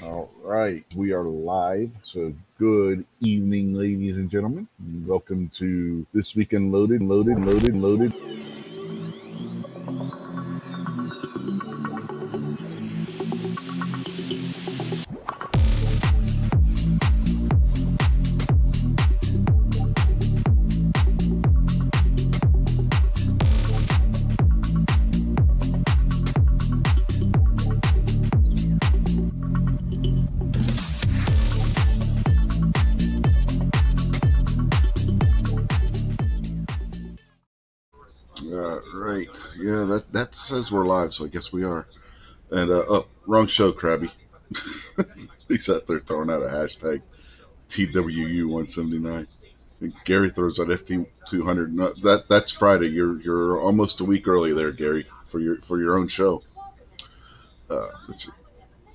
All right, we are live. So, good evening, ladies and gentlemen. Welcome to This Weekend Loaded. Right. Yeah, that says we're live, so I guess we are. And oh, wrong show, Krabby. He's out there throwing out a hashtag TWU179. Gary throws out FT200. No, that's Friday. You're almost a week early there, Gary, for your own show. Which,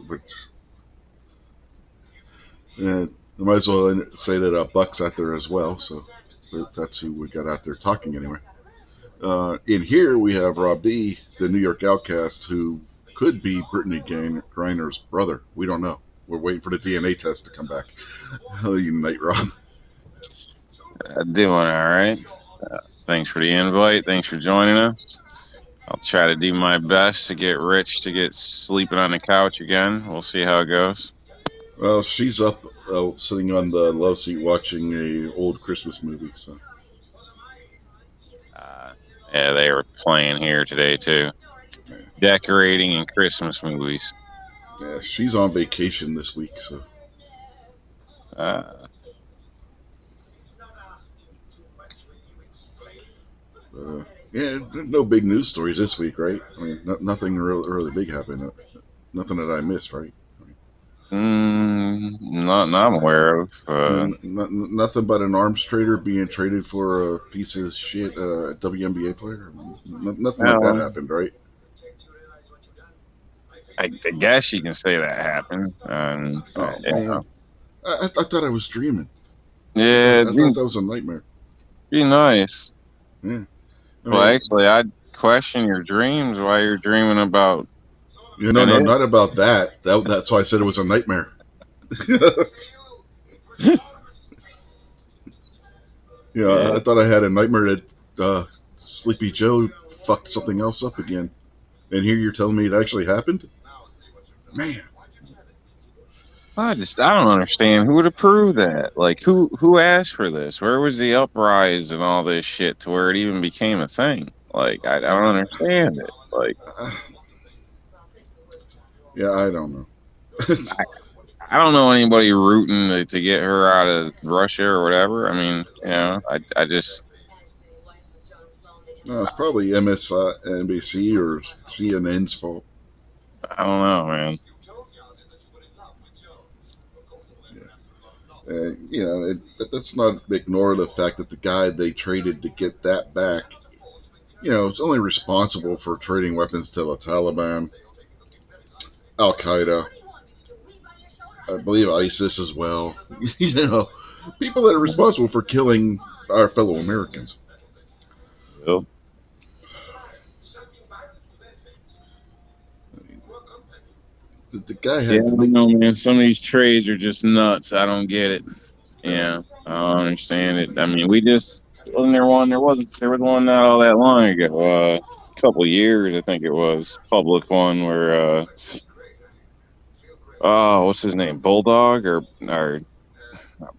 which I might as well say that Buck's out there as well. So that's who we got out there talking anyway. In here we have Rob B, the New York Outcast, who could be Brittany Griner's brother. We don't know. We're waiting for the DNA test to come back. How are you tonight, Rob? Doing all right. Thanks for the invite. Thanks for joining us. I'll try to do my best to get Rich to get sleeping on the couch again. We'll see how it goes. Well, she's up, sitting on the love seat watching a old Christmas movie. So Uh, yeah, they were playing here today too. Decorating and Christmas movies. yeah, she's on vacation this week. So Uh, yeah, no big news stories this week, right? I mean, nothing really big happened. Nothing that I missed, right? not I'm aware of. Nothing but an arms trader being traded for a piece of shit WNBA player. Nothing like that Well, happened, right? I guess you can say that happened. Oh man, I thought I was dreaming. Yeah, I thought that was a nightmare. be nice. Yeah, I Well, mean, actually, I'd question your dreams while you're dreaming about no, an not about that. That's why I said it was a nightmare. it. Yeah, I thought I had a nightmare that Sleepy Joe fucked something else up again, and here you're telling me it actually happened. Man, I don't understand who would approve that. Like who asked for this? Where was the uprise and all this shit to where it even became a thing? Like I don't understand it. Like uh, yeah, I don't know. I, I don't know anybody rooting to get her out of Russia or whatever. I mean, I just No, it's probably MSNBC or CNN's fault. I don't know, man. That's not ignore the fact that the guy they traded to get that back, is only responsible for trading weapons to the Taliban, Al Qaeda, I believe ISIS as well. People that are responsible for killing our fellow Americans. Well, The guy yeah, I had don't know, man. Some of these trades are just nuts. I don't get it. uh, Yeah, I don't understand it. I mean, we just wasn't there one. There was one not all that long ago. A couple years, I think it was public one where oh, what's his name? Bulldog or not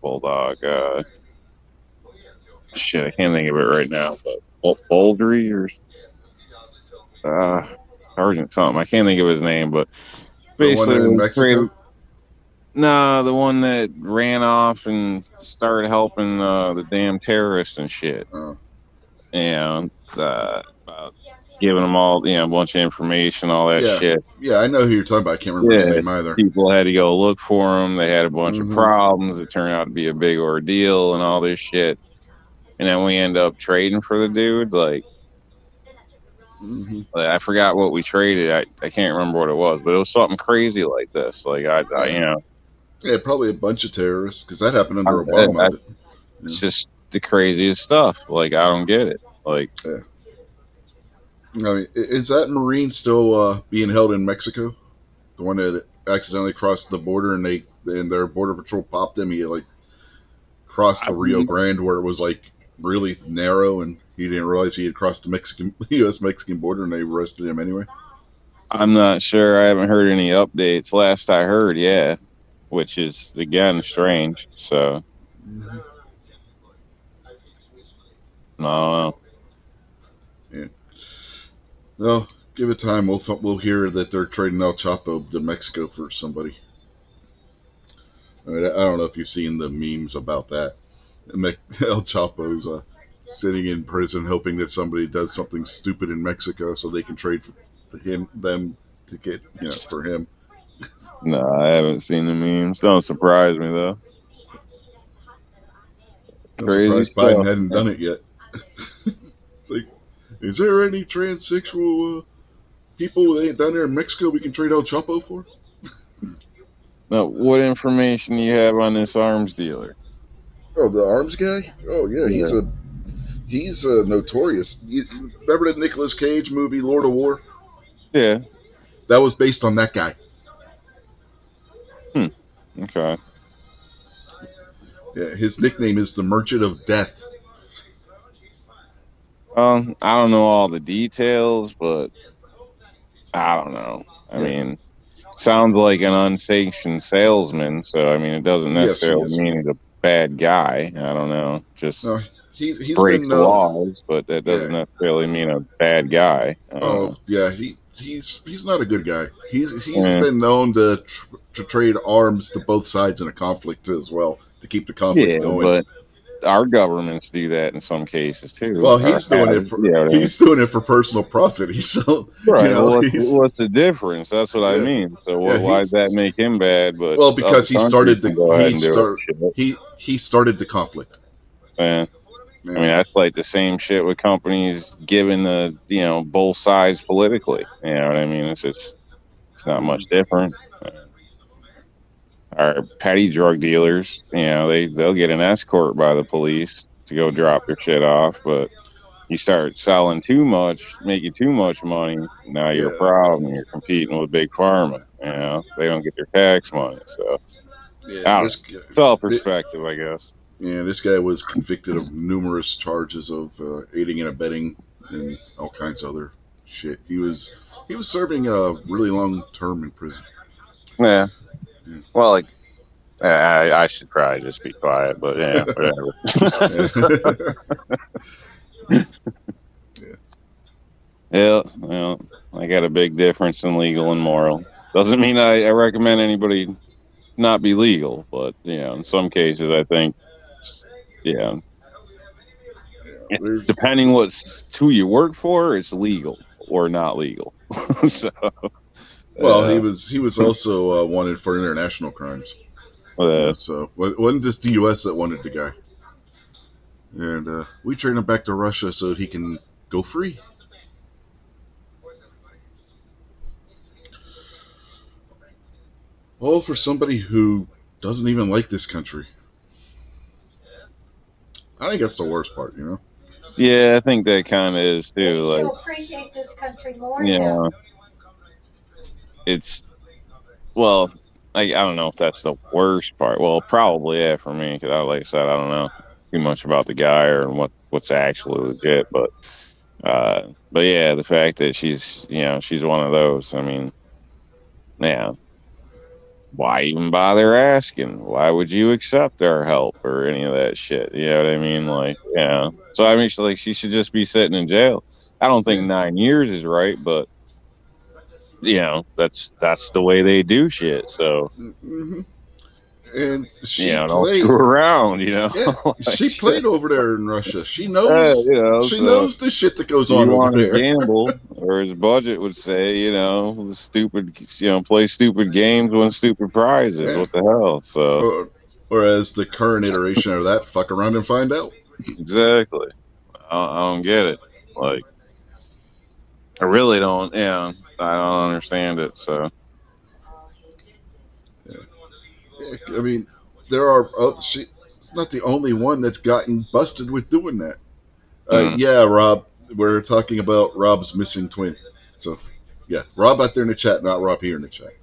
Bulldog? Shit, I can't think of it right now. But Bouldry or uh, Sergeant something. I can't think of his name, but the one basically in they traded. Mexico. No, the one that ran off and started helping the damn terrorists and shit. Uh, And about giving them all, a bunch of information, all that yeah, shit. yeah, I know who you're talking about. I can't remember his Yeah, name either. people had to go look for them. They had a bunch of Mm-hmm. problems. It turned out to be a big ordeal and all this shit. And then we end up trading for the dude. Mm-hmm. I forgot what we traded. I can't remember what it was, but it was something crazy like this. Like Yeah, yeah, probably a bunch of terrorists because that happened under I, Obama. it's Yeah, just the craziest stuff. Like I don't get it. Like yeah. I mean, is that Marine still being held in Mexico? The one that accidentally crossed the border and their border patrol popped him. He like crossed the Rio Grande where it was like really narrow, and he didn't realize he had crossed the U.S.-Mexican border, and they arrested him anyway. I'm not sure. I haven't heard any updates. Last I heard, yeah, which is again strange. So I don't know. Yeah. Well, give it time. We'll hear that they're trading El Chapo to Mexico for somebody. I mean, I don't know if you've seen the memes about that. El Chapo's sitting in prison hoping that somebody does something stupid in Mexico so they can trade for them to get, for him. No, I haven't seen the memes. Don't surprise me though. I'm Crazy surprised Biden stuff. hadn't done it yet. It's like, is there any transsexual people down there in Mexico we can trade El Chapo for? Now, what information do you have on this arms dealer? Oh, the arms guy? Oh yeah, he's notorious. Remember the Nicolas Cage movie Lord of War? Yeah. That was based on that guy. Okay. Yeah, his nickname is the Merchant of Death. I don't know all the details, but I don't know. I mean, sounds like an unsanctioned salesman, so I mean, it doesn't necessarily mean he's a bad guy. I don't know. Just he's breaks been laws, but that doesn't necessarily mean a bad guy. He's not a good guy. He's been known to trade arms to both sides in a conflict too, as well, to keep the conflict going. But our governments do that in some cases too. Well, he's doing it for personal profit. He's so right. What's the difference? That's what I mean. So why does that make him bad? But because he started the conflict. Yeah. I mean, that's like the same shit with companies giving the both sides politically. You know what I mean? It's not much different. Our petty drug dealers, they'll get an escort by the police to go drop their shit off, but you start selling too much, making too much money, now you're a problem. You're competing with big pharma. They don't get their tax money. So it's all perspective, I guess. Yeah, this guy was convicted of numerous charges of aiding and abetting and all kinds of other shit. He was serving a really long term in prison. Yeah. Well, I should probably just be quiet, but yeah, whatever. Yeah, well, I got a big difference in legal and moral. Doesn't mean I recommend anybody not be legal, but in some cases, I think, depending who you work for, it's legal or not legal. So. Well, he was also wanted for international crimes. So it wasn't just the U.S. that wanted the guy. And we train him back to Russia so he can go free. All for somebody who doesn't even like this country. I think that's the worst part, Yeah, I think that kind of is too. They still appreciate this country more now. It's I don't know if that's the worst part. Well, probably for me, because like I said, I don't know too much about the guy or what's actually legit. But yeah, the fact that she's one of those. I mean, why even bother asking? Why would you accept our help or any of that shit? You know what I mean? So I mean, she should just be sitting in jail. I don't think 9 years is right, but that's the way they do shit. So, and she don't screw around. Yeah, she played over there in Russia. She knows. She knows the shit that goes on over there. Gamble, or his budget would say, the stupid, play stupid games, win stupid prizes. Yeah. What the hell? So, or as the current iteration of that, fuck around and find out. Exactly. I don't get it. I really don't. I don't understand it. So, I mean, there are. She's not the only one that's gotten busted with doing that. Yeah, Rob. We're talking about Rob's missing twin. So, yeah, Rob out there in the chat, not Rob here in the chat.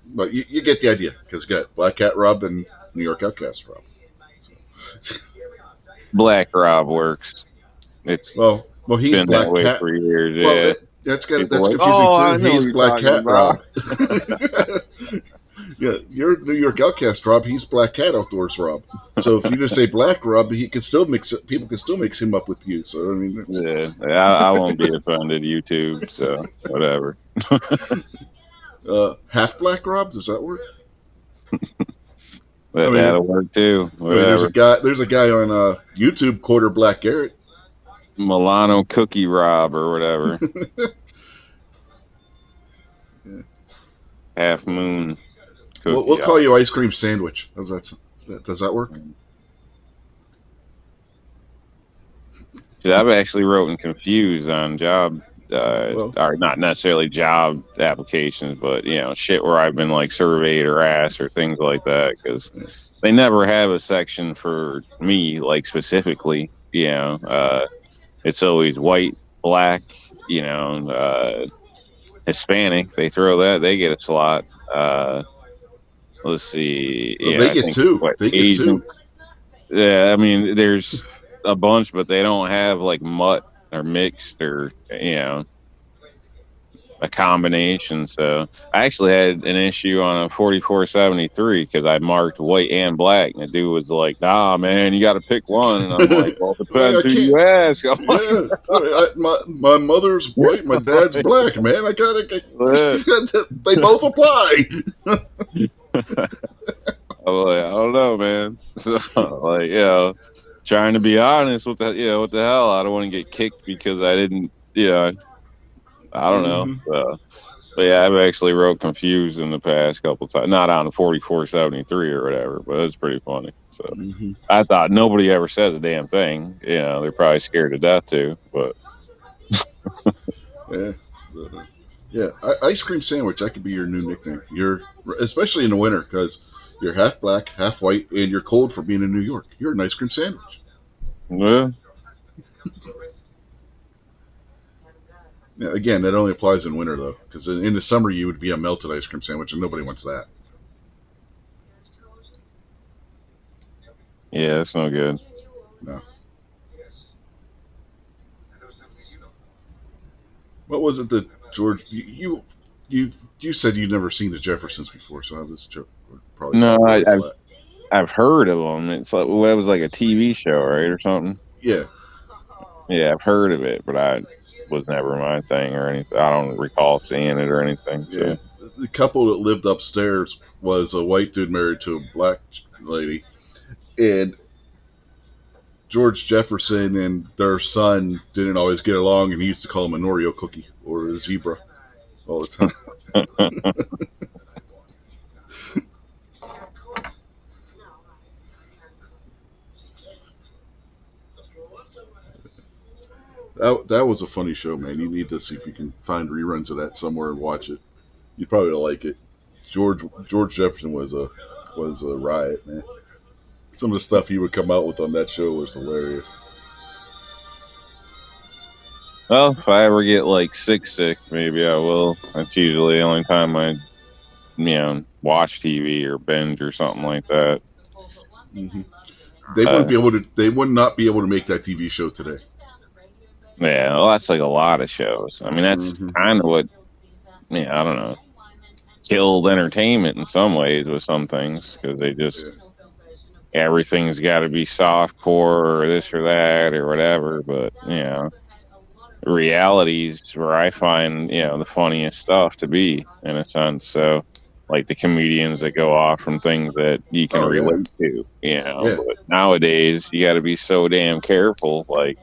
But you get the idea, because you got Black Cat Rob and New York Outcast Rob. Black Rob works. It's well, he's been that Black way Cat. for years. Well, Yeah. that's People like, confusing oh, too. I know He's you're Black talking Cat about. Rob. Yeah, you're New York Outcast Rob. He's Black Cat Outdoors Rob. So if you just say Black Rob, he can still mix it. People can still mix him up with you. So I mean, Yeah, I won't be offended, YouTube. So whatever. Half Black Rob, does that work? But that'll work too. Whatever. There's a guy on YouTube, Quarter Black Garrett. Milano Cookie Rob or whatever. Yeah. Half Moon. We'll call you Ice Cream Sandwich. Does that work? I've actually wrote and confused on job, or not necessarily job applications, but shit where I've been like surveyed or asked or things like that, because they never have a section for me, like specifically. It's always white, black, Hispanic. They throw that, they get a slot. Let's see. Well, they get two. Get two. Yeah, I mean, there's a bunch, but they don't have like mutt or mixed or a combination. So I actually had an issue on a 4473 because I marked white and black, and the dude was like, "Nah, man, you got to pick one." And I'm like, "Well, it depends who you ask." My mother's white, my dad's black, man. I gotta. They both apply. I'm like, I don't know, man. So, like, trying to be honest with that, what the hell? I don't want to get kicked because I didn't, I don't know. So, but yeah, I've actually wrote confused in the past couple times, not on the 4473 or whatever, but it's pretty funny. So I thought nobody ever says a damn thing. They're probably scared to death too, but. Yeah, Ice Cream Sandwich, that could be your new nickname. Especially in the winter, because you're half black, half white, and you're cold for being in New York. You're an ice cream sandwich. Yeah. Yeah, again, that only applies in winter, though, because in the summer you would be a melted ice cream sandwich, and nobody wants that. Yeah, that's no good. No. What was it that George? You said you'd never seen the Jeffersons before, so this joke probably. No, I've heard of them. It's like it was like a TV show, right, or something. Yeah. Yeah, I've heard of it, but I was never my thing or anything. I don't recall seeing it or anything. So. Yeah, the couple that lived upstairs was a white dude married to a black lady, and George Jefferson and their son didn't always get along, and he used to call him an Oreo cookie or a zebra all the time. That was a funny show, man. You need to see if you can find reruns of that somewhere and watch it. You'd probably like it. George Jefferson was a riot, man. Some of the stuff he would come out with on that show was hilarious. Well, if I ever get like sick, maybe I will. That's usually the only time I, watch TV or binge or something like that. Mm-hmm. They would not be able to make that TV show today. Yeah, well, that's like a lot of shows. I mean, that's kind of what, I don't know, killed entertainment in some ways with some things, because they just, everything's got to be softcore or this or that or whatever. But, realities where I find, the funniest stuff to be, in a sense. So, like the comedians that go off from things that you can relate to, But nowadays, you got to be so damn careful, like,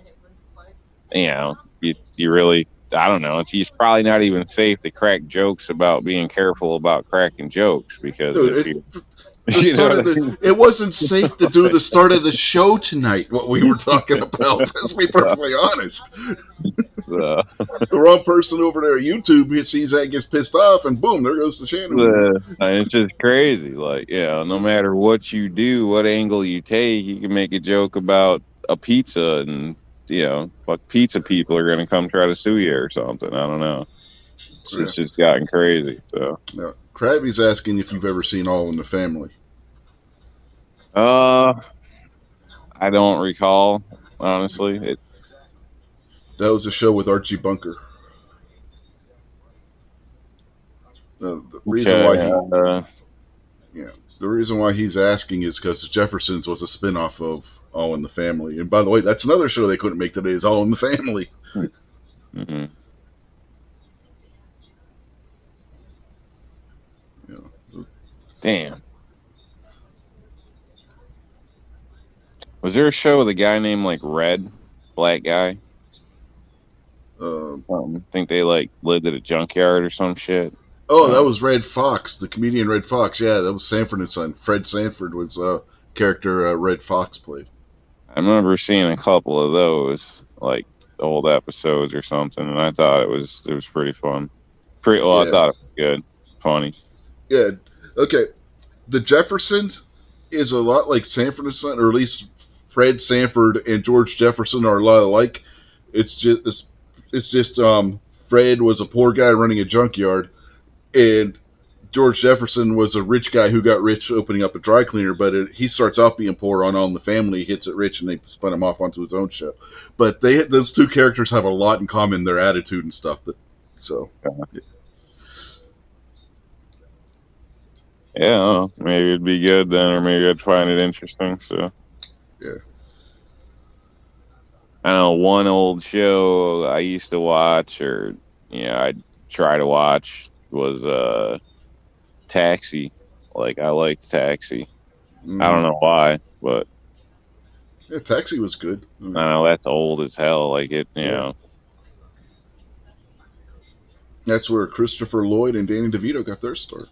you really, I don't know, it's probably not even safe to crack jokes about being careful about cracking jokes, because it wasn't safe to do the start of the show tonight, what we were talking about. Let's be perfectly honest. The wrong person over there at YouTube sees that, gets pissed off, and boom, there goes the channel. It's just crazy. Like, no matter what you do, what angle you take, you can make a joke about a pizza, and like pizza people are going to come try to sue you or something. I don't know. It's just gotten crazy. So Krabby's asking if you've ever seen All in the Family. I don't recall, honestly. That was a show with Archie Bunker. The reason why the reason why he's asking is because Jeffersons was a spinoff of All in the Family. And by the way, that's another show they couldn't make today, is All in the Family. Mm-hmm. Yeah. Damn. Was there a show with a guy named like Red, black guy? I think they like lived at a junkyard or some shit. Oh, that was Red Fox, the comedian Red Fox. Yeah, that was Sanford and Son. Fred Sanford was character Red Fox played. I remember seeing a couple of those, like old episodes or something, and I thought it was pretty fun. I thought it was good, funny. Yeah. Okay. The Jeffersons is a lot like Sanford and Son, or at least Fred Sanford and George Jefferson are a lot alike. It's just Fred was a poor guy running a junkyard, and George Jefferson was a rich guy who got rich opening up a dry cleaner, but he starts out being poor on All in the Family, hits it rich, and they spun him off onto his own show. But those two characters have a lot in common, their attitude and stuff. Yeah, maybe it'd be good then, or maybe I'd find it interesting. So yeah. I don't know, one old show I used to watch, or I'd try to watch, was Taxi. Like, I liked Taxi. I don't know why, but yeah, Taxi was good. I know that's old as hell. Like you know. That's where Christopher Lloyd and Danny DeVito got their start.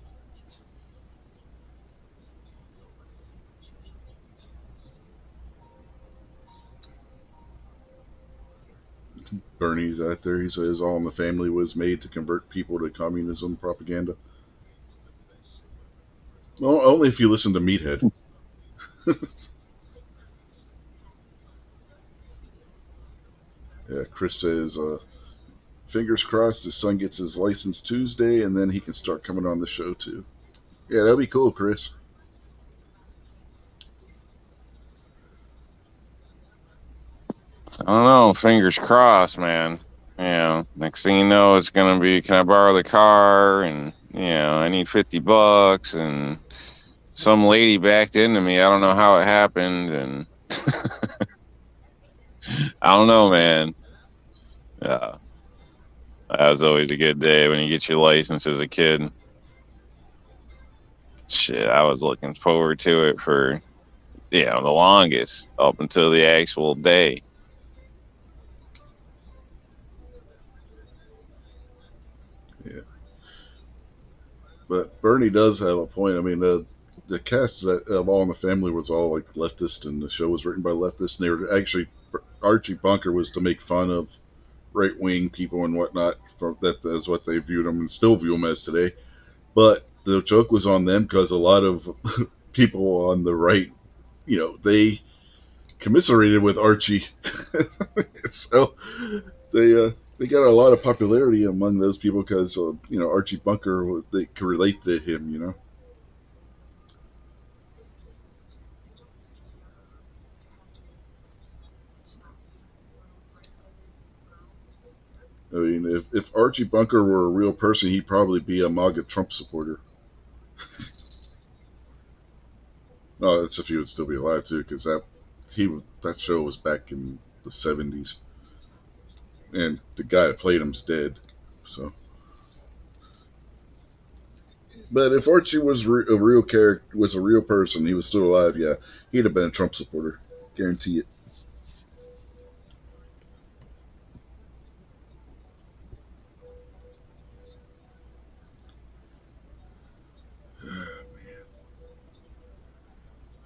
Bernie's out there. He says All in the Family was made to convert people to communism propaganda. Well, only if you listen to Meathead. Yeah, Chris says, fingers crossed his son gets his license Tuesday, and then he can start coming on the show too. Yeah, that'd be cool, Chris. I don't know. Fingers crossed, man. Next thing you know, it's gonna be, can I borrow the car? And I need $50, and some lady backed into me. I don't know how it happened, and I don't know, man. That was always a good day when you get your license as a kid. Shit, I was looking forward to it for the longest, up until the actual day. Yeah. But Bernie does have a point. I mean, the cast of All in the Family was all like leftist, and the show was written by leftists. And they were actually, Archie Bunker was to make fun of right wing people and whatnot. That is what they viewed them and still view them as today. But the joke was on them because a lot of people on the right, they commiserated with Archie, so they got a lot of popularity among those people because Archie Bunker, they could relate to him. I mean, if Archie Bunker were a real person, he'd probably be a MAGA Trump supporter. No, that's if he would still be alive too, because that show was back in the 70s, and the guy that played him's dead. So, but if Archie was a real character, was a real person, he was still alive, yeah, he'd have been a Trump supporter, guarantee it.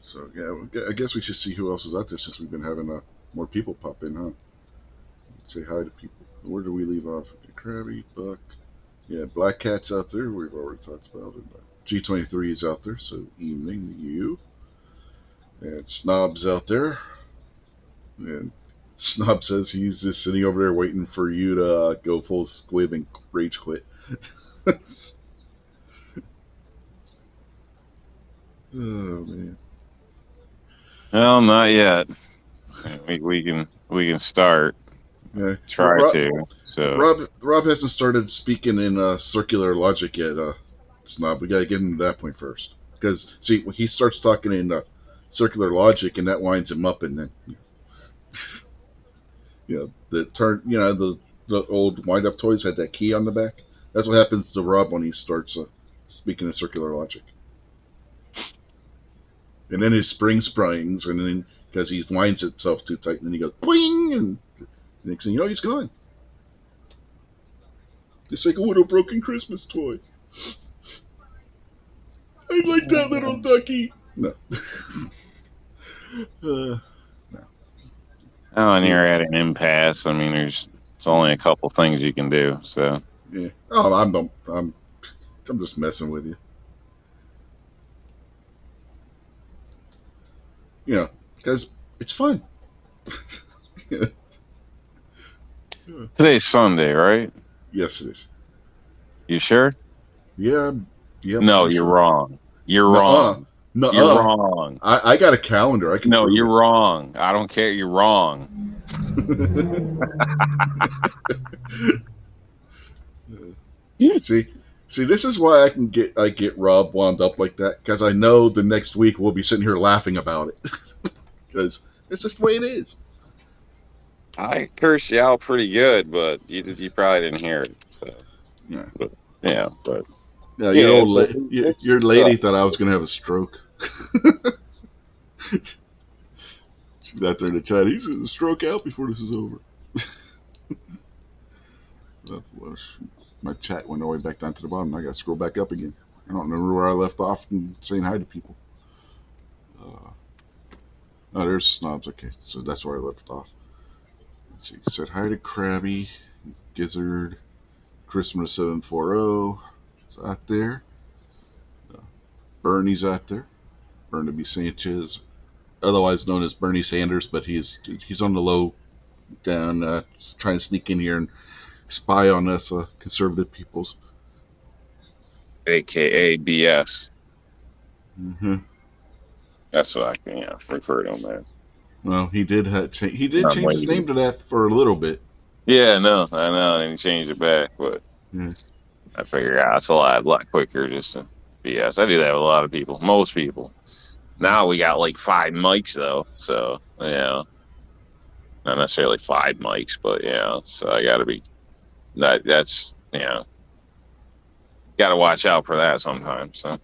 So yeah, I guess we should see who else is out there since we've been having more people pop in, huh? Say hi to people. Where do we leave off? Krabby, Buck. Yeah, Black Cat's out there. We've already talked about it. G23 is out there, so evening to you. And Snob's out there. And Snob says he's just sitting over there waiting for you to go full squib and rage quit. Oh man. Well, not yet. We can start. Yeah. Try to. So Rob hasn't started speaking in circular logic yet. Snob. We gotta get him to that point first. Because see, when he starts talking in circular logic, and that winds him up, and then the old wind up toys had that key on the back. That's what happens to Rob when he starts speaking in circular logic. And then his spring springs, and then because he winds himself too tight, and then he goes boing, and next thing you know, he's gone. It's like a little broken Christmas toy. I like that little ducky. No. No. oh, and you're at an impasse. I mean, there's only a couple things you can do. So Yeah. Oh, I'm just messing with you. You know, because it's fun. today's Sunday, right? Yes, it is. You sure? Yeah. Yeah. No, you're wrong. You're wrong. No, You're wrong. I got a calendar. I can. No, prove you're it. wrong. I don't care. You're wrong. See, this is why I get Rob wound up like that, because I know the next week we'll be sitting here laughing about it, because it's just the way it is. I cursed you out pretty good, but you probably didn't hear it. So Yeah. But, yeah, but Yeah, yeah, your lady thought I was gonna have a stroke. She's out there in the chat. He's gonna stroke out before this is over. Well, my chat went all the way back down to the bottom. I got to scroll back up again. I don't remember where I left off and saying hi to people. Oh, there's Snobs. Okay, so that's where I left off. Let's see. Said hi to Krabby, Gizzard, Christmas 740 is out there. Bernie's out there. Bernie Sanchez, otherwise known as Bernie Sanders, but he's on the low down, trying to sneak in here and spy on us conservative peoples. AKA BS. Mm-hmm. That's what I can refer to him as. Well, he did change his name to that for a little bit. Yeah, no, I know, and he changed it back, but Yeah. I figure out it's a lot quicker just to BS. I do that with a lot of people, most people. Now we got like 5 mics though, so yeah, not necessarily 5 mics, but yeah, so I got to be that's got to watch out for that sometimes. So.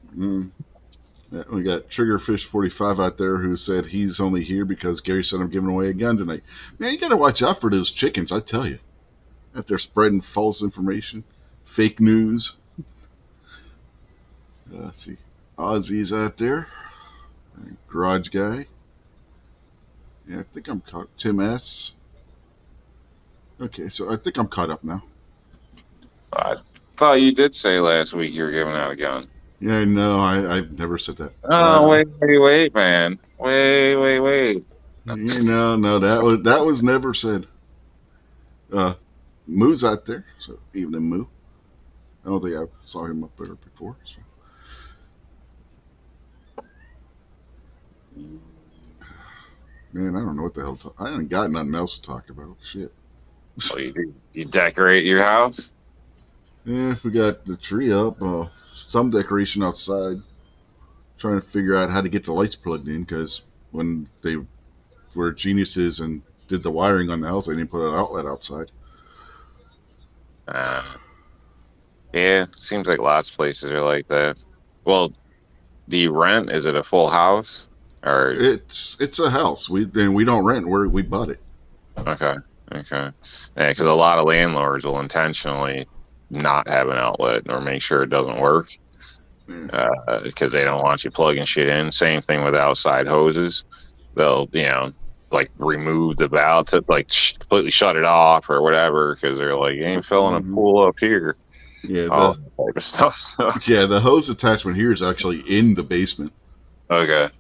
Yeah, we got Triggerfish45 out there who said he's only here because Gary said I'm giving away a gun tonight. Man, you got to watch out for those chickens, I tell you. Out there spreading false information, fake news. Let's see. Ozzy's out there. Garage Guy. Yeah, I think I'm caught. Tim S. Okay, so I think I'm caught up now. I thought you did say last week you were giving out a gun. Yeah, no, I've never said that. Oh, wait, man. Wait. No, that was never said. Moo's out there, so evening Moo. I don't think I saw him up there before. So. Man, I don't know what the hell. I haven't got nothing else to talk about. Shit. Oh, you decorate your house? Yeah, we got the tree up. Some decoration outside. Trying to figure out how to get the lights plugged in, because when they were geniuses and did the wiring on the house, they didn't put an outlet outside. Yeah, seems like lots of places are like that. Well, do you rent? Is it a full house? Or it's a house. We don't rent. We bought it. Okay. Yeah, because a lot of landlords will intentionally not have an outlet or make sure it doesn't work because they don't want you plugging shit in. Same thing with outside hoses. They'll like remove the valve to like completely shut it off or whatever because they're like, you ain't filling a pool up here. Yeah, all that type of stuff. So. Yeah, the hose attachment here is actually in the basement. Okay.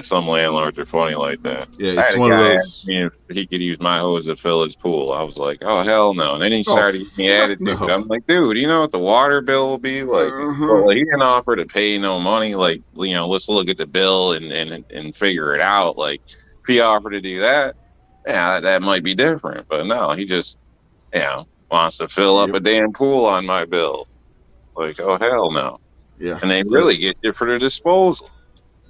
Some landlords are funny like that. Yeah, I it's had a one of guy ask those. me if he could use my hose to fill his pool. I was like, oh, hell no. And then he Oh, started giving me fuck attitude. no. I'm like, dude, you know what the water bill will be? Like, Uh-huh. well, he didn't offer to pay no money. Like, you know, let's look at the bill and figure it out. Like, if he offered to do that, yeah, that might be different. But no, he just, you know, wants to fill up Yep. a damn pool on my bill. Like, oh, hell no. Yeah. And they really get you for the disposal.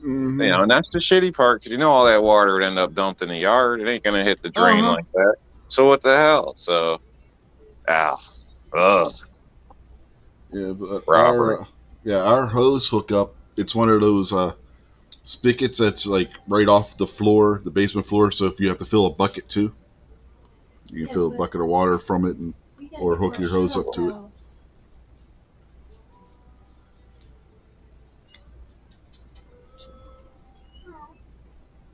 Mm-hmm. You know, and that's the shitty part because you know all that water would end up dumped in the yard. It ain't gonna hit the drain Uh-huh. like that. So what the hell? So, ugh, Yeah, but robbery. our hose hookup, it's one of those spigots that's like right off the floor, the basement floor. So if you have to fill a bucket too, you can fill a bucket of water from it or hook your hose up to it.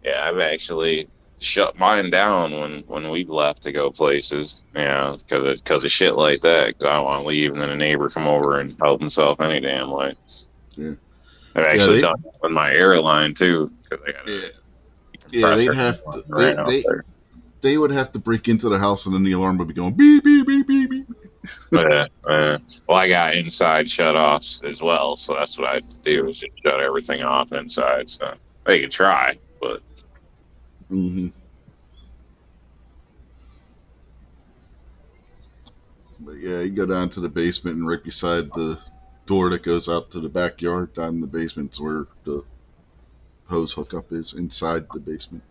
Yeah, I've actually shut mine down when we've left to go places. Yeah, because of shit like that. 'Cause I don't want to leave and then a neighbor come over and help himself any damn way. Yeah. I've actually done that with my airline too. Cause I got they'd have to. right out there. They would have to break into the house and then the alarm would be going beep beep beep beep beep. Well, I got inside shut-offs as well, so that's what I do is just shut everything off inside. So they could try, but Mm-hmm. But yeah, you go down to the basement and right beside the door that goes out to the backyard, down in the basement's where the hose hookup is, inside the basement.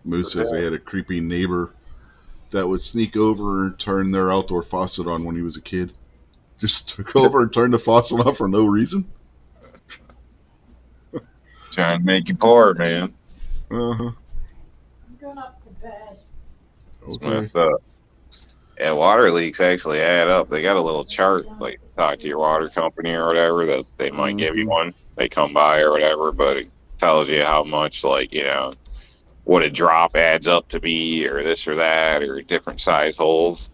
Moose says they had a creepy neighbor that would sneak over and turn their outdoor faucet on when he was a kid. Just took over and turned the faucet on for no reason. trying to make you poor, man. Uh-huh. I'm going up to bed. Okay. Yeah, water leaks actually add up. They got a little chart, like talk to your water company or whatever, that they might give you one. They come by or whatever, but it tells you how much, like, you know, what a drop adds up to be or this or that or different size holes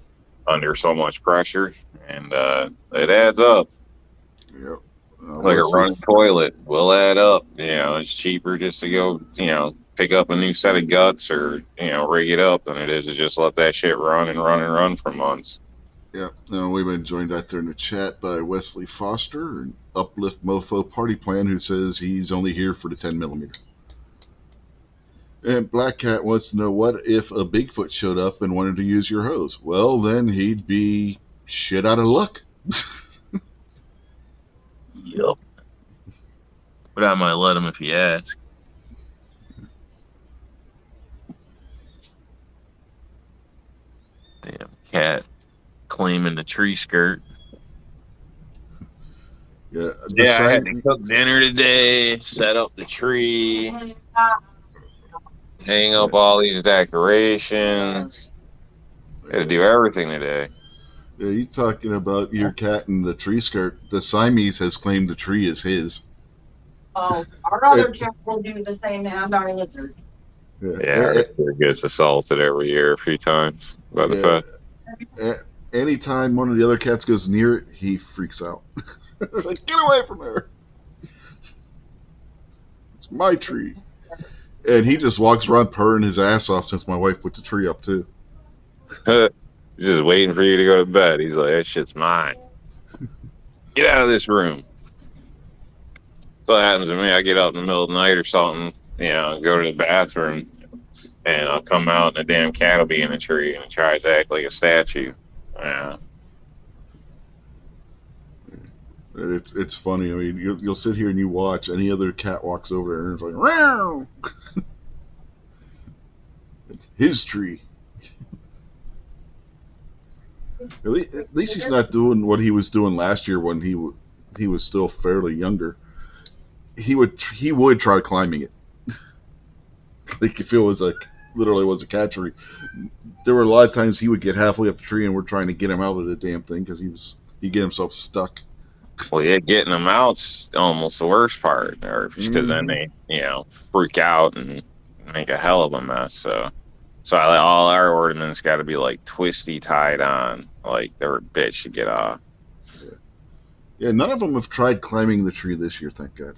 under so much pressure. And it adds up. Yep. Like a running toilet will add up. You know, it's cheaper just to go, you know, pick up a new set of guts or, you know, rig it up than it is to just let that shit run and run and run for months. Yeah, we've been joined out there in the chat by Wesley Foster and Uplift Mofo Party Plan, who says he's only here for the 10mm. And Black Cat wants to know, what if a Bigfoot showed up and wanted to use your hose? Well, then he'd be shit out of luck. Yep. But I might let him if he asks. Damn cat claiming the tree skirt. Yeah, I had to cook dinner today, set up the tree, hang up all these decorations. Had to do everything today. Yeah, you talking about your cat and the tree skirt. The Siamese has claimed the tree is his. Oh, our other cat will do the same, and our lizard. Yeah, it gets assaulted every year a few times by the pet. Anytime one of the other cats goes near it, he freaks out. It's like, get away from her. It's my tree. And he just walks around purring his ass off since my wife put the tree up, too. Just waiting for you to go to bed. He's like, that shit's mine. Get out of this room. So what happens to me, I get up in the middle of the night or something, you know, go to the bathroom, and I'll come out and the damn cat will be in the tree and it tries to act like a statue. Yeah. It's funny. I mean, you'll sit here and you watch. Any other cat walks over there and it's like, "Meow." It's his tree. At least he's not doing what he was doing last year when he was still fairly younger. He would try climbing it. Like if it was literally was a cat tree. There were a lot of times he would get halfway up the tree and we're trying to get him out of the damn thing because he'd get himself stuck. Well, yeah, getting them out's almost the worst part, or because then they, you know, freak out and make a hell of a mess. So So all our ornaments got to be like twisty tied on, like they're a bitch to get off. Yeah, none of them have tried climbing the tree this year, thank God.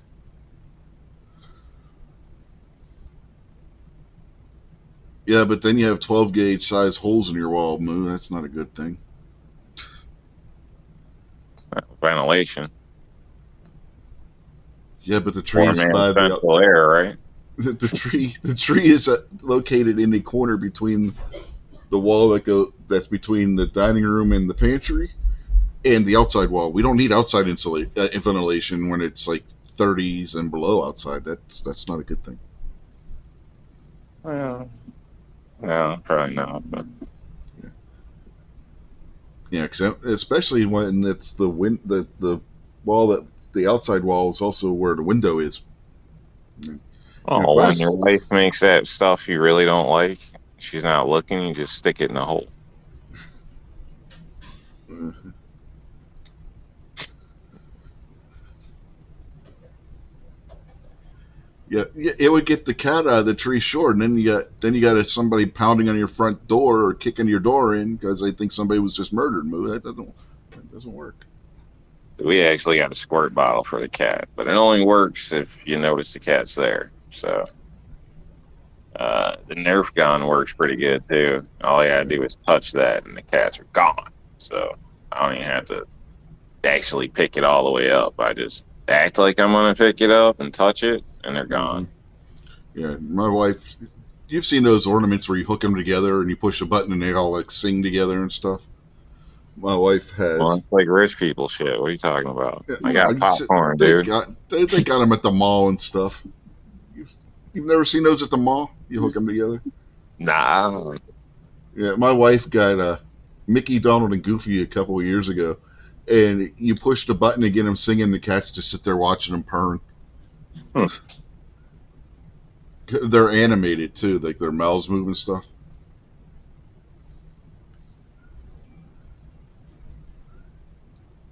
Yeah, but then you have 12 gauge size holes in your wall, Moo. That's not a good thing. Ventilation. Yeah, but the tree Poor is man's by the central air, right? the tree is located in the corner between the wall that's between the dining room and the pantry and the outside wall. We don't need outside ventilation when it's like 30s and below outside. That's not a good thing. Well, no, probably not. But Yeah, especially when it's the wall that the outside wall is also where the window is. oh, when your wife makes that stuff you really don't like, she's not looking. You just stick it in a hole. Yeah, it would get the cat out of the tree short, and then you got somebody pounding on your front door or kicking your door in because they think somebody was just murdered. Moo, that doesn't work. We actually got a squirt bottle for the cat, but it only works if you notice the cat's there. So the Nerf gun works pretty good too. All you gotta do is touch that, and the cats are gone. So I don't even have to actually pick it all the way up. I just act like I'm gonna pick it up and touch it, and they're gone. Yeah, my wife. You've seen those ornaments where you hook them together and you push a button and they all like sing together and stuff. My wife has. Well, it's like rich people shit. What are you talking about? Yeah, I got popcorn, dude. They got them at the mall and stuff. You've never seen those at the mall? You hook them together? Nah. Yeah, my wife got Mickey, Donald, and Goofy a couple of years ago, and you push the button to get them singing. The cats just sit there watching them purring. They're animated too, like their mouths move and stuff.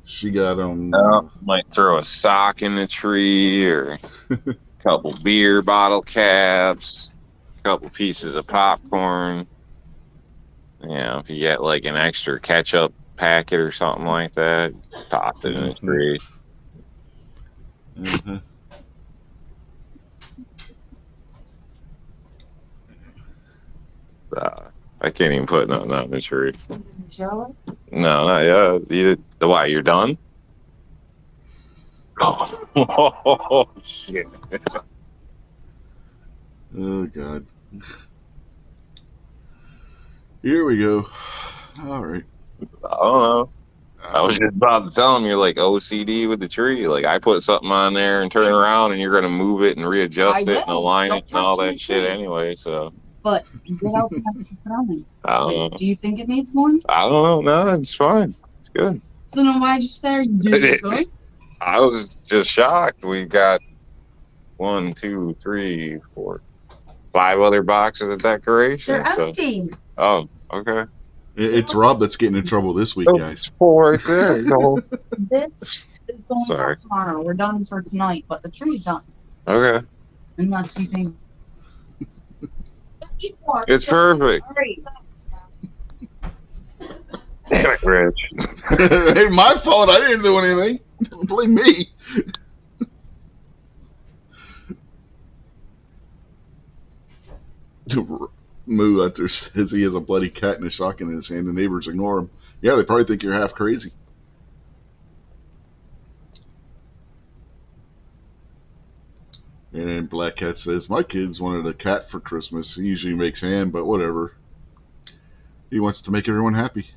She got them. Might throw a sock in the tree or a couple beer bottle caps, a couple pieces of popcorn. You know, if you get like an extra ketchup packet or something like that, toss it in the tree. Mm-hmm. I can't even put nothing on the tree. Show No, not yet. Why, you're done? Oh, shit. Oh, God. Here we go. All right. I don't know. I was just about to tell him you're like OCD with the tree. Like I put something on there and turn around and you're going to move it and readjust it and align it and all that shit anyway. So. But get out the I don't know. Do you think it needs more? I don't know. No, it's fine. It's good. So then why'd you say you did it good? I was just shocked. We got 1, 2, 3, 4, 5 other boxes of decoration. They're empty. Oh, okay. It's Rob that's getting in trouble this week, guys. 4 right there. This is going out tomorrow. We're done for tonight, but the tree's done. Okay. Unless you think. It's perfect. Damn it, Rich. It ain't my fault. I didn't do anything. Don't blame me. Moo out there says he has a bloody cat and a shotgun in his hand. The neighbors ignore him. Yeah, they probably think you're half crazy. And then Black Cat says, my kids wanted a cat for Christmas. He usually makes ham, but whatever. He wants to make everyone happy.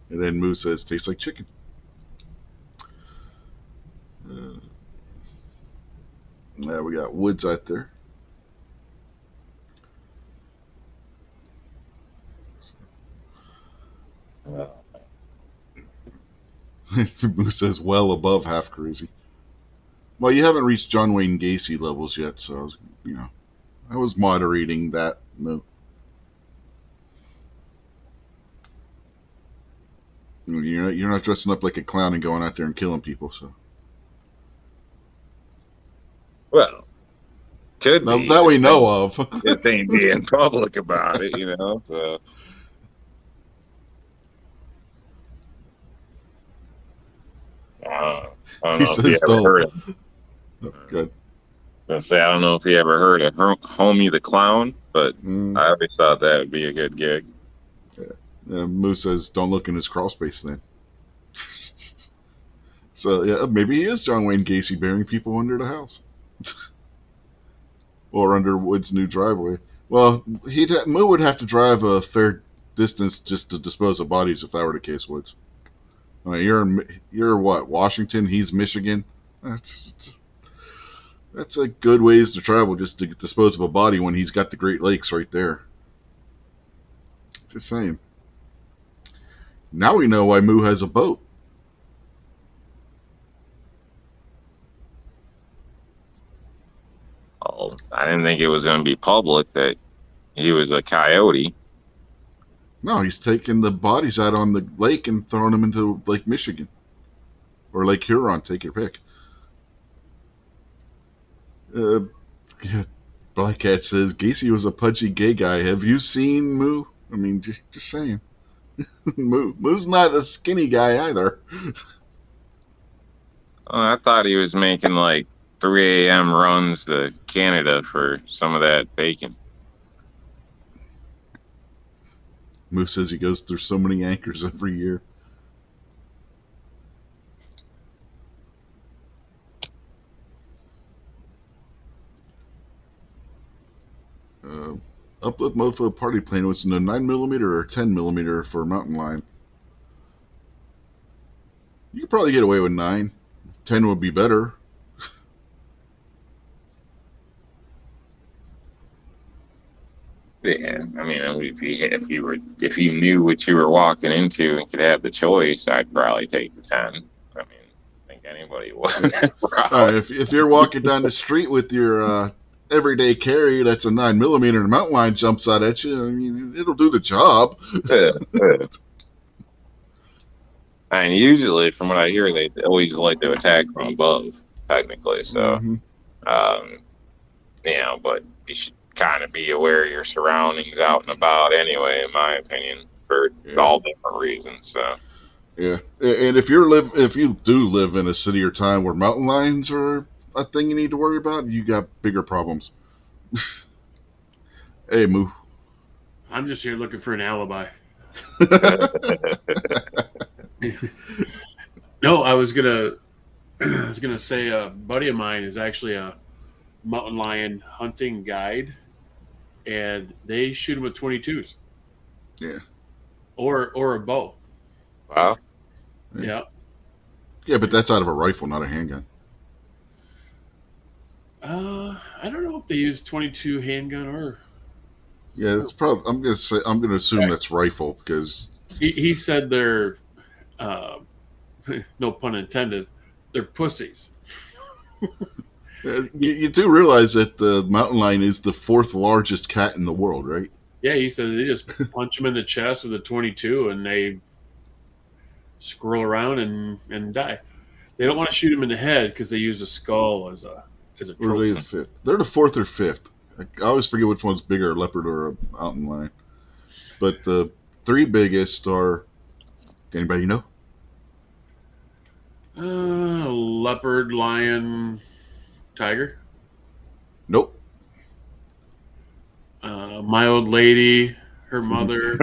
And then Moo says, tastes like chicken. Now we got Woods out there. Moo says, well above half crazy. Well, you haven't reached John Wayne Gacy levels yet, so I was moderating that note. You're not dressing up like a clown and going out there and killing people, so. Well, Could Now, be. that we know of. If they ain't being public about it, you know. So. I don't He know if you says ever don't. heard of. Good. I say I don't know if you ever heard of Homie the Clown, but I always thought that would be a good gig. Moose says don't look in his crawl space then. So yeah, maybe he is John Wayne Gacy burying people under the house. Or under Wood's new driveway. Well, Moo would have to drive a fair distance just to dispose of bodies if that were the case, Woods. I mean, you're what, Washington? He's Michigan. That's a good ways to travel just to dispose of a body when he's got the Great Lakes right there. Just saying. Now we know why Moo has a boat. Oh, I didn't think it was going to be public that he was a coyote. No, he's taking the bodies out on the lake and throwing them into Lake Michigan. Or Lake Huron, take your pick. Black Cat says, Gacy was a pudgy gay guy. Have you seen Moo? I mean, just saying. Moo's not a skinny guy either. I thought he was making like 3 a.m. runs to Canada for some of that bacon. Moo says he goes through so many anchors every year. Uplift Mofo party plane was in a 9mm or 10mm for mountain lion. You could probably get away with 9. 10 would be better. Yeah, I mean, if you knew what you were walking into and could have the choice, I'd probably take the 10. I mean, I think anybody would. If you're walking down the street with your everyday carry that's a 9mm and a mountain lion jumps out at you, I mean, it'll do the job. I mean, usually, from what I hear, they always like to attack from above, technically. So, but you should kind of be aware of your surroundings out and about anyway, in my opinion, for all different reasons. So. Yeah, and if you do live in a city or town where mountain lions are a thing you need to worry about, you got bigger problems. Hey, Moo. I'm just here looking for an alibi. No, I was gonna say a buddy of mine is actually a mountain lion hunting guide, and they shoot them with 22s. Yeah. Or a bow. Wow. Yeah. Yeah, but that's out of a rifle, not a handgun. I don't know if they use 22 handgun or. Yeah, it's probably. I'm gonna assume that's rifle because he said they're, no pun intended, they're pussies. You do realize that the mountain lion is the 4th largest cat in the world, right? Yeah, he said they just punch them in the chest with a 22 and they scroll around and die. They don't want to shoot them in the head because they use a skull as a trophy. Or are they the 5th? They're the 4th or 5th. I always forget which one's bigger, a leopard or a mountain lion. But the 3 biggest are. Anybody know? Leopard, lion, tiger. Nope. My old lady, her mother.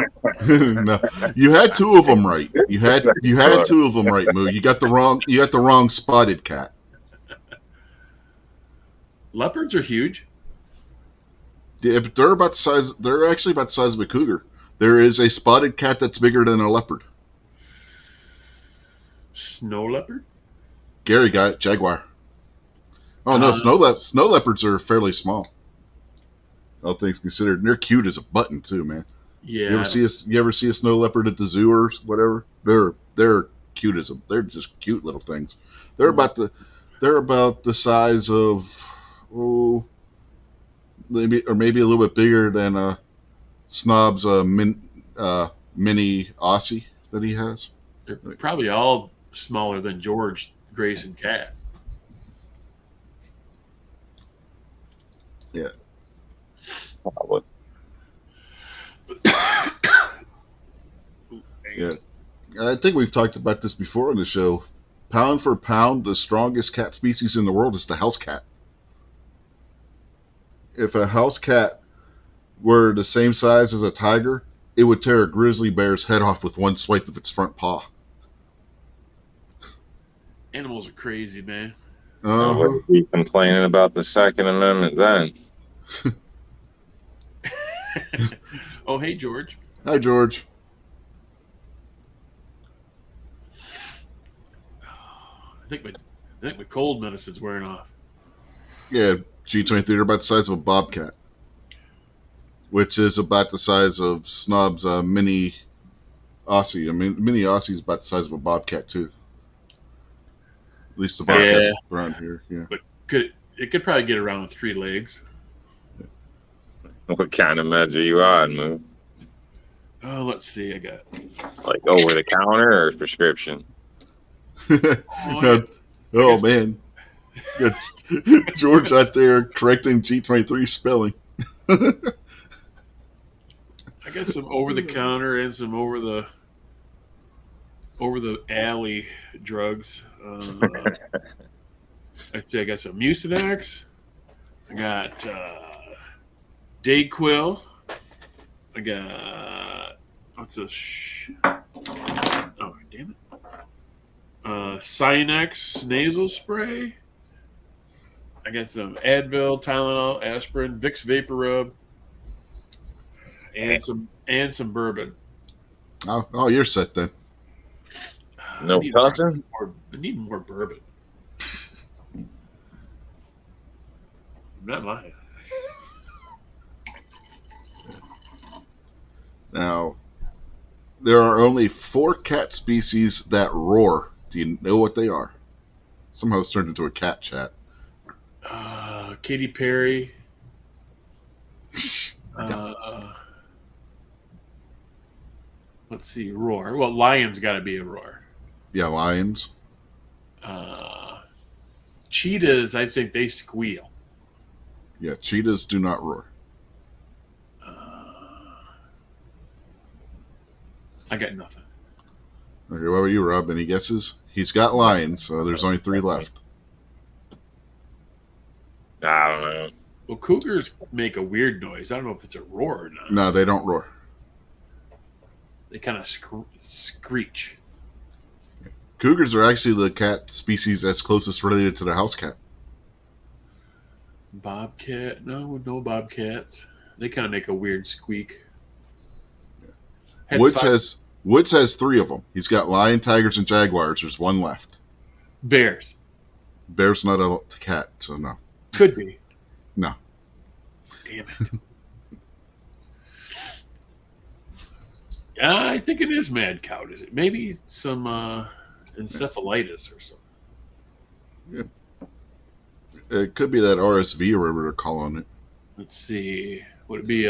No, you had 2 of them right. You had 2 of them right, Moo. You got the wrong spotted cat. Leopards are huge. Yeah, but they're actually about the size of a cougar. There is a spotted cat that's bigger than a leopard. Snow leopard? Gary got it, jaguar. Oh no, snow leopards are fairly small. All things considered, and they're cute as a button too, man. Yeah. You ever see a snow leopard at the zoo or whatever? They're cute as they're just cute little things. They're about the size of maybe a little bit bigger than Snob's mini Aussie that he has. They're probably all smaller than George Grayson cat. Yeah. Probably. Yeah. I think we've talked about this before on the show. Pound for pound, the strongest cat species in the world is the house cat. If a house cat were the same size as a tiger, it would tear a grizzly bear's head off with one swipe of its front paw. Animals are crazy, man. Uh-huh. Be complaining about the Second Amendment then. Oh, hey, George. Hi, George. I think my cold medicine's wearing off. Yeah, G23, they're about the size of a bobcat, which is about the size of Snob's mini Aussie. I mean, mini Aussie is about the size of a bobcat, too. At least the bobcats around here, yeah. But it could probably get around with 3 legs. What kind of meds are you on, Moo? Oh, let's see. I got Like over the counter or prescription? Oh, man. Got George out there correcting G23 spelling. I got some over the counter and some over the alley drugs. I'd say I got some Mucinex. I got Dayquil. I got what's this? Oh, damn it! Cynex nasal spray. I got some Advil, Tylenol, aspirin, Vicks Vapor Rub, and some bourbon. Oh, you're set then. No cousin? I need more bourbon. I'm not lying. Now, there are only 4 cat species that roar. Do you know what they are? Somehow it's turned into a cat chat. Katy Perry. Let's see, roar. Well, lion's got to be a roar. Yeah, lions. Cheetahs, I think they squeal. Yeah, cheetahs do not roar. I got nothing. Okay, what about you, Rob? Any guesses? He's got lions, so there's only 3 left. I don't know. Well, cougars make a weird noise. I don't know if it's a roar or not. No, they don't roar. They kind of screech. Cougars are actually the cat species that's closest related to the house cat. Bobcat? No bobcats. They kind of make a weird squeak. Woods has 3 of them. He's got lion, tigers, and jaguars. There's 1 left. Bears. Bear's not a cat, so no. Could be. No. Damn it. I think it is mad cow. Is it? Maybe some encephalitis or something. Yeah. It could be that RSV or whatever they're calling it. Let's see. Would it be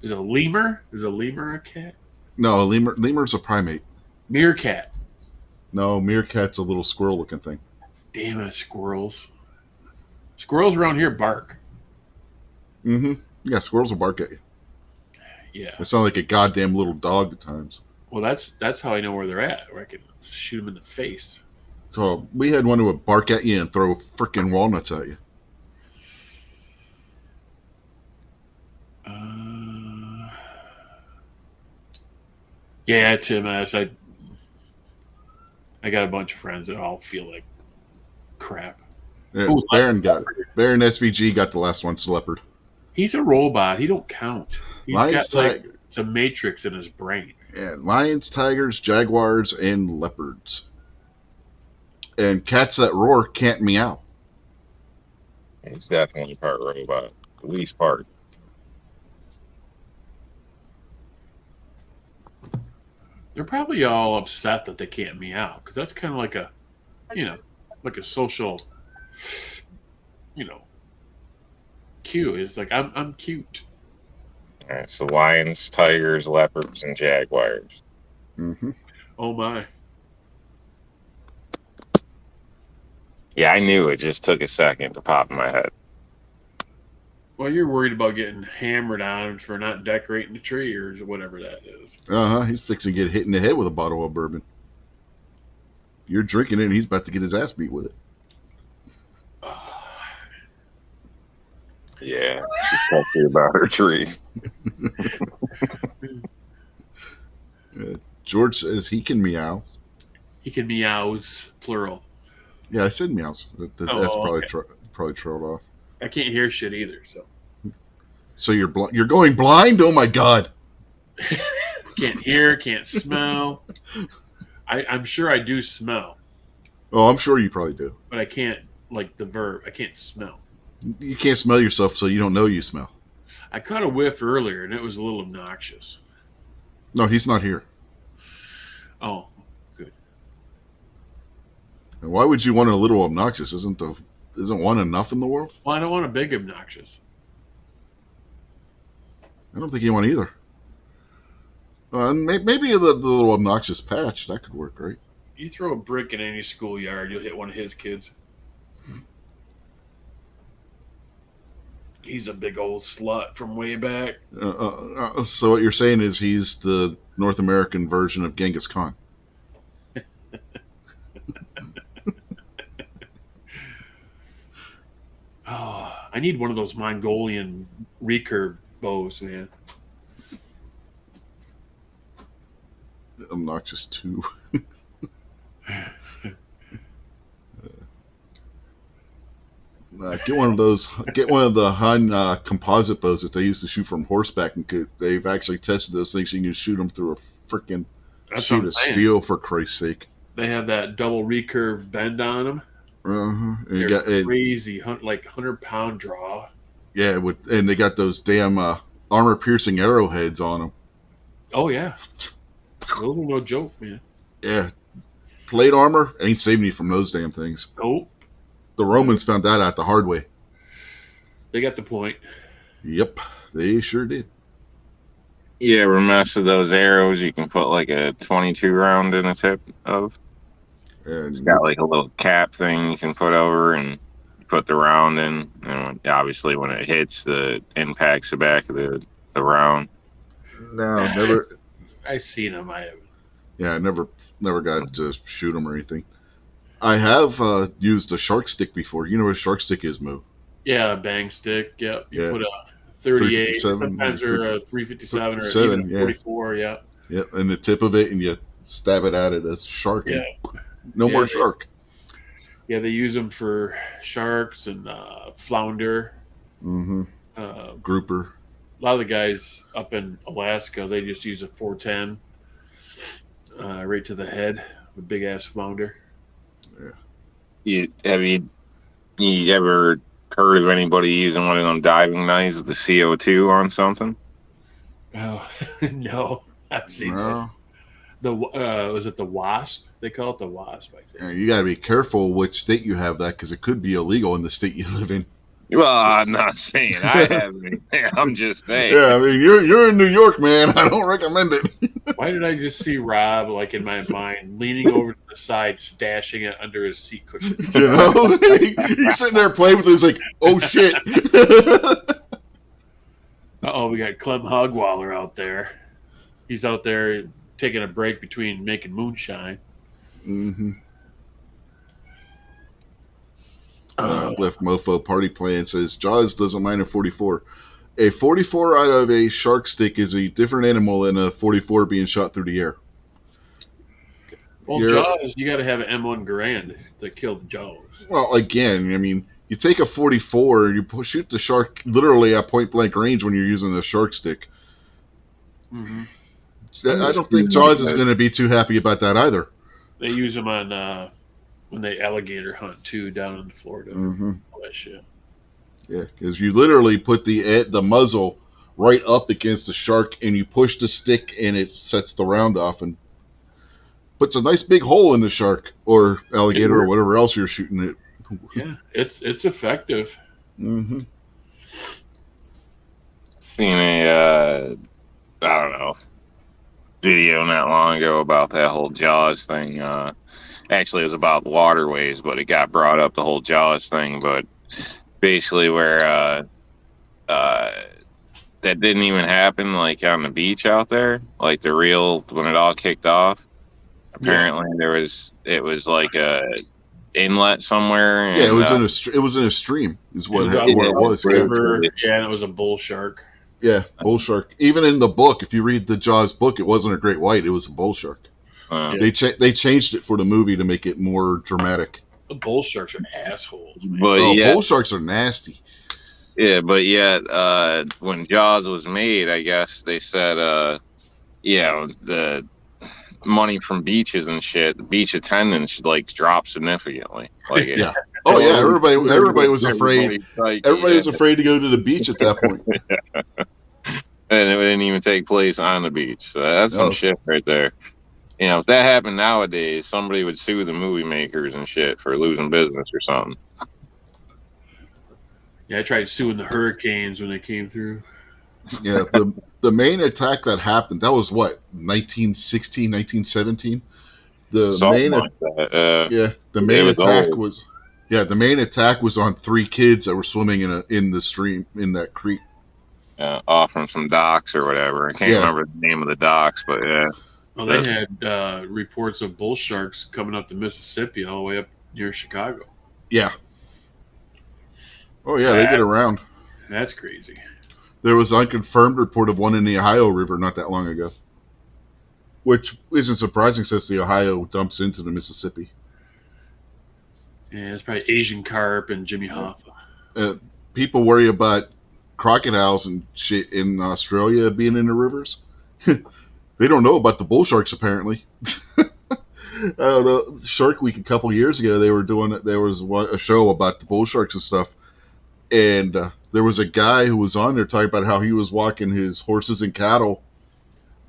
is a lemur? Is a lemur a cat? No, lemur's a primate. Meerkat. No, meerkat's a little squirrel-looking thing. Damn it, squirrels. Squirrels around here bark. Mm-hmm. Yeah, squirrels will bark at you. Yeah. They sound like a goddamn little dog at times. Well, that's how I know where they're at. Where I can shoot them in the face. So we had one who would bark at you and throw freaking walnuts at you. Yeah, Tim S. I got a bunch of friends that all feel like crap. Yeah, Ooh, Baron got it. Baron SVG got the last one. It's leopard. He's a robot. He don't count. He's Lions, got like tigers. the Matrix in his brain. Yeah, lions, tigers, jaguars, and leopards. And cats that roar can't meow. He's definitely part robot. At least part. They're probably all upset that they can't meow because that's kind of like a, like a social, cue. It's like I'm cute. All right, so lions, tigers, leopards, and jaguars. Mm-hmm. Oh my! Yeah, I knew it. Just took a second to pop in my head. Well, you're worried about getting hammered on for not decorating the tree or whatever that is. He's fixing to get hit in the head with a bottle of bourbon. You're drinking it, and he's about to get his ass beat with it. Yeah, she's talking about her tree. George says he can meow. He can meows, plural. Yeah, I said meows. That's probably trailed off. I can't hear shit either, so. So you're you're going blind? Oh my god! Can't hear, can't smell. I'm sure I do smell, Oh, I'm sure you probably do. but I can't, like the verb, I can't smell. You can't smell yourself, so you don't know you smell. I caught a whiff earlier, and it was a little obnoxious. No, he's not here. Oh, And why would you want a little obnoxious? Isn't one enough in the world? well, I don't want a big obnoxious. I don't think you want either. Maybe the little obnoxious patch, that could work, right? You throw a brick in any schoolyard, you'll hit one of his kids. He's a big old slut from way back. So what you're saying is he's the North American version of Genghis Khan. Oh, I need one of those Mongolian recurve bows, man. Obnoxious too. Get one of those. Get one of the Han composite bows that they used to shoot from horseback, and they've actually tested those things. You can shoot them through a freaking sheet of steel, for Christ's sake. They have that double recurve bend on them. And They're crazy, like 100-pound draw. Yeah, and they got those damn armor-piercing arrowheads on them. Oh yeah, those are no joke, man. Yeah, plate armor ain't saving you from those damn things. Nope. The Romans found that out the hard way. They got the point. Yep, they sure did. You ever mess with those arrows you can put like a 22 round in the tip of? And It's got like a little cap thing you can put over and you put the round in. And obviously when it hits, the impacts the back of the round. no, never. I seen them. I haven't. Yeah, I never got to shoot them or anything. I have used a shark stick before. You know what a shark stick is, Moo? Yeah, a bang stick. Yep. You Yeah. put a 38, 357, sometimes or a 357 or 357, even a 44. Yeah. Yep, and the tip of it, and you stab it at a shark. Yeah. And no more shark. Yeah, they use them for sharks and flounder. Mm-hmm. Grouper. A lot of the guys up in Alaska, they just use a 410 right to the head of a big ass flounder. You ever heard of anybody using one of them diving knives with the CO2 on something? Oh no, I've seen this. Was it the wasp? They call it the wasp, I think. You got to be careful which state you have that, because it could be illegal in the state you live in. Well, I'm not saying I haven't. I'm just saying. Yeah, I mean, you're in New York, man. I don't recommend it. Why did I just see Rob, like in my mind, leaning over to the side, stashing it under his seat cushion? You know, he's sitting there playing with it. He's like, "Oh shit!" Uh-oh, we got Clem Hogwaller out there. He's out there taking a break between making moonshine. Mm-hmm. Left Mofo Party Plan says Jaws doesn't mind a 44. A 44 out of a shark stick is a different animal than a 44 being shot through the air. Well, Jaws, you got to have an M1 Garand that killed Jaws. Well, again, I mean, you take a 44 and you shoot the shark literally at point blank range when you're using the shark stick. Mm-hmm. I don't think Jaws is going to be too happy about that either. They use them on when they alligator hunt too down in Florida. Mm-hmm. All that shit. Yeah, because you literally put the muzzle right up against the shark and you push the stick and it sets the round off and puts a nice big hole in the shark or alligator or whatever else you're shooting it. Yeah, it's effective. Mm-hmm. Seen a I don't know, video not long ago about that whole Jaws thing. Actually, it was about waterways, but it got brought up, the whole Jaws thing. But basically, where that didn't even happen like on the beach out there, like the real when it all kicked off. Apparently, it was like a inlet somewhere. And, Yeah, it was in a stream. Is what it was. River, yeah, and it was a bull shark. Yeah, bull shark. Even in the book, if you read the Jaws book, it wasn't a great white. It was a bull shark. They changed it for the movie to make it more dramatic. The bull sharks are assholes, man. But bull sharks are nasty. Yeah, but yet when Jaws was made, I guess they said, the money from beaches and shit, the beach attendance like dropped significantly. Like, yeah. Oh yeah, everybody was afraid. Everybody was afraid to go to the beach at that point. And it didn't even take place on the beach. So that's some shit right there. You know, if that happened nowadays, somebody would sue the movie makers and shit for losing business or something. Yeah, I tried suing the Hurricanes when they came through. Yeah, the main attack that happened, that was what, 1916, 1917? The main attack was on 3 kids that were swimming in the stream in that creek. Off from some docks or whatever. I can't remember the name of the docks, but yeah. Well, they had reports of bull sharks coming up the Mississippi all the way up near Chicago. Yeah. Oh, yeah, they get around. That's crazy. There was an unconfirmed report of one in the Ohio River not that long ago. Which isn't surprising since the Ohio dumps into the Mississippi. Yeah, it's probably Asian carp and Jimmy Hoffa. People worry about crocodiles and shit in Australia being in the rivers. They don't know about the bull sharks, apparently. Shark Week a couple years ago, there was a show about the bull sharks and stuff. And there was a guy who was on there talking about how he was walking his horses and cattle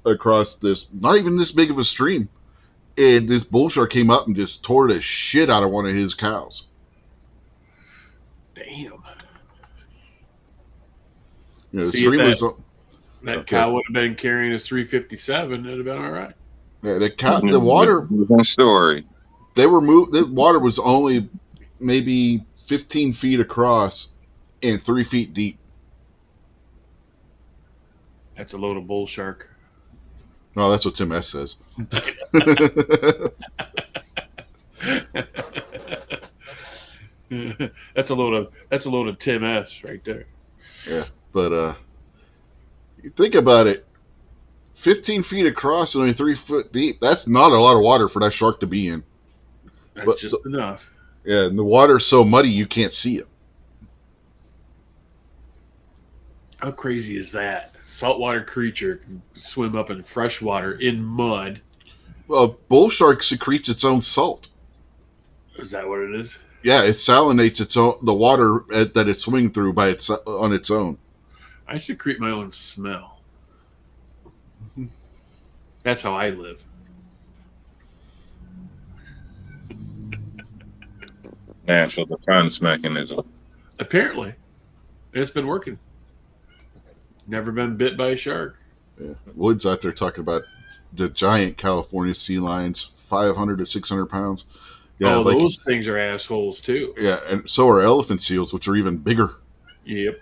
across this, not even this big of a stream. And this bull shark came up and just tore the shit out of one of his cows. Damn. You know, the stream was... That cow would have been carrying a 357. It'd have been all right. Yeah, the water... story. They were moved... The water was only maybe 15 feet across and 3 feet deep. That's a load of bull shark. No, that's what Tim S. says. That's a load of Tim S. right there. Yeah, but you think about it, 15 feet across and only 3 foot deep. That's not a lot of water for that shark to be in. That's just enough. Yeah, and the water's so muddy you can't see it. How crazy is that? Saltwater creature can swim up in fresh water in mud. Well, bull shark secretes its own salt. Is that what it is? Yeah, it salinates the water that it's swimming through on its own. I secrete my own smell. That's how I live. Natural defense mechanism. Apparently. It's been working. Never been bit by a shark. Yeah. Wood's out there talking about the giant California sea lions, 500 to 600 pounds. Yeah, those things are assholes too. Yeah, and so are elephant seals, which are even bigger. Yep.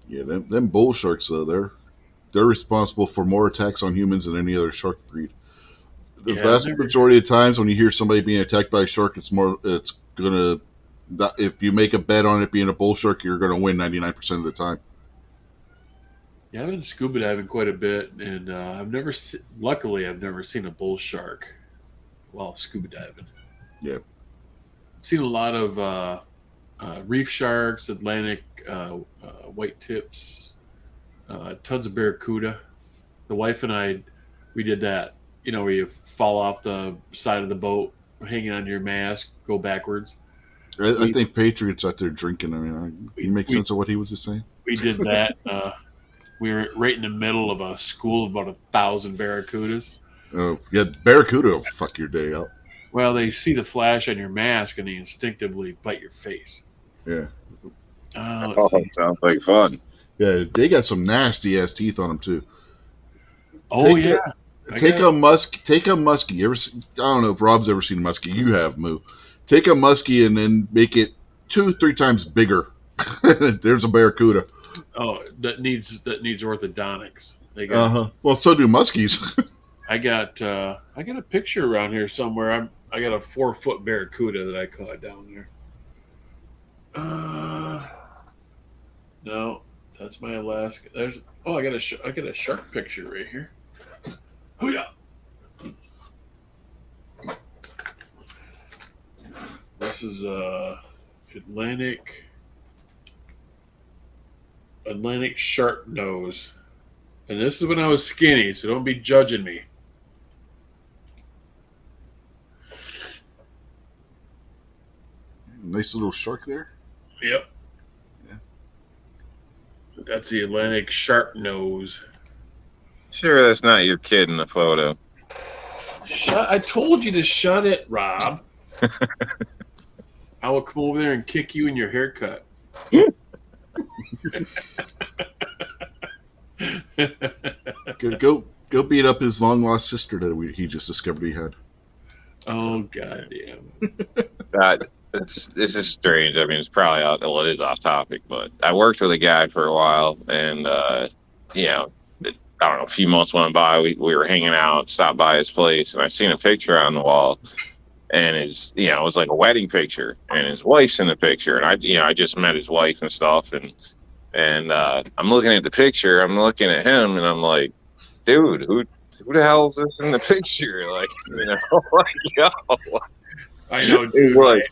Yeah, them bull sharks though, they're responsible for more attacks on humans than any other shark breed. The vast majority of times when you hear somebody being attacked by a shark, if you make a bet on it being a bull shark, you're gonna win 99% of the time. Yeah, I've been scuba diving quite a bit, and luckily I've never seen a bull shark while scuba diving. Yeah, I've seen a lot of reef sharks, Atlantic white tips, tons of barracuda. The wife and I, we did that. You know, where you fall off the side of the boat, hanging on your mask, go backwards. I think Patriot's out there drinking. I mean, you make sense of what he was just saying. We did that. We were right in the middle of a school of about 1,000 barracudas. Oh, yeah, barracuda will fuck your day up. Well, they see the flash on your mask and they instinctively bite your face. Yeah. That sounds like fun. Yeah, they got some nasty ass teeth on them too. Oh Take yeah. Take a muskie. You ever? I don't know if Rob's ever seen a muskie. You have, Moo. Take a muskie and then make it 2-3 times bigger. There's a barracuda. Oh, that needs orthodontics. They got. Well, so do muskies. I got a picture around here somewhere. I got a 4-foot barracuda that I caught down there. No, that's my Alaska. I got a shark picture right here. Oh yeah. This is Atlantic shark nose, and this is when I was skinny. So don't be judging me. Nice little shark there. Yep. Yeah. That's the Atlantic shark nose. Sure, that's not your kid in the photo. I told you to shut it, Rob. I will come over there and kick you in your haircut. Go beat up his long lost sister that he just discovered he had. Oh goddamn! This is strange. I mean, it's probably it is off topic, but I worked with a guy for a while, and I don't know, a few months went by. We were hanging out, stopped by his place, and I seen a picture on the wall, and it was like a wedding picture, and his wife's in the picture, and I just met his wife and stuff, and I'm looking at the picture, I'm looking at him, and I'm like, dude, who the hell is this in the picture? Like, like, yo. I know, dude.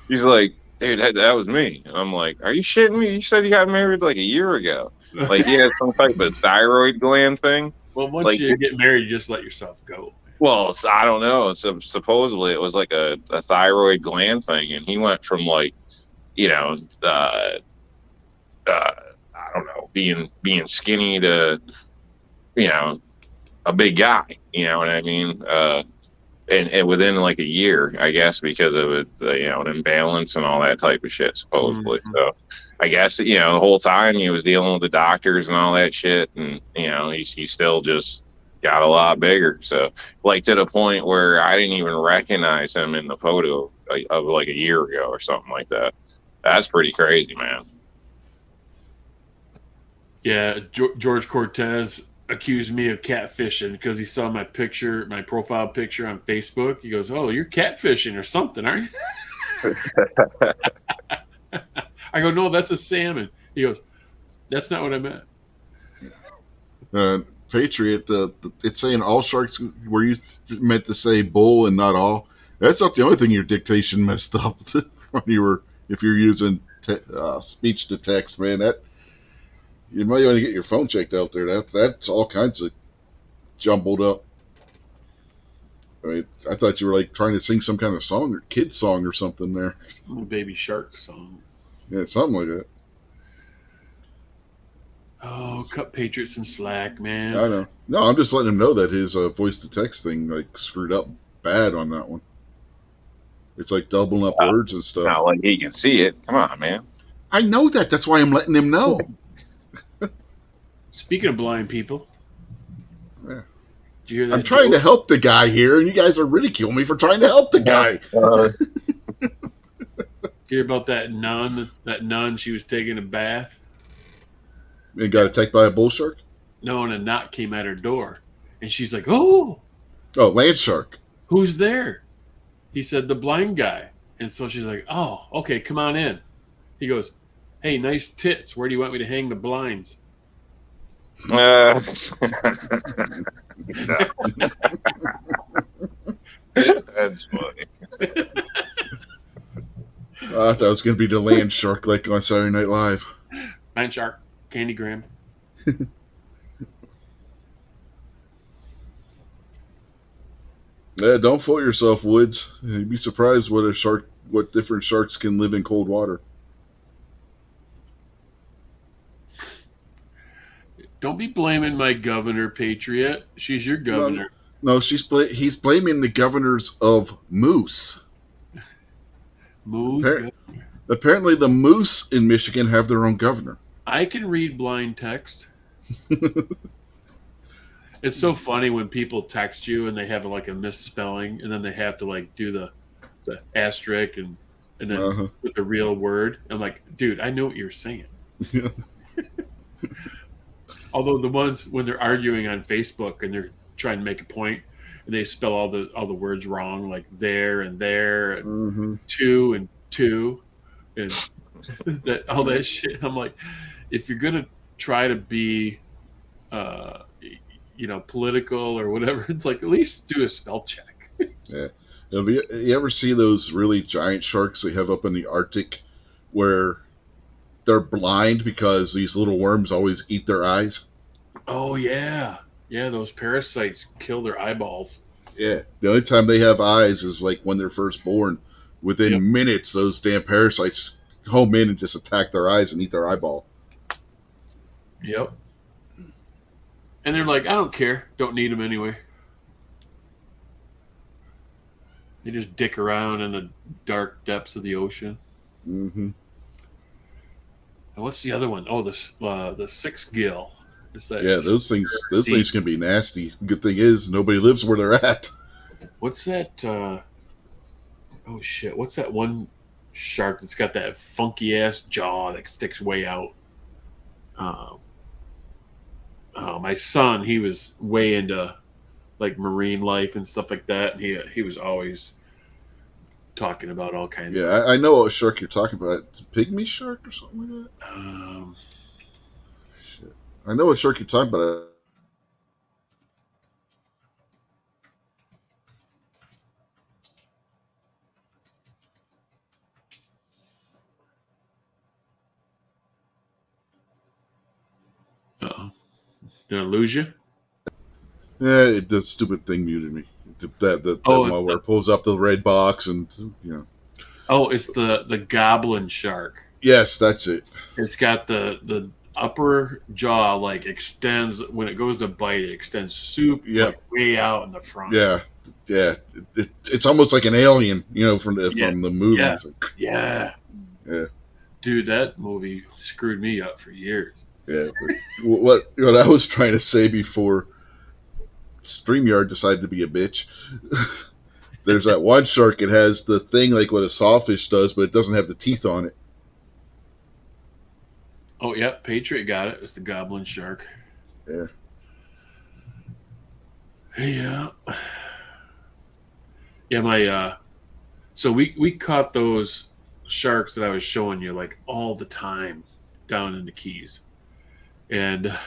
He's like, dude, that was me. And I'm like, are you shitting me? You said you got married like a year ago. Like, he had some type of thyroid gland thing. Well, once you get married, you just let yourself go. Well, I don't know. So supposedly it was like a thyroid gland thing, and he went from like, I don't know, being skinny to, a big guy. You know what I mean? And within like a year, I guess, because of it, an imbalance and all that type of shit, supposedly. Mm-hmm. So I guess, the whole time he was dealing with the doctors and all that shit. And, he still just got a lot bigger. So, like, to the point where I didn't even recognize him in the photo of like a year ago or something like that. That's pretty crazy, man. Yeah, George Cortez accused me of catfishing because he saw my profile picture on Facebook. He goes, "Oh, you're catfishing or something, aren't you?" I go, "No, that's a salmon." He goes, "That's not what I meant." Patriot, it's saying all sharks were meant to say bull and not all. That's not the only thing your dictation messed up if you're using speech to text, man. That you might want to get your phone checked out there. That's all kinds of jumbled up. I mean, I thought you were like trying to sing some kind of song or kid song or something there. Baby Shark song. Yeah, something like that. Oh, cut Patriot some slack, man. I know. No, I'm just letting him know that his voice to text thing like screwed up bad on that one. It's like doubling up words and stuff. Not like he can see it. Come on, man. I know that. That's why I'm letting him know. Speaking of blind people, yeah. Did you hear that? I'm trying to help the guy here, and you guys are ridiculing me for trying to help the guy. Did you hear about that nun? That nun, she was taking a bath. And got attacked by a bull shark? No, and a knot came at her door. And she's like, oh, land shark. Who's there? He said, the blind guy. And so she's like, oh, okay, come on in. He goes, hey, nice tits. Where do you want me to hang the blinds? That's funny. I thought it was going to be the land shark like on Saturday Night Live. Land shark, Candy Graham. Yeah, don't fool yourself, Woods. You'd be surprised what different sharks can live in cold water. Don't be blaming my governor, Patriot. She's your governor. No, he's blaming the governors of Moose. Moose? Apparently the Moose in Michigan have their own governor. I can read blind text. It's so funny when people text you and they have like a misspelling, and then they have to like do the asterisk and then with the real word. I'm like, dude, I know what you're saying. Although the ones when they're arguing on Facebook and they're trying to make a point and they spell all the words wrong, like there and two and two and all that shit. I'm like, if you're gonna try to be political or whatever, it's like at least do a spell check. Yeah. You ever see those really giant sharks they have up in the Arctic where they're blind because these little worms always eat their eyes? Oh, yeah. Yeah, those parasites kill their eyeballs. Yeah. The only time they have eyes is like when they're first born. Within minutes, those damn parasites home in and just attack their eyes and eat their eyeball. Yep. And they're like, I don't care. Don't need them anyway. They just dick around in the dark depths of the ocean. Mm-hmm. And what's the other one? Oh, the six gill. Those things can be nasty. Good thing is nobody lives where they're at. What's that? Oh shit! What's that one shark that's got that funky ass jaw that sticks way out? My son, he was way into like marine life and stuff like that, and he was always talking about all kinds. Yeah, I know what shark you're talking about. It's a pygmy shark or something like that. Shit. I know what shark you're talking about. Uh-oh. Did I lose you? Yeah, the stupid thing muted me. That one where it pulls up the red box and, you know. Oh, it's the goblin shark. Yes, that's it. It's got the upper jaw like extends when it goes to bite. It extends like way out in the front. Yeah. It's almost like an alien, from the movie. Yeah. Dude, that movie screwed me up for years. Yeah. What I was trying to say before StreamYard decided to be a bitch. There's that one shark. It has the thing like what a sawfish does, but it doesn't have the teeth on it. Oh, yeah. Patriot got it. It's the goblin shark. Yeah. Yeah. Yeah, so we caught those sharks that I was showing you like all the time down in the Keys. And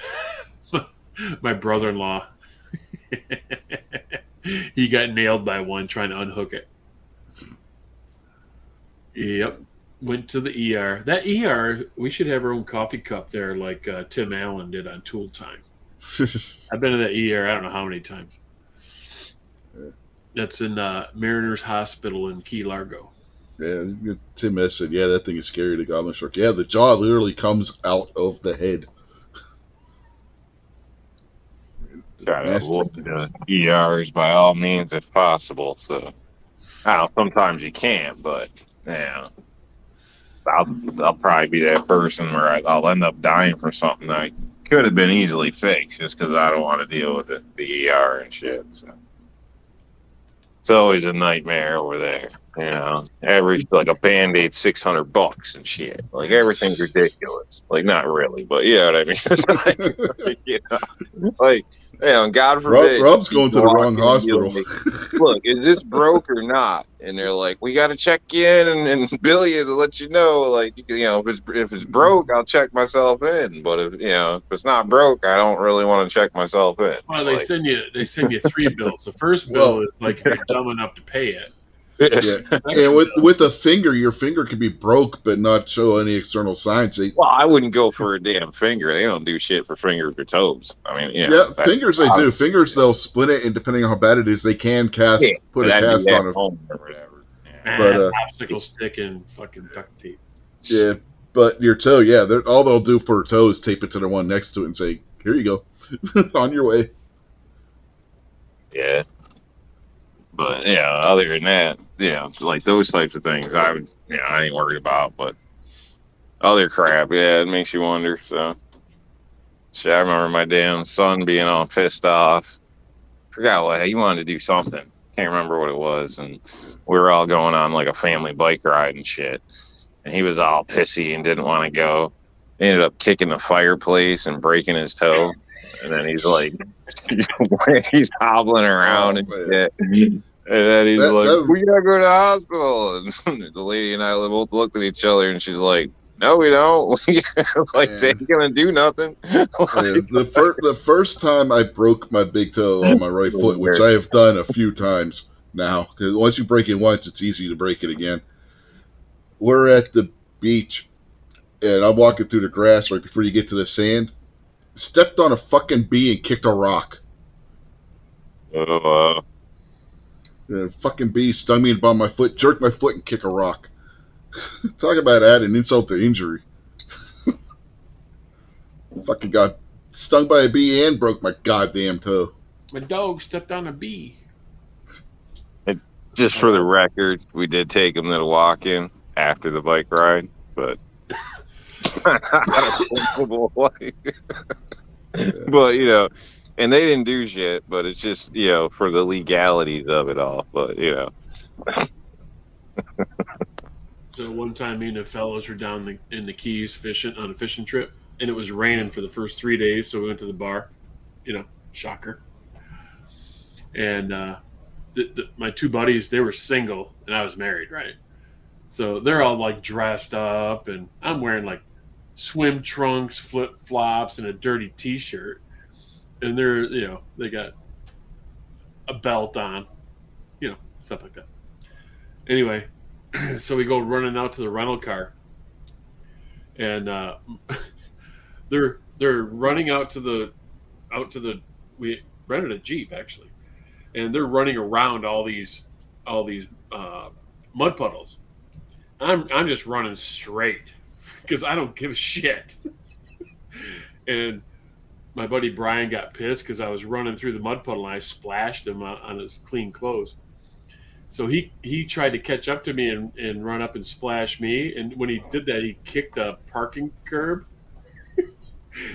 my brother-in-law, he got nailed by one trying to unhook it. Yep. Went to the ER. That ER, we should have our own coffee cup there like Tim Allen did on Tool Time. I've been to that ER I don't know how many times. That's in Mariners Hospital in Key Largo. Yeah, Tim S. said, that thing is scary, the goblin shark. Yeah, the jaw literally comes out of the head. Try to avoid the ERs by all means if possible. So, sometimes you can't, but I'll probably be that person where I'll end up dying from something that could have been easily fixed just because I don't want to deal with the ER and shit. So it's always a nightmare over there. Average like a Band-Aid $600 and shit. Like everything's ridiculous. Like not really, but you know what I mean. God forbid. Rob's going to the wrong hospital. Look, is this broke or not? And they're like, we got to check you in and bill you to let you know. Like, if it's broke, I'll check myself in. But if it's not broke, I don't really want to check myself in. Well, they send you 3 bills. The first bill is like if you're dumb enough to pay it. Yeah, and with a finger, your finger can be broke but not show any external signs. Well, I wouldn't go for a damn finger. They don't do shit for fingers or toes. I mean, fingers they do. Fingers they'll split it, and depending on how bad it is, they can put a cast on it or whatever. But popsicle stick and fucking duct tape. Yeah, but your toe, all they'll do for a toe is tape it to the one next to it and say, "Here you go, on your way." Yeah. But other than that, like those types of things, I ain't worried about. But other crap, it makes you wonder. So Shit, I remember my damn son being all pissed off. Forgot what he wanted to do something. Can't remember what it was, and we were all going on like a family bike ride and shit. And he was all pissy and didn't want to go. He ended up kicking the fireplace and breaking his toe. And then he's like, he's hobbling around and shit. And then he's like, we gotta go to the hospital. And the lady and I both looked at each other, and she's like, no, we don't. Like, they ain't gonna do nothing. The first time I broke my big toe on my right foot, which I have done a few times now, because once you break it once, it's easy to break it again. We're at the beach, and I'm walking through the grass right before you get to the sand. Stepped on a fucking bee and kicked a rock. The fucking bee stung me above my foot, jerked my foot, and kicked a rock. Talk about adding insult to injury. Fucking got stung by a bee and broke my goddamn toe. My dog stepped on a bee. Just for the record, we did take him to the walk-in after the bike ride, but not a sensible way. But, you know, and they didn't do shit, but it's just, you know, for the legalities of it all. But, you know. So one time me and the fellows were down in the Keys fishing on a fishing trip, and it was raining for the first 3 days, so we went to the bar. You know, shocker. And my two buddies, they were single, and I was married, right? So they're all like dressed up, and I'm wearing like swim trunks, flip flops, and a dirty T-shirt. And they're, you know, they got a belt on, you know, stuff like that. Anyway, so we go running out to the rental car, and they're running out to the we rented a Jeep actually, and they're running around all these mud puddles. I'm just running straight because I don't give a shit. And my buddy Brian got pissed because I was running through the mud puddle and I splashed him on his clean clothes. So he tried to catch up to me and run up and splash me. And when he did that, he kicked a parking curb.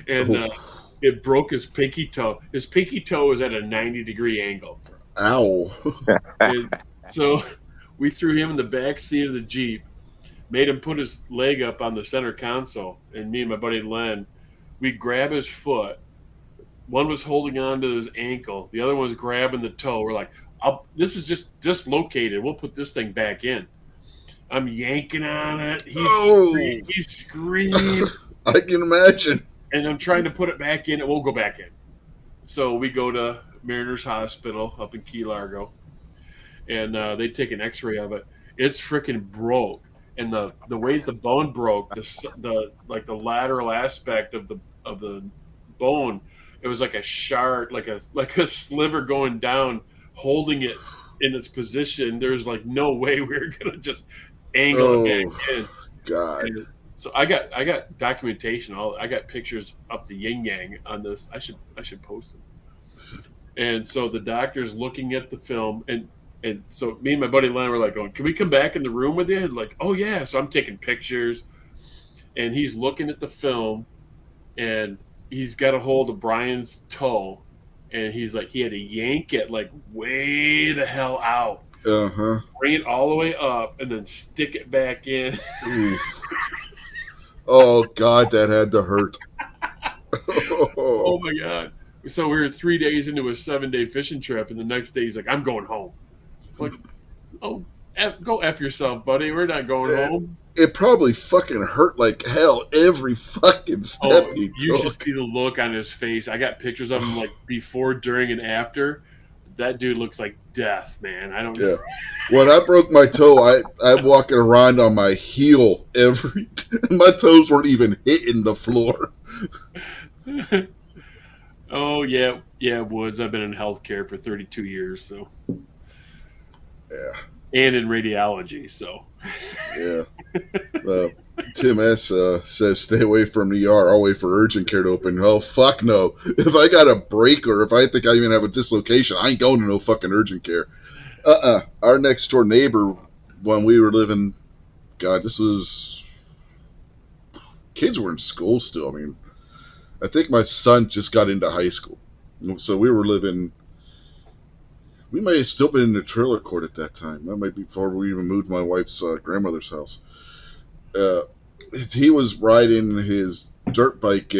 And it broke his pinky toe. His pinky toe was at a 90-degree angle. Ow. And so we threw him in the back seat of the Jeep, made him put his leg up on the center console, and me and my buddy Len, we grab his foot. One was holding on to his ankle. The other one was grabbing the toe. We're like, this is just dislocated. We'll put this thing back in. I'm yanking on it. He screamed. I can imagine. And I'm trying to put it back in. It won't go back in. So we go to Mariners Hospital up in Key Largo, and they take an X-ray of it. It's freaking broke, and the way the bone broke, the lateral aspect of the bone, it was like a shard, like a sliver going down, holding it in its position. There's like no way we were gonna just angle it back in. God. And so I got documentation. I got pictures up the yin yang on this. I should post them. And so the doctor's looking at the film, and so me and my buddy Len were like going, "Can we come back in the room with you?" And like, "Oh yeah." So I'm taking pictures, and he's looking at the film, and he's got a hold of Brian's toe, and he's like, he had to yank it like way the hell out, bring it all the way up, and then stick it back in. Oh God, that had to hurt. Oh my God. So we were 3 days into a 7-day fishing trip, and the next day he's like, "I'm going home." I'm like, oh, go F yourself, buddy. We're not going home. It probably fucking hurt like hell every fucking step he took. You should see the look on his face. I got pictures of him like before, during, and after. That dude looks like death, man. I don't know. When I broke my toe, I'm walking around on my heel my toes weren't even hitting the floor. Oh yeah, Woods. I've been in healthcare for 32 years, so. Yeah. And in radiology, so. Yeah. Tim S. Says stay away from the ER. I'll wait for urgent care to open. Oh, fuck no. If I got a break or if I think I even have a dislocation, I ain't going to no fucking urgent care. Our next door neighbor, when we were living, God, this was, kids were in school still. I mean, I think my son just got into high school. So we may have still been in the trailer court at that time. That might be before we even moved to my wife's grandmother's house. He was riding his dirt bike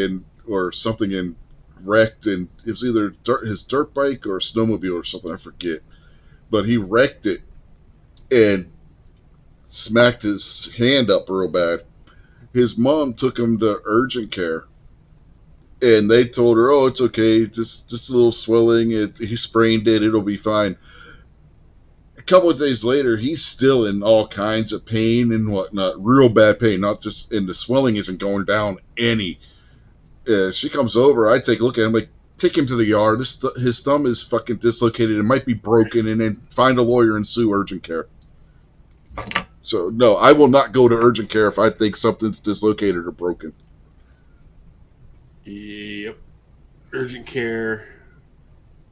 or something and wrecked, and it was either his dirt bike or a snowmobile or something, I forget. But he wrecked it and smacked his hand up real bad. His mom took him to urgent care, and they told her, "Oh, it's okay, just a little swelling. He sprained it. It'll be fine." A couple of days later, he's still in all kinds of pain and whatnot, real bad pain. Not just, and the swelling isn't going down any. She comes over. I take a look at him, like, take him to the yard. His thumb is fucking dislocated. It might be broken, and then find a lawyer and sue urgent care. So no, I will not go to urgent care if I think something's dislocated or broken. Yep. Urgent care,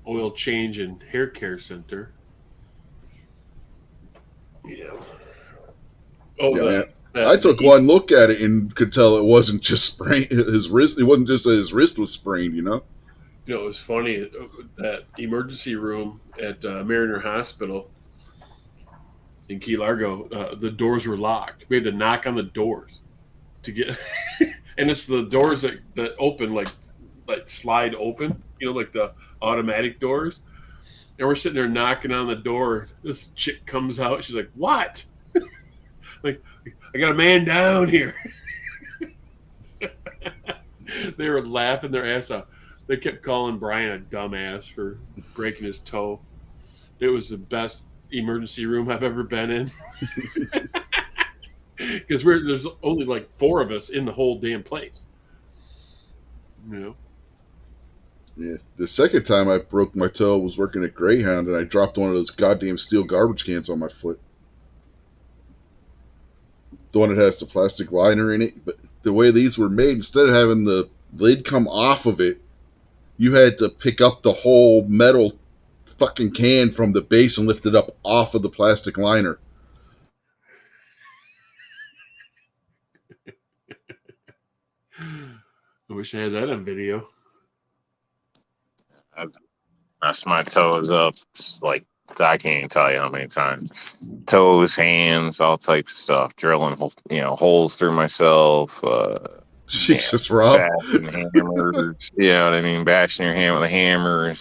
oil change, and hair care center. Yeah. Oh, Yeah, I took one look at it and could tell it wasn't just sprained. His wrist. It wasn't just that his wrist was sprained. You know. You know, it was funny, that emergency room at Mariner Hospital in Key Largo, the doors were locked. We had to knock on the doors to get, and it's the doors that open, like slide open, you know, like the automatic doors. And we're sitting there knocking on the door. This chick comes out. She's like, "What?" Like, "I got a man down here." They were laughing their ass off. They kept calling Brian a dumbass for breaking his toe. It was the best emergency room I've ever been in. Because there's only like 4 of us in the whole damn place. You know? Yeah. The second time I broke my toe was working at Greyhound, and I dropped one of those goddamn steel garbage cans on my foot. The one that has the plastic liner in it. But the way these were made, instead of having the lid come off of it, you had to pick up the whole metal fucking can from the base and lift it up off of the plastic liner. I wish I had that on video. I've messed my toes up. It's like, I can't even tell you how many times. Toes, hands, all types of stuff. Drilling, holes through myself. Jesus, Rob. Bashing hammers. You know what I mean? Bashing your hand with a hammer.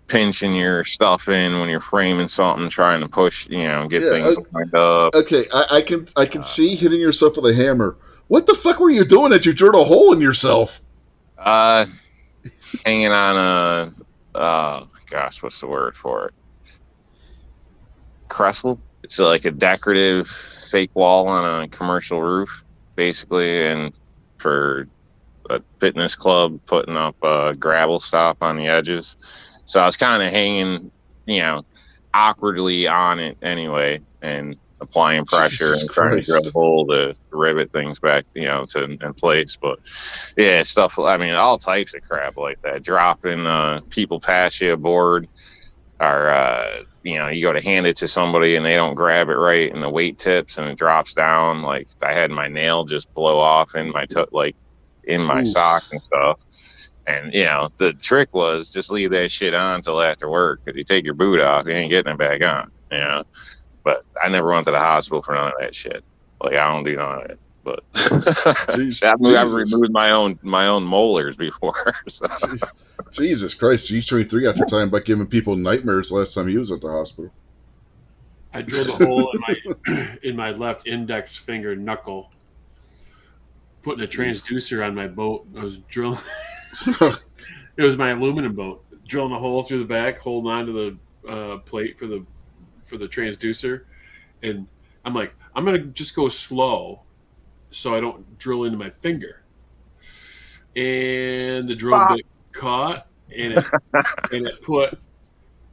Pinching your stuff in when you're framing something, trying to push, get things lined up. Okay, I can see hitting yourself with a hammer. What the fuck were you doing that you drilled a hole in yourself? Hanging on what's the word for it? Crestle. It's like a decorative fake wall on a commercial roof, basically, and for a fitness club, putting up a gravel stop on the edges. So I was kind of hanging, awkwardly on it anyway, and applying pressure and trying to drill a hole to rivet things back, to in place. But yeah, stuff. I mean, all types of crap like that. Dropping people pass you a board, or you go to hand it to somebody and they don't grab it right, and the weight tips and it drops down. Like, I had my nail just blow off in my in my sock and stuff. And, the trick was just leave that shit on until after work. If you take your boot off, you ain't getting it back on, But I never went to the hospital for none of that shit. Like, I don't do none of it. But I've removed my own molars before. So. Jesus Christ, G23 after talking about giving people nightmares last time he was at the hospital. I drilled a hole in my left index finger knuckle, putting a transducer on my boat. I was drilling. It was my aluminum boat. Drilling a hole through the back, holding on to the plate for the transducer, and I'm like, I'm gonna just go slow, so I don't drill into my finger. And the drill bit caught, and it put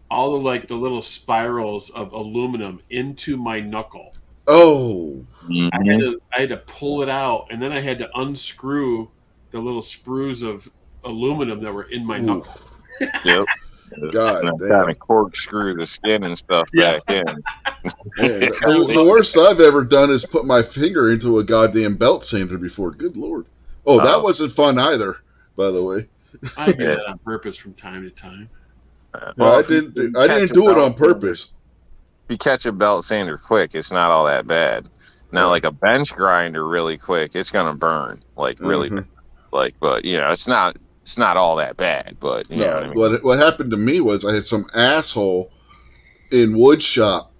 all of the little spirals of aluminum into my knuckle. Oh, I had to pull it out, and then I had to unscrew the little sprues of aluminum that were in my knuckle. Yep. God damn. damn. Kind of corkscrew the skin and stuff back in. The worst I've ever done is put my finger into a goddamn belt sander before. Good Lord. Oh, that wasn't fun either. by the way. I do that on purpose from time to time. I if you didn't catch a do it belt on purpose. If you catch a belt sander quick, it's not all that bad. Now, Yeah. like a bench grinder really quick, it's gonna burn like really bad. Like, but you know, it's not all that bad. But you know what I mean? What happened to me was I had some asshole in wood shop.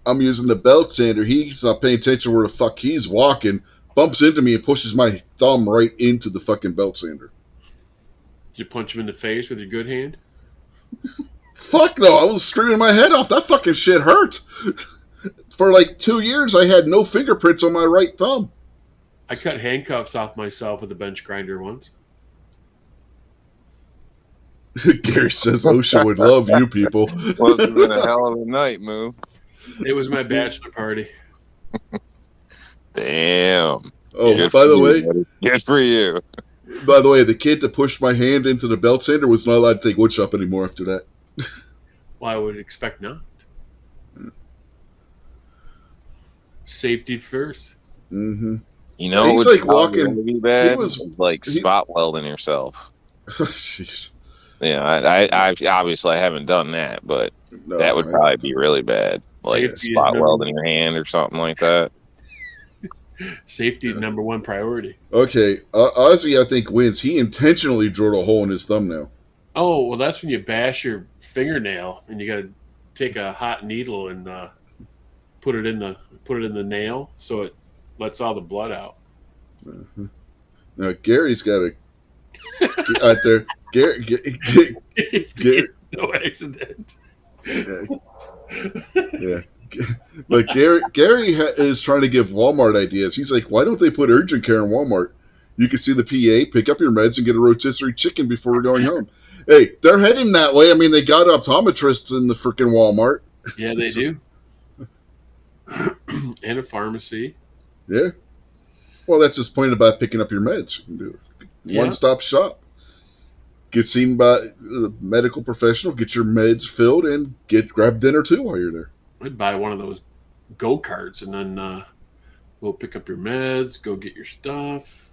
I'm using the belt sander. He's not paying attention where the fuck he's walking. Bumps into me and pushes my thumb right into the fucking belt sander. Did you punch him in the face with your good hand? Fuck no! I was screaming my head off. That fucking shit hurt. For like 2 years, I had no fingerprints on my right thumb. I cut handcuffs off myself with a bench grinder once. Gary says OSHA would love you people. Well, it's been a hell of a night, Moo. It was my bachelor party. Damn. Oh, Good by for the you, way, buddy. Good for you. the kid that pushed my hand into the belt sander was not allowed to take wood shop anymore after that. Well, I would expect not. Safety first. Mm-hmm. You know, He's what's like walking- really bad? he was- like he- spot welding yourself. Jeez. Yeah, I obviously I haven't done that, but No, that would probably be really bad. Like Safety is spot number welding your hand or something like that. Safety is number one priority. Okay, Ozzy, I think, wins. He intentionally drilled a hole in his thumbnail. Oh, well, that's when you bash your fingernail and you got to take a hot needle and put it in the nail so it lets all the blood out. Uh-huh. Now Gary's got a out there. Gary, No accident. yeah. But Gary is trying to give Walmart ideas. He's like, why don't they put urgent care in Walmart? You can see the PA, pick up your meds, and get a rotisserie chicken before we're going home. Hey, they're heading that way. I mean, they got optometrists in the freaking Walmart. Yeah, they do. And a pharmacy. Yeah. Well, that's his point about picking up your meds. You can do it. Yeah. One-stop shop. Get seen by a medical professional, get your meds filled, and grab dinner too while you're there. I'd buy one of those go-karts and then we'll pick up your meds, go get your stuff,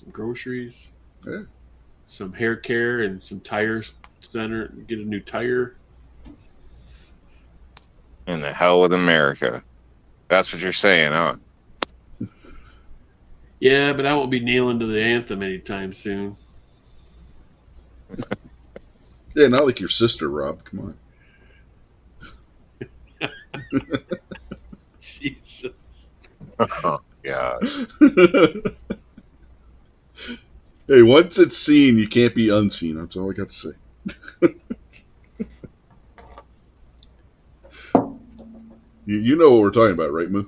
some groceries, Yeah. some hair care, and some tires center. Get a new tire. In the hell with America. That's what you're saying, huh? Yeah, but I won't be kneeling to the anthem anytime soon. Yeah, not like your sister, Rob. Come on. Jesus. Oh, God. Hey, once it's seen, you can't be unseen. That's all I got to say. You know what we're talking about, right, Moo?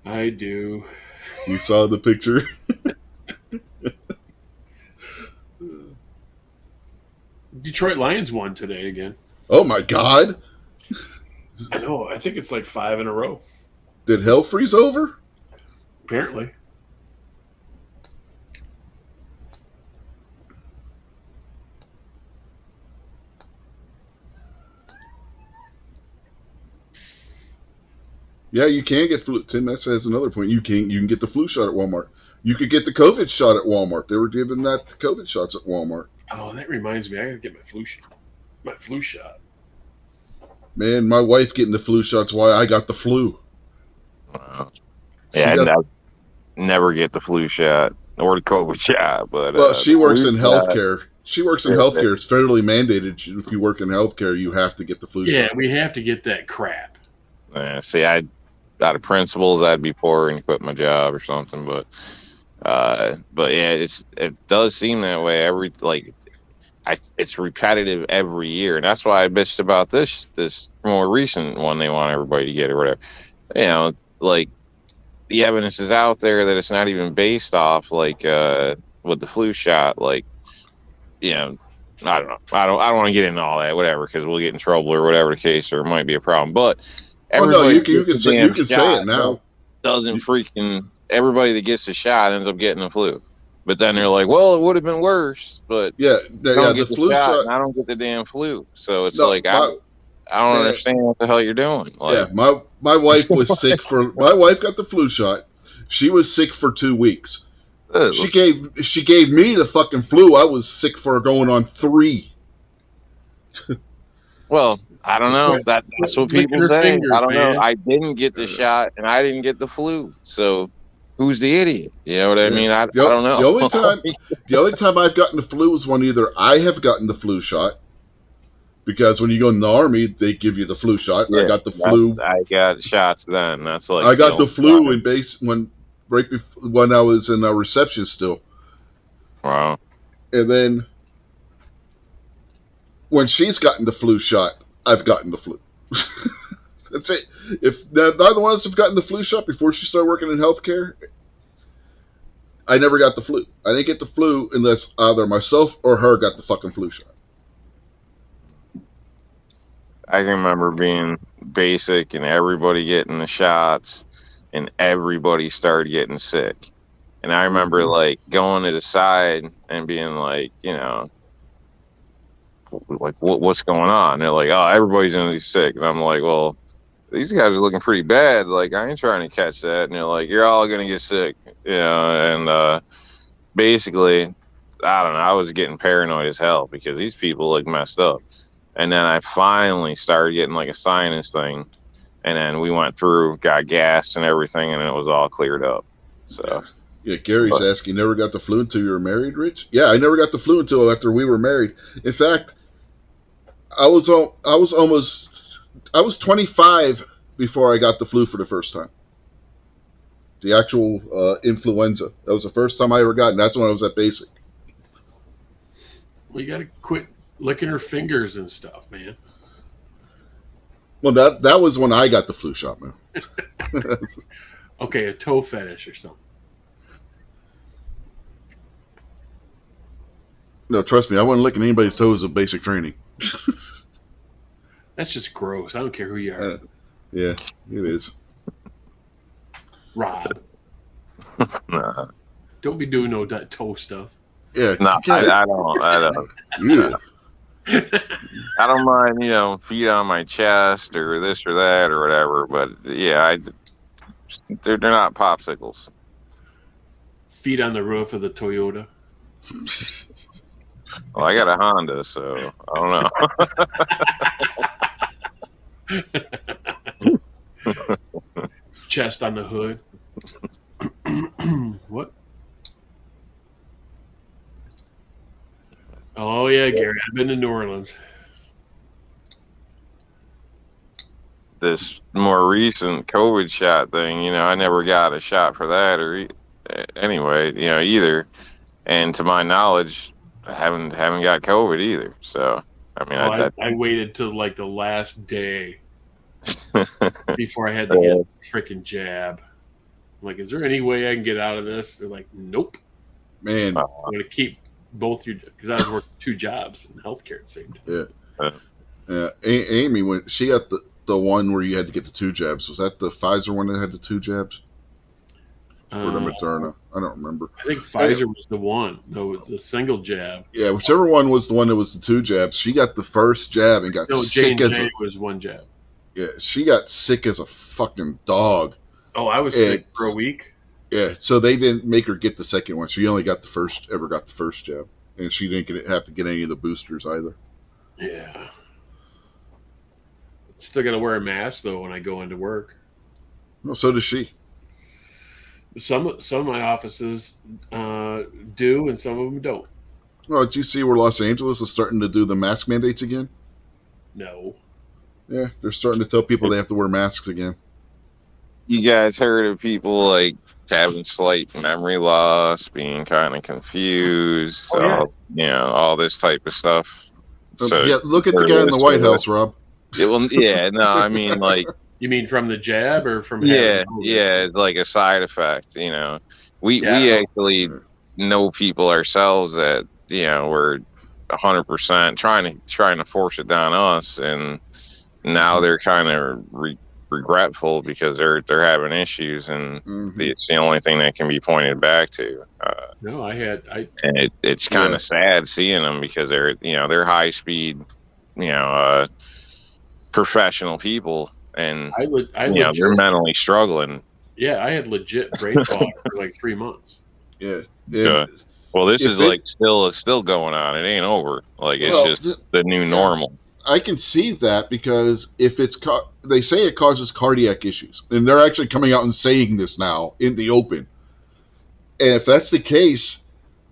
I do. You saw the picture? Detroit Lions won today again. Oh, my God. I know. I think it's like 5 in a row. Did hell freeze over? Apparently. Yeah, you can get flu. Tim, that says another point. You can get the flu shot at Walmart. You could get the COVID shot at Walmart. They were giving that COVID shots at Walmart. Oh, that reminds me. I got to get my flu shot. My flu shot. Man, my wife getting the flu shot's why I got the flu. Wow. Yeah, I never get the flu shot or the COVID shot. But Well, she works in flu shot- healthcare. She works in healthcare. It's federally mandated. If you work in healthcare, you have to get the flu Yeah, shot. we have to get that crap. See, out of principles, I'd be poor and quit my job or something. But yeah, it does seem that way. It's repetitive every year, and that's why I bitched about this more recent one they want everybody to get or whatever. You know, like the evidence is out there that it's not even based off like with the flu shot. Like, you know, I don't know. I don't want to get into all that, whatever, because we'll get in trouble or whatever the case, or it might be a problem. But Oh no, everybody you can gets say the you damn can say shot it now. doesn't freaking everybody that gets the shot ends up getting the flu. But then they're like, well, it would have been worse, but Yeah, I yeah. don't The get flu shot. and I don't get the damn flu. So it's No, like I don't Yeah. understand what the hell you're doing. Like, Yeah, my wife was sick for. My wife got the flu shot. She was sick for 2 weeks. She gave me the fucking flu. I was sick for going on 3. Well, I don't know. That's what Licking people her say. fingers, I don't know. man. I didn't get the shot, and I didn't get the flu. So, who's the idiot? You know what I mean? I don't know. The only time I've gotten the flu is when either I have gotten the flu shot, because when you go in the army, they give you the flu shot. Yeah, I got the flu. I got shots then. That's like I got the flu shot. in base right before when I was in reception still, Wow. and then when she's gotten the flu shot, I've gotten the flu. That's it. If neither one of us have gotten the flu shot before she started working in healthcare, I never got the flu. I didn't get the flu unless either myself or her got the fucking flu shot. I can remember being basic and everybody getting the shots, and everybody started getting sick. And I remember like going to the side and being like, you know, like what's going on? They're like, oh, everybody's gonna be sick, and I'm like, well, these guys are looking pretty bad. Like, I ain't trying to catch that. And they're like, you're all gonna get sick, you know. And basically, I don't know. I was getting paranoid as hell because these people look messed up. And then I finally started getting like a sinus thing, and then we went through, got gas and everything, and it was all cleared up. So. Yeah, Gary's asking, you never got the flu until you were married, Rich? Yeah, I never got the flu until after we were married. In fact, I was 25 before I got the flu for the first time. The actual influenza. That was the first time I ever got, and that's when I was at basic. Well, you got to quit licking her fingers and stuff, man. Well, that was when I got the flu shot, man. Okay, a toe fetish or something. No, trust me, I wasn't licking anybody's toes of basic training. That's just gross. I don't care who you are. Yeah, it is. Rob. Nah. Don't be doing no toe stuff. Yeah, No, I don't. Yeah. I don't mind, you know, feet on my chest or this or that or whatever, but yeah, they're not popsicles. Feet on the roof of the Toyota. Well, I got a Honda, so I don't know. Chest on the hood. What? Oh yeah, Gary. I've been to New Orleans. This more recent COVID shot thing, you know, I never got a shot for that or anyway, you know, either. And to my knowledge, I haven't got COVID either. So, I mean, I waited till like the last day before I had to get a freaking jab. I'm like, is there any way I can get out of this? They're like, nope. Man, I'm going to keep both your, because I was working 2 jobs in healthcare at the same time. Yeah. Amy, when she got the one where you had to get the 2 jabs, was that the Pfizer one that had the 2 jabs? Or the Moderna? I don't remember. I think Pfizer was the one, though, the single jab. Yeah, whichever one was the one that was the 2 jabs. She got the first jab and got sick as a... was 1 jab. Yeah, she got sick as a fucking dog. Oh, I was sick for a week. Yeah, so they didn't make her get the second one. She only got the first jab, and she didn't have to get any of the boosters either. Yeah. Still got to wear a mask though when I go into work. Well, so does she. Some of my offices do, and some of them don't. Oh, did you see where Los Angeles is starting to do the mask mandates again? No. Yeah, they're starting to tell people they have to wear masks again. You guys heard of people like having slight memory loss, being kind of confused, you know, all this type of stuff. So yeah, look at the guy in the White House, Rob. I mean, like, you mean from the jab or from? Yeah, it's like a side effect. You know, we actually know people ourselves that, you know, were 100% trying to force it down us, and now they're kind of regretful because they're having issues, and it's the only thing that can be pointed back to. No, and it's kind of sad seeing them because they're high speed, you know, professional people, and they're mentally struggling. Yeah, I had legit brain fog for like 3 months. Yeah. Okay. Well, this if is it- like still going on. It ain't over. Like it's Well, just the new normal. I can see that because if they say it causes cardiac issues, and they're actually coming out and saying this now in the open. And if that's the case,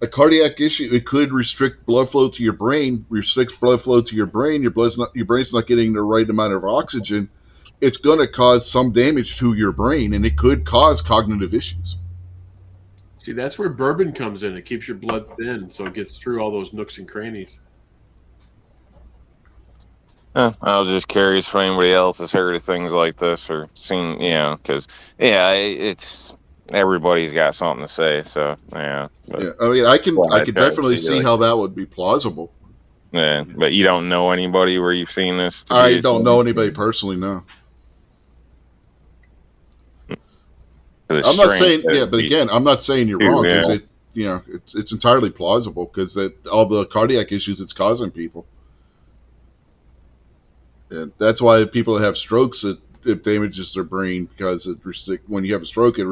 a cardiac issue, it could restrict blood flow to your brain. Restricts blood flow to your brain. Your brain's not getting the right amount of oxygen. It's going to cause some damage to your brain, and it could cause cognitive issues. See, that's where bourbon comes in. It keeps your blood thin, so it gets through all those nooks and crannies. I was just curious if anybody else has heard of things like this or seen, because it's everybody's got something to say. So yeah, but, Yeah, I mean, I can definitely see like, how that would be plausible. Yeah, but you don't know anybody where you've seen this. I don't know anybody personally. No, I'm not saying but again, I'm not saying you're wrong because it's entirely plausible because all the cardiac issues it's causing people. And that's why people that have strokes, it damages their brain because when you have a stroke, it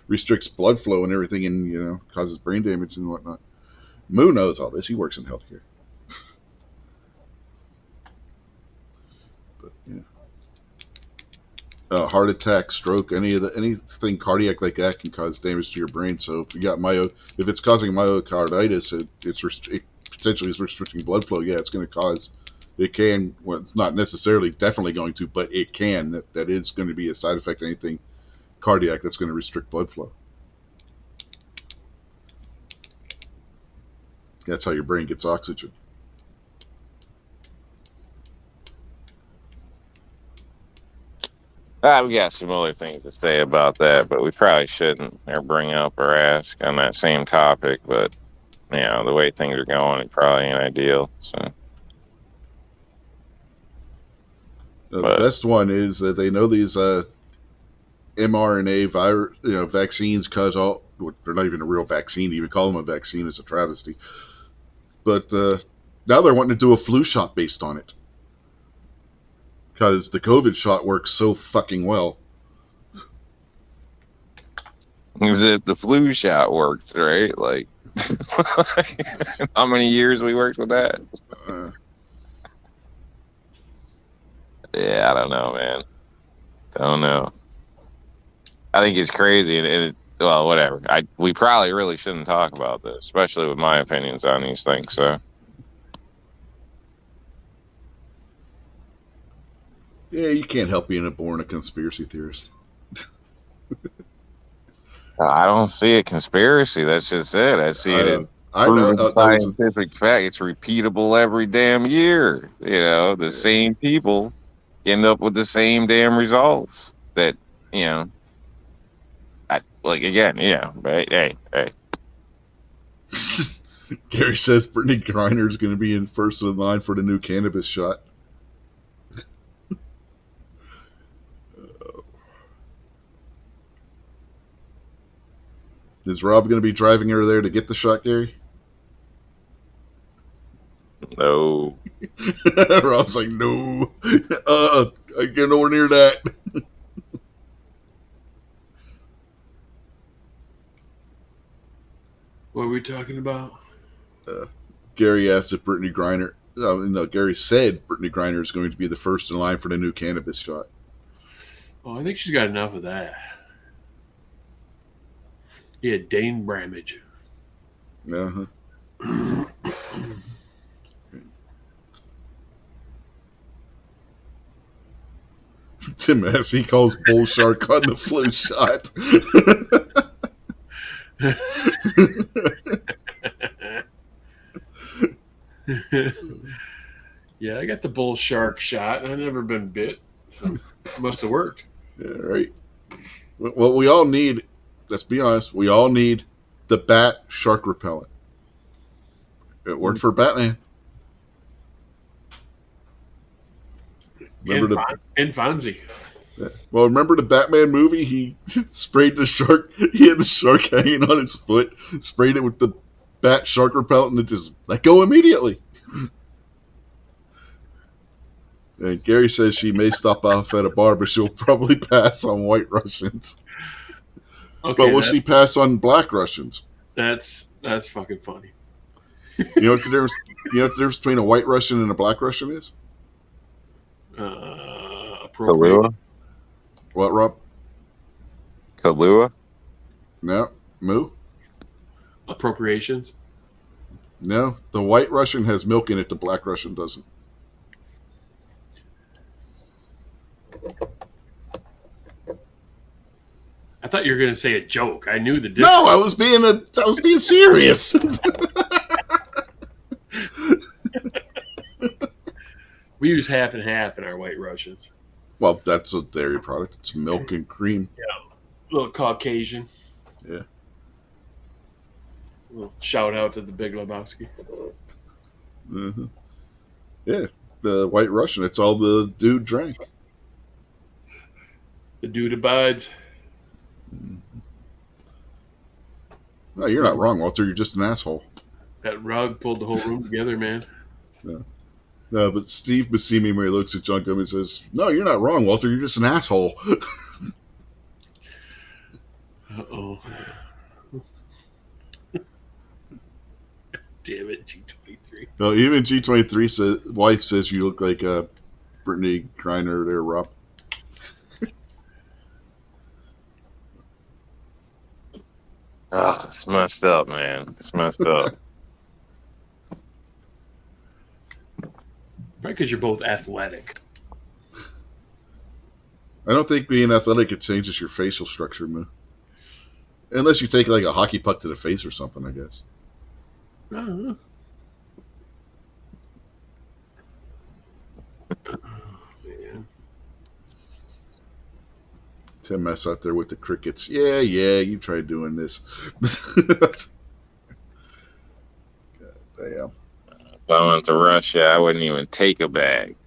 restricts blood flow and everything, and causes brain damage and whatnot. Moo knows all this. He works in healthcare. But heart attack, stroke, anything cardiac like that can cause damage to your brain. So if you got if it's causing myocarditis, it potentially is restricting blood flow. Yeah, it's going to cause. It can. Well, it's not necessarily definitely going to, but it can. That is going to be a side effect of anything cardiac that's going to restrict blood flow. That's how your brain gets oxygen. We got some other things to say about that, but we probably shouldn't or bring up or ask on that same topic. But the way things are going, it probably ain't ideal. So. The best one is that they know these mRNA virus, vaccines cause all. They're not even a real vaccine. To even call them a vaccine is a travesty. But now they're wanting to do a flu shot based on it because the COVID shot works so fucking well. The flu shot works, right? Like, how many years we worked with that? Yeah, I don't know, man. Don't know. I think it's crazy, and well, whatever. We probably really shouldn't talk about this, especially with my opinions on these things. So, yeah, you can't help being a conspiracy theorist. I don't see a conspiracy. That's just it. I see it as proven scientific fact. It's repeatable every damn year. The same people end up with the same damn results. That right? Hey. Gary says Brittany Griner is going to be in first in line for the new cannabis shot. Is Rob going to be driving her there to get the shot, Gary? No. Rob's like, no. I get nowhere near that. What are we talking about? Gary asked if Brittany Griner. No, Gary said Brittany Griner is going to be the first in line for the new cannabis shot. Oh, I think she's got enough of that. Yeah, Dane Bramage. Uh-huh. Tim Massey calls Bull Shark on the flu shot. Yeah, I got the Bull Shark shot. I've never been bit, so it must have worked. Yeah, right. Well, we all need, let's be honest, we all need the bat shark repellent. It worked for Batman. And Fonzie. Yeah. Well, remember the Batman movie? He sprayed the shark. He had the shark hanging on his foot, sprayed it with the bat shark repellent, and it just let go immediately. And Gary says she may stop off at a bar, but she'll probably pass on White Russians. Okay, But will she pass on black Russians? that's fucking funny. You know what the difference? You know what the difference between a white Russian and a black Russian is? Appropriate. Kahlua? What, Rob? Kahlua? No, Moo? Appropriations. No, the white Russian has milk in it. The black Russian doesn't. I thought you were going to say a joke. I knew the difference. No, I was being serious. We use half and half in our white Russians. Well, that's a dairy product. It's milk and cream. A little Caucasian. Yeah. A little shout out to the Big Lebowski. Mm-hmm. Yeah, the white Russian. It's all the dude drank. The dude abides. No, you're not wrong, Walter. You're just an asshole. That rug pulled the whole room together, man. No, but Steve Buscemi, when he looks at John Gummy, says, "No, you're not wrong, Walter. You're just an asshole." Uh-oh. Damn it, G23. No, even G23's wife says you look like Brittany Griner there, Rob. Oh, it's messed up, man. It's messed up. Probably because you're both athletic. I don't think being athletic, it changes your facial structure, man. Unless you take like a hockey puck to the face or something, I guess. I don't know. Man. Tim Mess out there with the crickets. Yeah, you tried doing this. God damn. If I went to Russia, I wouldn't even take a bag.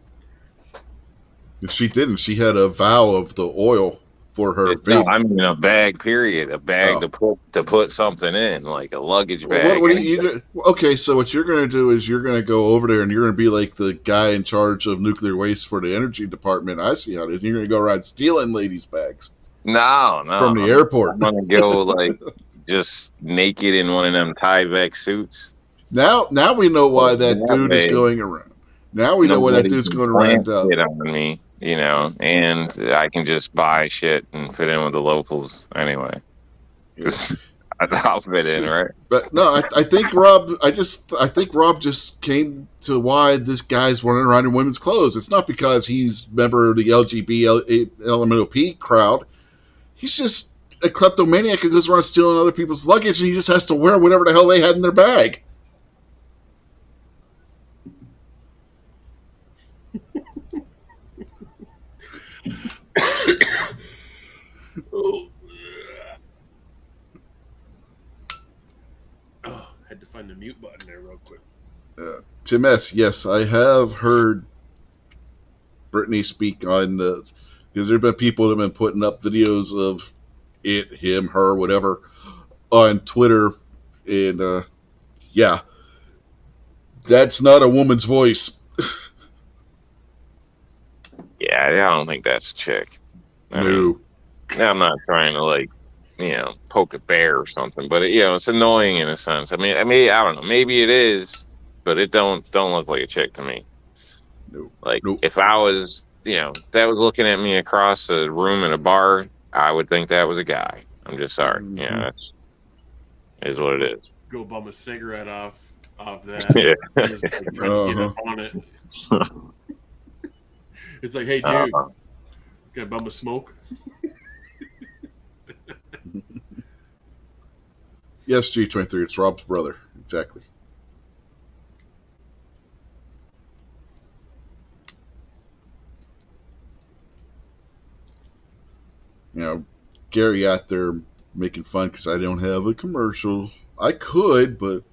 If she didn't, she had a vow of the oil for her No, vape. I mean a bag. Period. A bag Oh. to put something in, like a luggage bag. What are you okay, so what you're going to do is you're going to go over there and you're going to be like the guy in charge of nuclear waste for the energy department. I see how it is. You're going to go around stealing ladies' bags No. from the airport. I'm gonna go like just naked in one of them Tyvek suits. Now we know why that Yeah, dude is babe. going around. Now we know why that Nobody dude's can going around. plant shit on me, you know, and I can just buy shit and fit in with the locals anyway. Just I'll fit in, right? But no, I think Rob. I think Rob just came to why this guy's running around in women's clothes. It's not because he's a member of the LGBTLMNOP crowd. He's just a kleptomaniac who goes around stealing other people's luggage, and he just has to wear whatever the hell they had in their bag. Had to find the mute button there real quick. Tim S. Yes, I have heard Brittany speak on the because there have been people that have been putting up videos of it, him, her, whatever, on Twitter, and yeah, that's not a woman's voice. Yeah, I don't think that's a chick. I mean, I'm not trying to like, you know, poke a bear or something, but you know, it's annoying in a sense. I mean, I don't know. Maybe it is, but it don't look like a chick to me. No. Like if I was, you know, that was looking at me across the room in a bar, I would think that was a guy. I'm just sorry. Mm-hmm. Yeah, that's is what it is. Go bum a cigarette off that. Yeah. Just like trying to get up on it. It's like, hey, dude, gonna bum a smoke? Yes, G23, it's Rob's brother. Exactly. You know, Gary out there making fun because I don't have a commercial. I could, but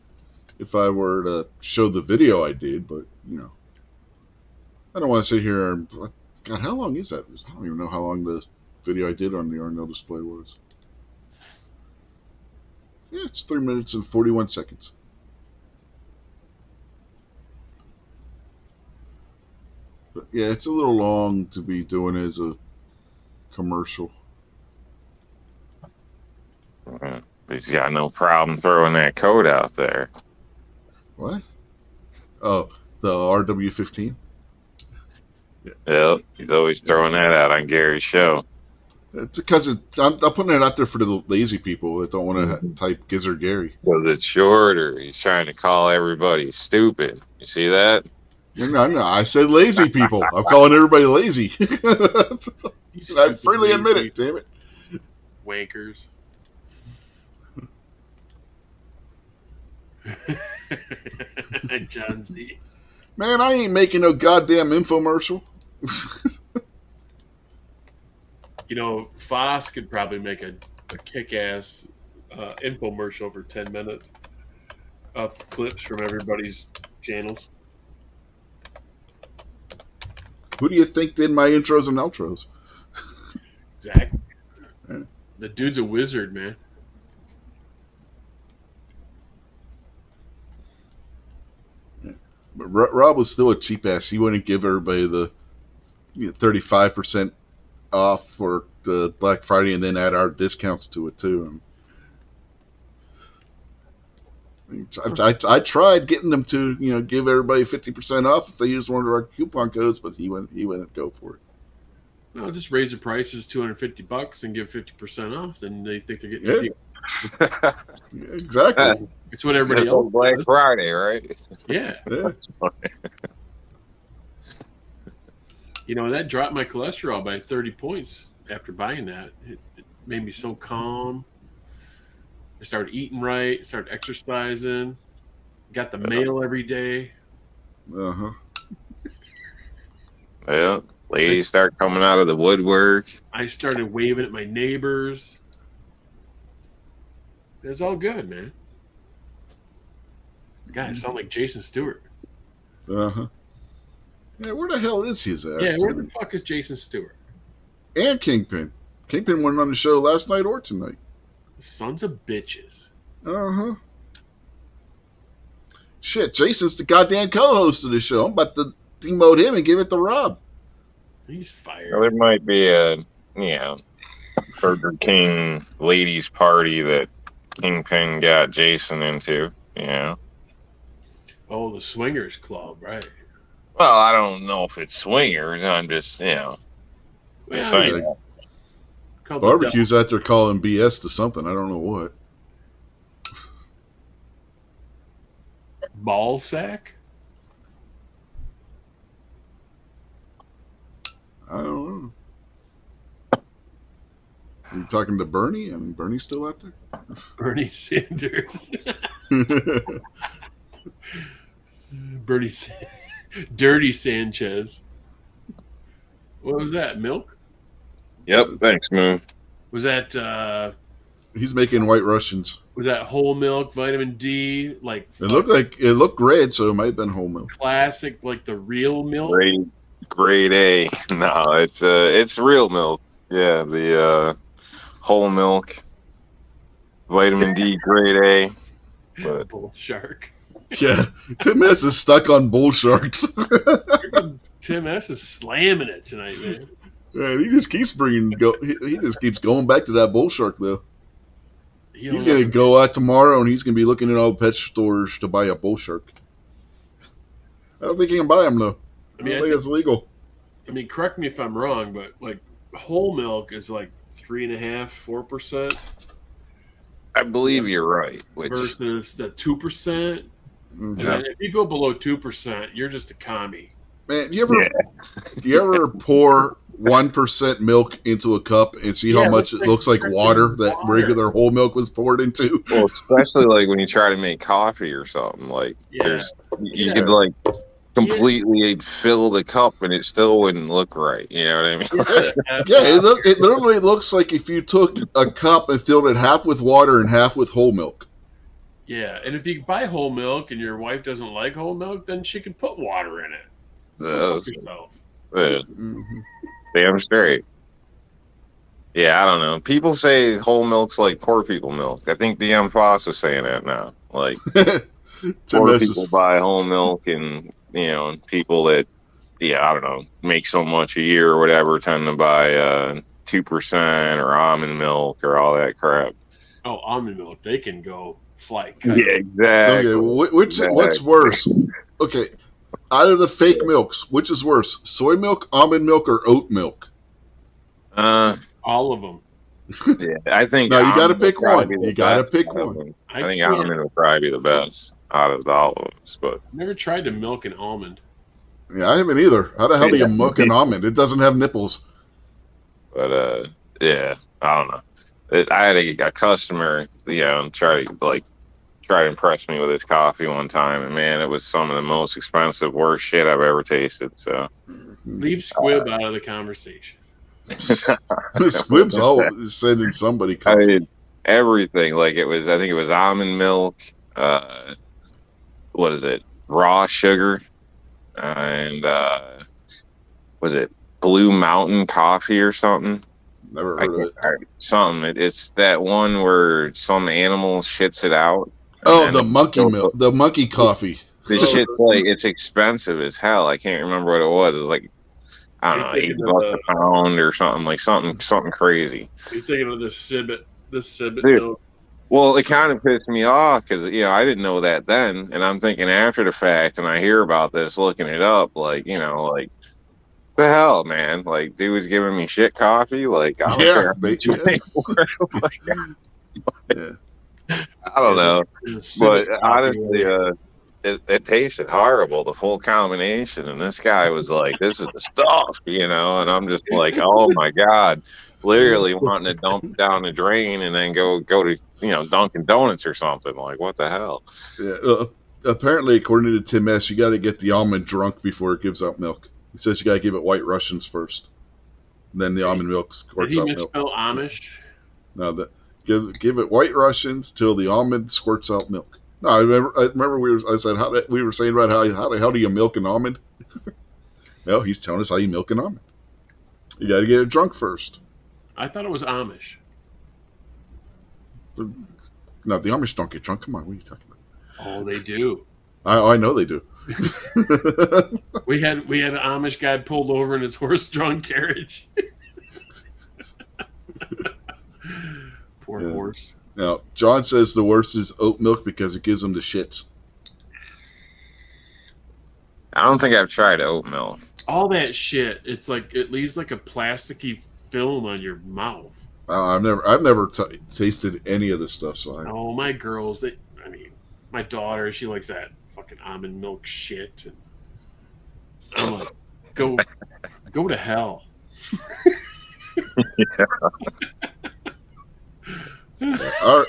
if I were to show the video, I did. But, you know, I don't want to sit here and... God, how long is that? I don't even know how long the video I did on the Arnell display was. Yeah, it's 3 minutes and 41 seconds. But yeah, it's a little long to be doing as a commercial. He's got no problem throwing that code out there. What? Oh, the RW15. Yep, he's always throwing that out on Gary's show. It's because I'm putting it out there for the lazy people that don't want to type Gizzard Gary. Because it's shorter. He's trying to call everybody stupid. You see that? No, I said lazy people. I'm calling everybody lazy. I freely admit it, damn it. Wankers. John Z. Man, I ain't making no goddamn infomercial. You know, Foss could probably make a kick-ass infomercial for 10 minutes of clips from everybody's channels. Who do you think did my intros and outros? Exactly. Yeah. The dude's a wizard, man. But Rob was still a cheap ass. He wouldn't give everybody the 35% off for the Black Friday and then add our discounts to it too. I tried getting them to give everybody 50% off if they used one of our coupon codes, but he wouldn't go for it. No, just raise the prices $250 and give 50% off. Then they think they're getting a deal. Yeah, exactly. It's what everybody else Black does. Friday, right? Yeah. That dropped my cholesterol by 30 points after buying that. It made me so calm. I started eating right, started exercising, got the mail every day. Uh-huh. Yeah. Ladies start coming out of the woodwork. I started waving at my neighbors. It was all good, man. God, I sound like Jason Stewart. Uh-huh. Yeah, where the hell is his ass? Yeah, where the fuck is Jason Stewart? And Kingpin. Kingpin wasn't on the show last night or tonight. Sons of bitches. Uh-huh. Shit, Jason's the goddamn co-host of the show. I'm about to demote him and give it to Rob. He's fired. Well, there might be a, Burger King ladies party that Kingpin got Jason into, Oh, the Swingers Club, right? Well, I don't know if it's swingers. I'm just, Well, saying. called the Barbecue's out there calling BS to something. I don't know what. Ball sack? I don't know. Are you talking to Bernie? I mean, Bernie's still out there? Bernie Sanders. Dirty Sanchez. What was that? Milk? Yep, thanks, Moon. Was that He's making White Russians. was that whole milk, vitamin D, like It looked red, so it might have been whole milk. classic, like the real milk? Grade A. No, it's real milk. Yeah, the whole milk, vitamin D, grade A. But Bull shark. Yeah, Tim S is stuck on bull sharks. Tim S is slamming it tonight, man. Man, he just keeps he just keeps going back to that bull shark though. He's gonna go out tomorrow and he's gonna be looking in all pet stores to buy a bull shark. I don't think he can buy them though. I don't think it's legal. I mean, correct me if I'm wrong, but like whole milk is like 3.5%, 4%. I believe you're right. Versus the 2%. Mm-hmm. And if you go below 2%, you're just a commie. Man, do you ever pour 1% milk into a cup and see how much it looks like water that regular whole milk was poured into? Well, especially like when you try to make coffee or something. Like you could like completely fill the cup and it still wouldn't look right. You know what I mean? It literally looks like if you took a cup and filled it half with water and half with whole milk. Yeah, and if you buy whole milk and your wife doesn't like whole milk, then she can put water in it. Damn straight. Yeah, I don't know. People say whole milk's like poor people milk. I think DM Foss is saying that now. Like poor people buy whole milk, and people that I don't know, make so much a year or whatever tend to buy 2% or almond milk or all that crap. Oh, almond milk, they can go fly Yeah, kite. exactly. Okay, what's worse? Okay, out of the fake milks, which is worse, soy milk, almond milk, or oat milk? All of them. Yeah, I think. No, you got to almond pick would probably one. be the You got to best pick out of one. them. I I think can't- almond would probably be the best out of all of us. But Never tried to milk an almond. Yeah, I haven't either. How the hell do you Yeah. milk an almond? It doesn't have nipples. yeah, I don't know. I had a customer, try to impress me with his coffee one time, and man, it was some of the most expensive, worst shit I've ever tasted. So Leave squib out of the conversation. Squib's always sending somebody I coffee. mean, everything. Like I think it was almond milk. What is it? Raw sugar, and was it Blue Mountain coffee or something? Never I heard of can't, it. something. It's that one where some animal shits it out. and Oh, then the it monkey goes- milk, the monkey coffee. The shit's like, it's expensive as hell. I can't remember what it was. It was like, I don't know, You're thinking $8 of a pound or something, like something crazy. You're thinking of the Cibbit Dude. milk. Well, it kind of pissed me off because, I didn't know that then. And I'm thinking after the fact, and I hear about this, looking it up, like, the hell, man? Like, dude was giving me shit coffee. Like, I don't Yeah, care how much you pay yes. for it. Like, Yeah. I don't know. The But Cibbit coffee. honestly, it tasted horrible, the full combination. And this guy was like, "This is the stuff," and I'm just like, "Oh my god!" Literally wanting to dump down the drain and then go to Dunkin' Donuts or something. Like, what the hell? Yeah, apparently, according to Tim S., you got to get the almond drunk before it gives out milk. He says you got to give it White Russians first, then the almond milk Did squirts he out milk. misspell Amish? No, give it White Russians till the almond squirts out milk. No, I remember we were saying about how the hell do you milk an almond? No, he's telling us how you milk an almond. You got to get it drunk first. I thought it was Amish. No, the Amish don't get drunk. Come on, what are you talking about? Oh, they do. I know they do. We had an Amish guy pulled over in his horse-drawn carriage. Poor Yeah. horse. Now, John says the worst is oat milk because it gives him the shits. I don't think I've tried oat milk. All that shit. It's like it leaves like a plasticky film on your mouth. I've never tasted any of this stuff, so I. Oh, my girls. My daughter. She likes that fucking almond milk shit. And I'm like, go to hell.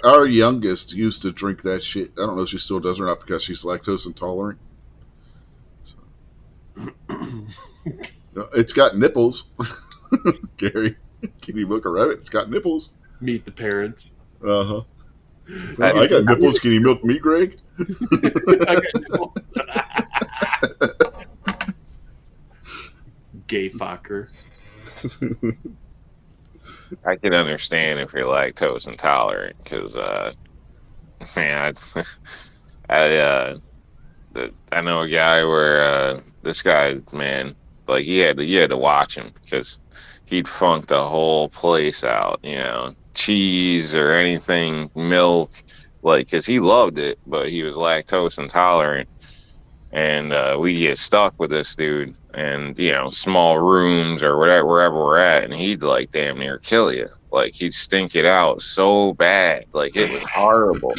Our youngest used to drink that shit. I don't know if she still does or not because she's lactose intolerant. No, it's got nipples. Gary, can you milk a rabbit? It's got nipples. Meet the parents. Uh huh. I got nipples. Can you milk me, Greg? I got nipple. Gay fucker. I can understand if you're lactose intolerant, because, man, I know a guy where this guy, man, like you had to watch him because he'd funk the whole place out, cheese or anything, milk, like, because he loved it, but he was lactose intolerant. And we get stuck with this dude, and small rooms or whatever, wherever we're at, and he'd like damn near kill you. Like he'd stink it out so bad, like it was horrible.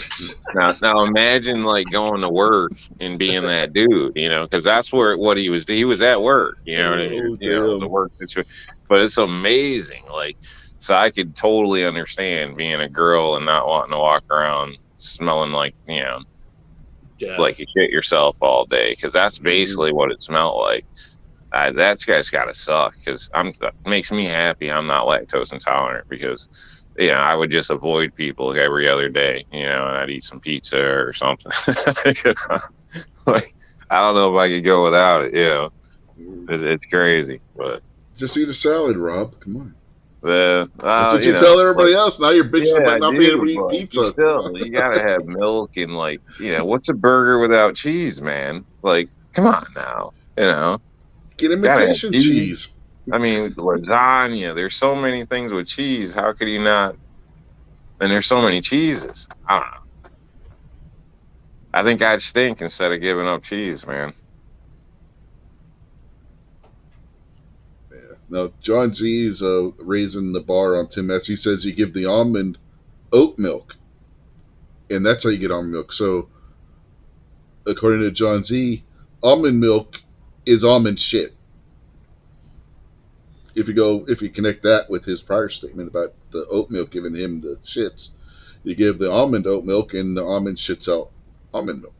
Now imagine like going to work and being that dude, because that's what he was. He was at work, the work situation. But it's amazing, like, so I could totally understand being a girl and not wanting to walk around smelling like Death. like you shit yourself all day, because that's basically what it smelled like. That guy's got to suck, because it makes me happy I'm not lactose intolerant, because I would just avoid people every other day, and I'd eat some pizza or something. Like, I don't know if I could go without it. It's crazy, but Just eat a salad, Rob. Come on. that's That's what you tell everybody else. Now you're bitching about not being able to eat but pizza. Still, you gotta have milk and what's a burger without cheese, man? Like, come on now, Get imitation Gotta have cheese. I mean, lasagna. There's so many things with cheese. How could you not? And there's so many cheeses. I don't know. I think I'd stink instead of giving up cheese, man. Yeah. Now, John Z is raising the bar on Tim S. He says you give the almond oat milk, and that's how you get almond milk. So, according to John Z, almond milk is almond shit. If you connect that with his prior statement about the oat milk giving him the shits, you give the almond oat milk, and the almond shits out almond milk.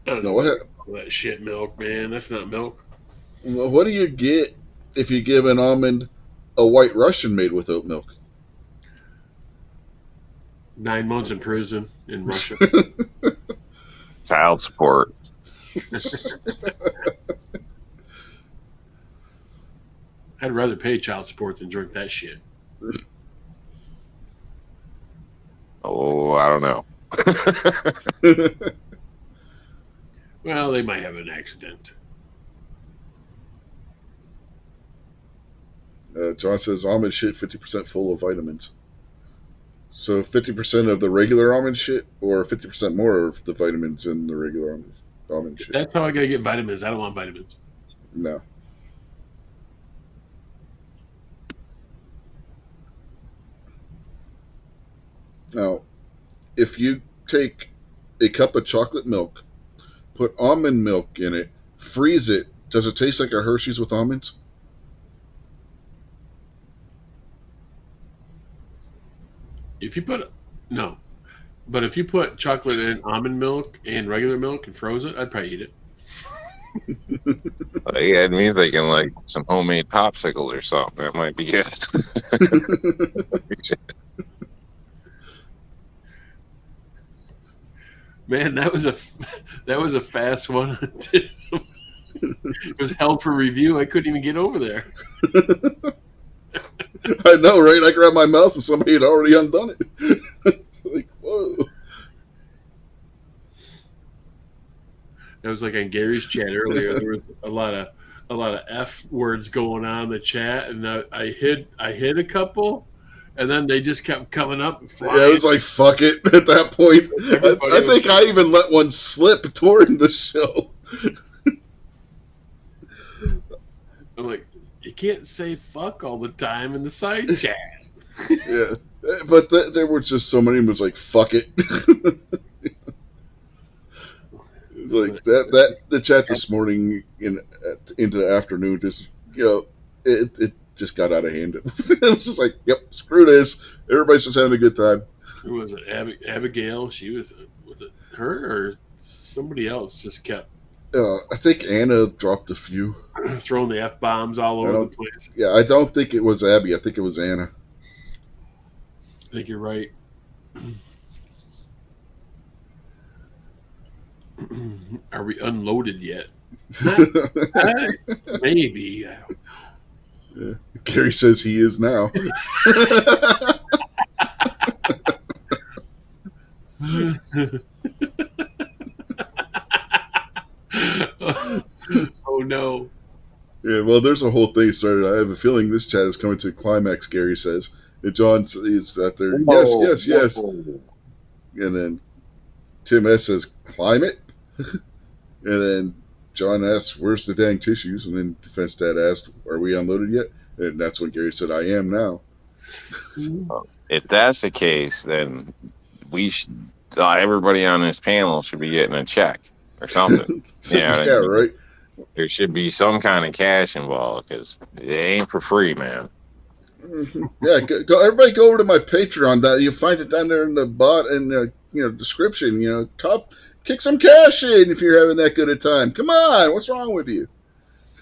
I don't No, know that shit milk, man. That's not milk. Well, what do you get if you give an almond a White Russian made with oat milk? 9 months in prison in Russia. Child support. I'd rather pay child support than drink that shit. Oh, I don't know. Well, they might have an accident. John says almond shit 50% full of vitamins. So 50% of the regular almond shit, or 50% more of the vitamins in the regular almond shit? That's how I gotta get vitamins. I don't want vitamins. No. Now, if you take a cup of chocolate milk, put almond milk in it, freeze it, does it taste like a Hershey's with almonds? If you put but if you put chocolate in almond milk and regular milk and froze it, I'd probably eat it. You had me thinking like some homemade popsicles or something. That might be good. Man, that was a fast one. It was held for review. I couldn't even get over there. I know, right? I grabbed my mouse and somebody had already undone it. It's like, whoa. That was like on Gary's chat earlier. There was a lot of F words going on in the chat, and I hid a couple, and then they just kept coming up. And flying. Yeah, it was like, fuck it at that point. I think I even let one slip during the show. I'm like, you can't say fuck all the time in the side chat. Yeah, but there were just so many. It was like, fuck it. It was like that. The chat this morning into the afternoon, just it just got out of hand. It was just like, yep, screw this. Everybody's just having a good time. Who was it? Abigail. She was it her or somebody else? Just kept. I think Anna dropped a few. Throwing the F-bombs all over the place. Yeah, I don't think it was Abby. I think it was Anna. I think you're right. Are we unloaded yet? Maybe. Yeah. Gary says he is now. Oh no. Yeah, well, there's a whole thing started. I have a feeling this chat is coming to a climax, Gary says. And John is out there, yes. And then Tim S says, climate? And then John asks, where's the dang tissues? And then Defense Dad asked, are we unloaded yet? And that's when Gary said, I am now. If that's the case, then we should, everybody on this panel should be getting a check or something. Yeah, right. There should be some kind of cash involved because it ain't for free, man. Yeah, go. Everybody go over to my Patreon. That you'll find it down there in the description. Kick some cash in if you're having that good a time. Come on, what's wrong with you?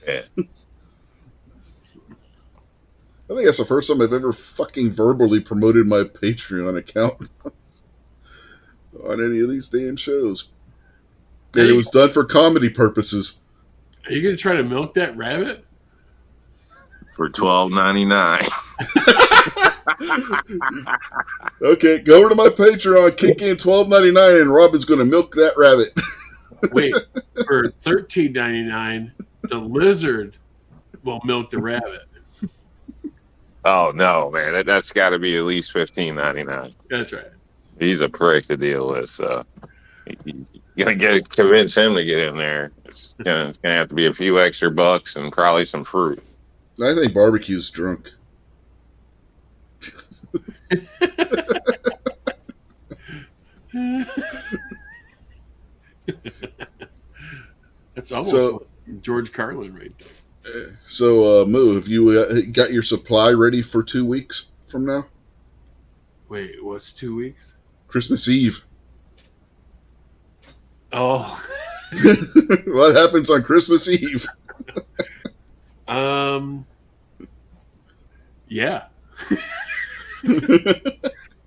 Yeah. I think that's the first time I've ever fucking verbally promoted my Patreon account on any of these damn shows. And it was done for comedy purposes. Are you going to try to milk that rabbit? For $12.99. Okay, go over to my Patreon, kick in $12.99, and Rob is going to milk that rabbit. Wait, for $13.99, the lizard will milk the rabbit. Oh no, man, that's got to be at least $15.99. That's right. He's a prick to deal with. So you're gonna convince him to get in there. It's gonna have to be a few extra bucks and probably some fruit. I think barbecue's drunk. That's almost So- like George Carlin right there. So, Moo, have you got your supply ready for 2 weeks from now? Wait, what's 2 weeks? Christmas Eve. Oh, What happens on Christmas Eve? yeah.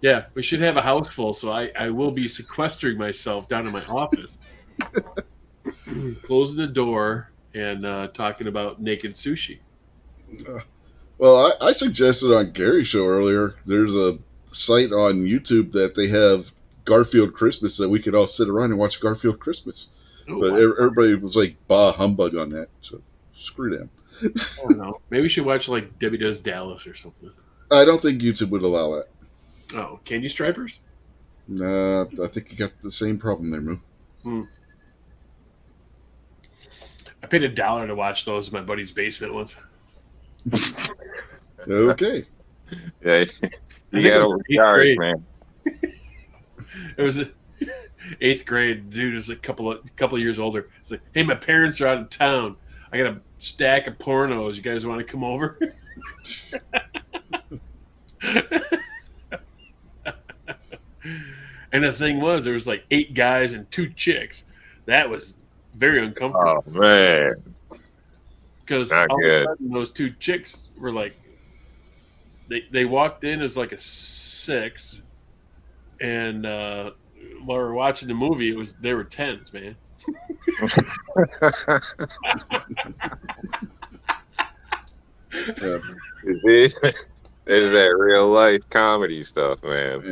Yeah, we should have a house full, so I will be sequestering myself down in my office, closing the door, and talking about naked sushi. Well, I suggested on Gary's show earlier, there's a site on YouTube that they have Garfield Christmas that we could all sit around and watch Garfield Christmas. Oh, But wow. everybody was like, bah, humbug on that. So screw them. Oh, no. Maybe we should watch like Debbie Does Dallas or something. I don't think YouTube would allow that. Oh, Candy Stripers? Nah, I think you got the same problem there, Moo. I paid $1 to watch those in my buddy's basement once. Okay. Yeah, think you it got was to eighth overcharge, grade. man. It was 8th grade. Dude was a couple of years older. It's like, hey, my parents are out of town. I got a stack of pornos. You guys want to come over? And the thing was, there was like 8 guys and 2 chicks. That was very uncomfortable Oh man, because not all good. of a sudden those 2 chicks were like, they walked in as like a 6, and while we were watching the movie, they were 10s, man. Yeah. There's that real life comedy stuff, man.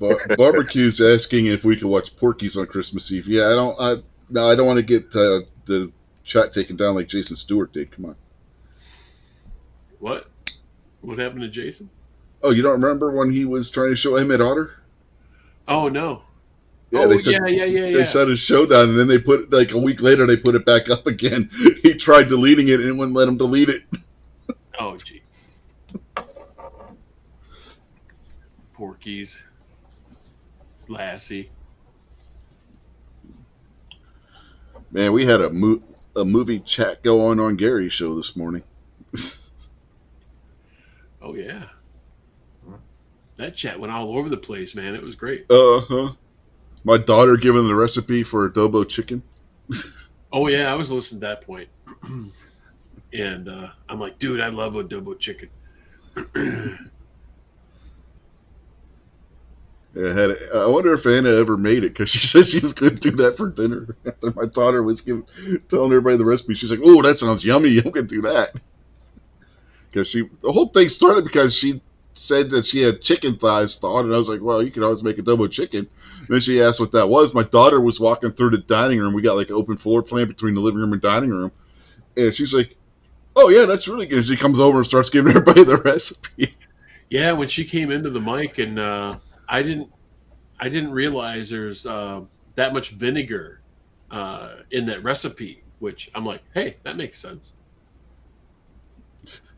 Yeah. Barbecue's asking if we could watch Porky's on Christmas Eve. Yeah, I don't want to get the chat taken down like Jason Stewart did. Come on. What happened to Jason? Oh, you don't remember when he was trying to show him at Otter? Oh no. Yeah, oh they took, yeah. They shut his show down, and then they put like a week later they put it back up again. He tried deleting it, and it wouldn't let him delete it. Oh Jesus. Porky's, Lassie. Man, we had a movie chat go on Gary's show this morning. Oh yeah. That chat went all over the place, man. It was great. Uh-huh. My daughter giving the recipe for adobo chicken. Oh yeah, I was listening to that point. And I'm like, dude, I love adobo chicken. Yeah, I wonder if Anna ever made it, because she said she was going to do that for dinner. After my daughter was telling everybody the recipe, she's like, "Oh, that sounds yummy. I'm going to do that." Because the whole thing started because she said that she had chicken thighs thawed, and I was like, "Well, you can always make adobo chicken." And then she asked what that was. My daughter was walking through the dining room. We got like an open floor plan between the living room and dining room, and she's like, "Oh yeah, that's really good." She comes over and starts giving everybody the recipe. Yeah, when she came into the mic, and I didn't realize there's that much vinegar in that recipe. Which I'm like, hey, that makes sense.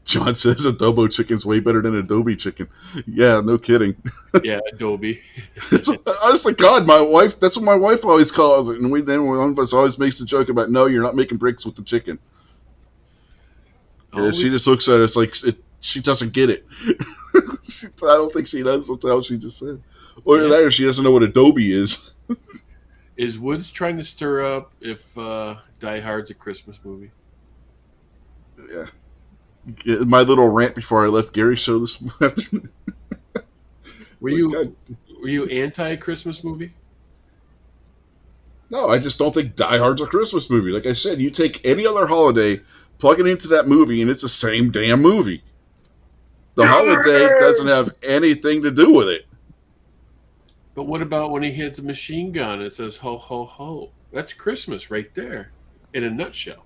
John says adobo chicken's way better than Adobe chicken. Yeah, no kidding. Yeah, Adobe. It's, honest to God, my wife, that's what my wife always calls it. And one of us always makes the joke about, no, you're not making bricks with the chicken. Oh, She just looks at us like she doesn't get it. I don't think she knows what the hell she just said. Or Yeah. that, or she doesn't know what Adobe is. Is Woods trying to stir up if Die Hard's a Christmas movie? Yeah. My little rant before I left Gary's show this afternoon. Were you anti-Christmas movie? No, I just don't think Die Hard's a Christmas movie. Like I said, you take any other holiday, plug it into that movie, and it's the same damn movie. The holiday doesn't have anything to do with it. But what about when he hits a machine gun and it says ho ho ho? That's Christmas right there, in a nutshell.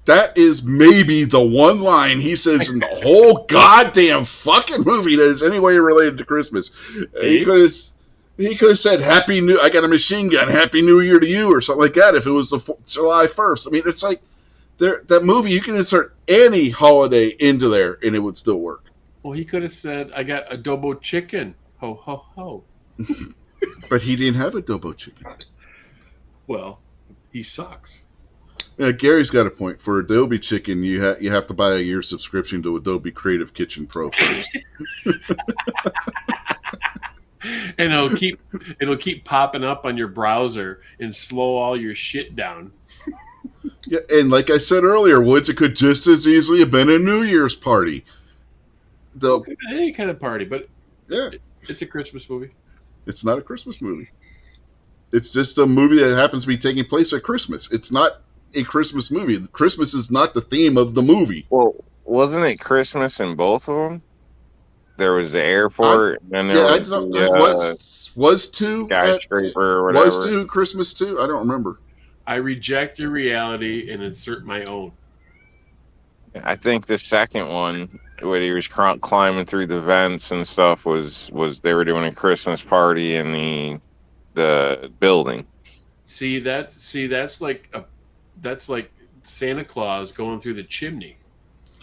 That is maybe the one line he says in the whole goddamn fucking movie that is any way related to Christmas. He could have said I got a machine gun, Happy New Year to you, or something like that if it was July 1st. I mean, it's like that movie, you can insert any holiday into there and it would still work. Well, he could have said, I got adobo chicken. Ho, ho, ho. But he didn't have adobo chicken. Well, he sucks. Yeah, Gary's got a point. For Adobe Chicken, you have to buy a year subscription to Adobe Creative Kitchen Pro first. And it'll keep popping up on your browser and slow all your shit down. Yeah, and like I said earlier, Woods, it could just as easily have been a New Year's party. Any kind of party, but yeah, it's a Christmas movie. It's not a Christmas movie. It's just a movie that happens to be taking place at Christmas. It's not a Christmas movie. Christmas is not the theme of the movie. Well, wasn't it Christmas in both of them? There was the airport, and there was two skyscraper or whatever. Was two Christmas too? I don't remember. I reject your reality and insert my own. I think the second one, where he was climbing through the vents and stuff, was they were doing a Christmas party in the building. That's like Santa Claus going through the chimney.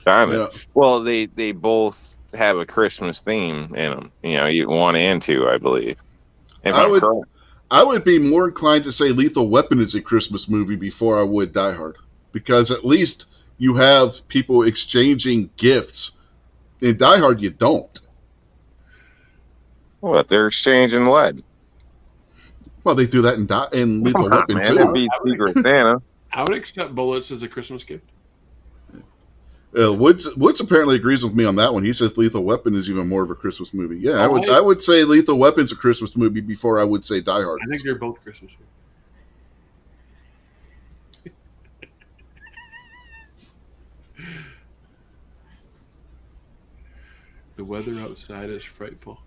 Kind of. Yeah. Well, they both have a Christmas theme in them. You know, 1 and 2, I believe. I would be more inclined to say Lethal Weapon is a Christmas movie before I would Die Hard, because at least you have people exchanging gifts. In Die Hard, you don't. What? They're exchanging lead. Well, they do that in Lethal Weapon too. That'd be Secret Santa. I would accept bullets as a Christmas gift. Woods apparently agrees with me on that one. He says Lethal Weapon is even more of a Christmas movie. Yeah, I would say Lethal Weapon's a Christmas movie before I would say Die Hard. I think they're both Christmas movies. The weather outside is frightful.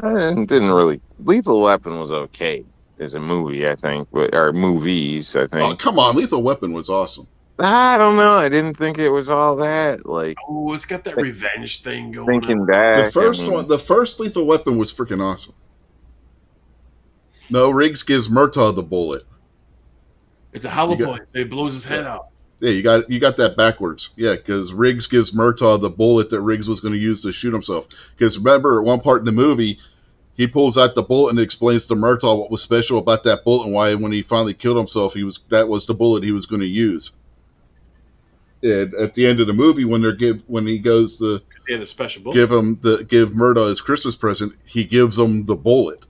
Didn't really. Lethal Weapon was okay as a movie, I think, or movies, I think. Oh, come on, Lethal Weapon was awesome. I don't know. I didn't think it was all that. Oh, it's got that revenge thing going on. Thinking back, the first Lethal Weapon was freaking awesome. No, Riggs gives Murtaugh the bullet. It's a hollow point. It blows his head out. Yeah, you got that backwards. Yeah, because Riggs gives Murtaugh the bullet that Riggs was going to use to shoot himself. Because remember, at one part in the movie, he pulls out the bullet and explains to Murtaugh what was special about that bullet and why, when he finally killed himself, that was the bullet he was going to use. And at the end of the movie, when he goes to a special bullet. give Murtaugh his Christmas present, he gives him the bullet.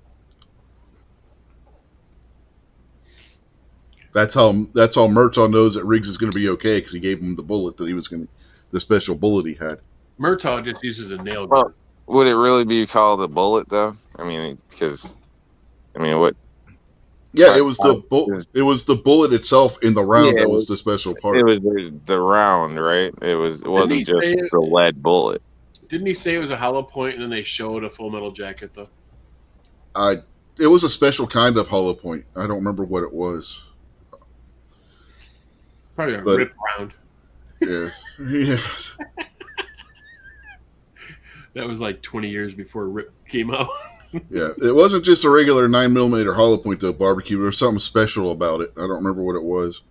That's how Murtaugh knows that Riggs is going to be okay, because he gave him the bullet the special bullet he had. Murtaugh just uses a nail gun. Well, would it really be called a bullet though? I mean, what? Yeah, it was the bullet itself in the round that was the special part. It was the round, right? It wasn't just the lead bullet. Didn't he say it was a hollow point, and then they showed a Full Metal Jacket though? It was a special kind of hollow point. I don't remember what it was. Probably a rip round. Yeah. That was like 20 years before Rip came out. Yeah, it wasn't just a regular 9mm hollow point though, barbecue. There was something special about it. I don't remember what it was.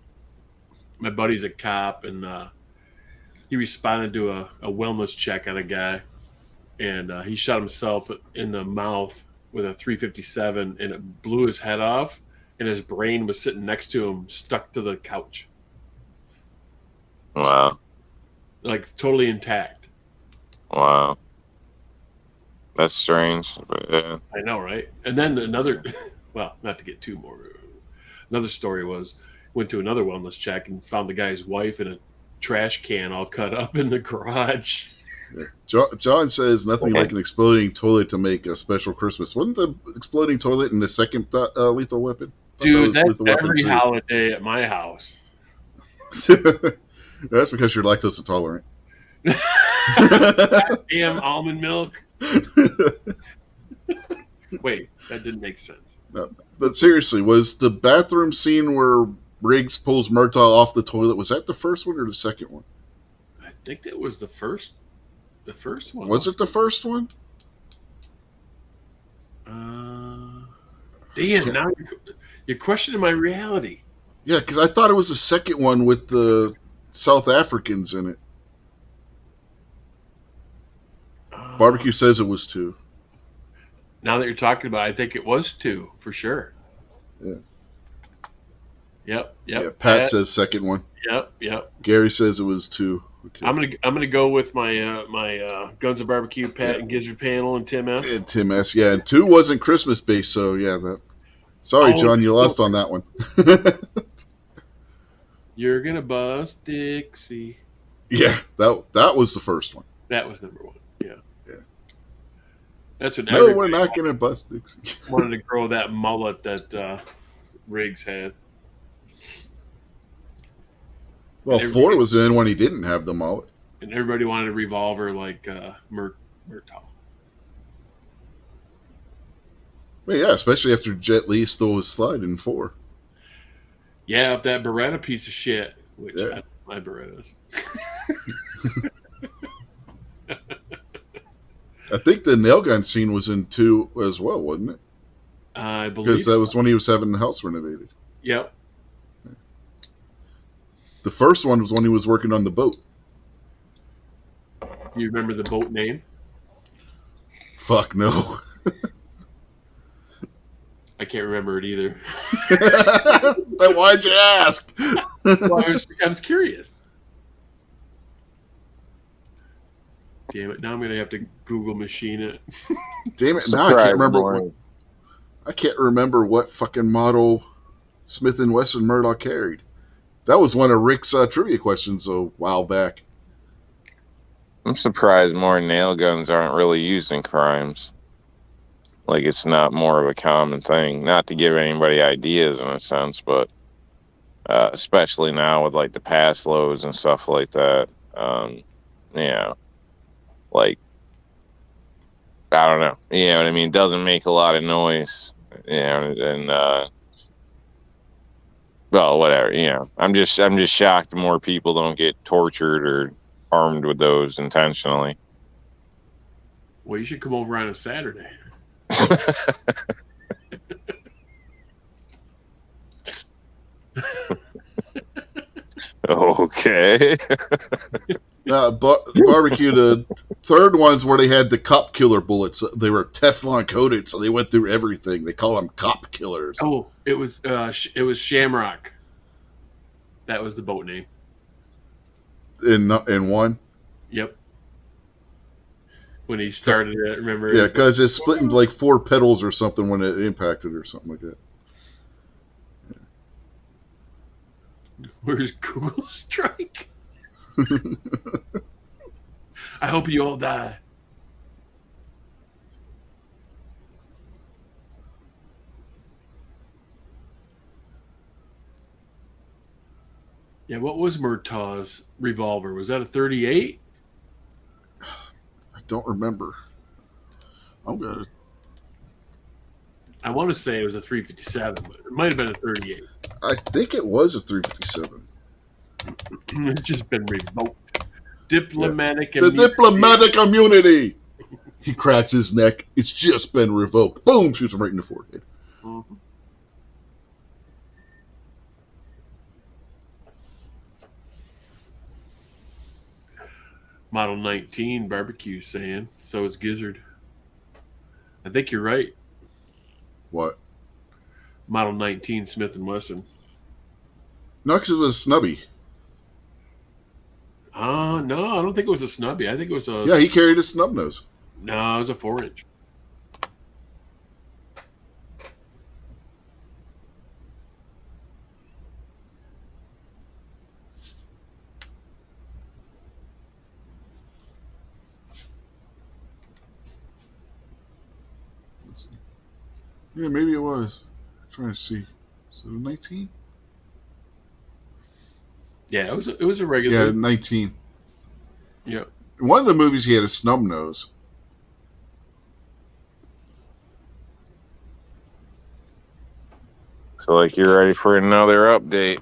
My buddy's a cop, and he responded to a wellness check on a guy, and he shot himself in the mouth with a .357, and it blew his head off, and his brain was sitting next to him, stuck to the couch. Wow. Like totally intact. Wow. That's strange. But yeah. I know, right? And then another, well, not to get too more. Another story was, went to another wellness check and found the guy's wife in a trash can all cut up in the garage. Yeah. John says nothing like an exploding toilet to make a special Christmas. Wasn't the exploding toilet in the second Lethal Weapon? Dude, that's every holiday at my house. That's because you're lactose intolerant. Damn almond milk. Wait, that didn't make sense. No, but seriously, was the bathroom scene where Riggs pulls Murtaugh off the toilet. Was that the first one or the second one? I think that was the first one. Was it the first one? Damn, now you're questioning my reality. Yeah, because I thought it was the second one with the South Africans in it. Barbecue says it was 2. Now that you're talking about it, I think it was 2 for sure. Yeah. Yep. Yeah, Pat says second one. Yep. Gary says it was 2. Okay. I'm gonna go with my my Guns of Barbecue, Pat and Gizzard Panel, and Tim F. And Tim S. Yeah, and 2 wasn't Christmas based, so yeah. Sorry, John, you lost on that one. You're gonna bust Dixie. Yeah, that was the first one. That was number 1. Yeah. That's what. No, we're not gonna bust Dixie. Wanted to grow that mullet that Riggs had. Well, 4 was in when he didn't have the mullet. And everybody wanted a revolver like Murtaugh. Well, yeah, especially after Jet Li stole his slide in 4. Yeah, if that Beretta piece of shit, which my Berettas. I think the nail gun scene was in 2 as well, wasn't it? I believe. Because that was when he was having the house renovated. Yep. The first one was when he was working on the boat. Do you remember the boat name? Fuck no. I can't remember it either. Then why'd you ask? Well, I was curious. Damn it! Now I'm gonna have to Google machine it. Damn it! Now I can't remember what fucking model Smith and Wesson Murtaugh carried. That was one of Rick's trivia questions a while back. I'm surprised more nail guns aren't really used in crimes. Like, it's not more of a common thing. Not to give anybody ideas in a sense, but especially now with like the pass loads and stuff like that. Like, I don't know. You know what I mean? It doesn't make a lot of noise. And well, whatever. I'm just shocked more people don't get tortured or armed with those intentionally. Well, you should come over on a Saturday. Okay. Barbecue, the third ones where they had the cop killer bullets. They were Teflon coated, so they went through everything. They call them cop killers. Oh, it was Shamrock. That was the boat name. In 1? Yep. When he started it, remember? Yeah, because it split into like 4 petals or something when it impacted or something like that. Where's Google Strike? I hope you all die. Yeah, what was Murtaugh's revolver? Was that a 38? I don't remember. I want to say it was a 357, but it might have been a 38. I think it was a 357. It's just been revoked. Diplomatic The diplomatic immunity. He cracks his neck. It's just been revoked. Boom! Shoots him right in the forehead. Mm-hmm. Model 19 barbecue saying, so is Gizzard. I think you're right. What? Model 19 Smith & Wesson. No, because it was Snubby. No, I don't think it was a Snubby. I think it was a... Yeah, he carried a snub nose. No, it was a 4-inch. Yeah, maybe it was. I'm trying to see. So 19? Yeah, it was a regular. Yeah, 19. Yeah. In one of the movies, he had a snub nose. Looks like you're ready for another update.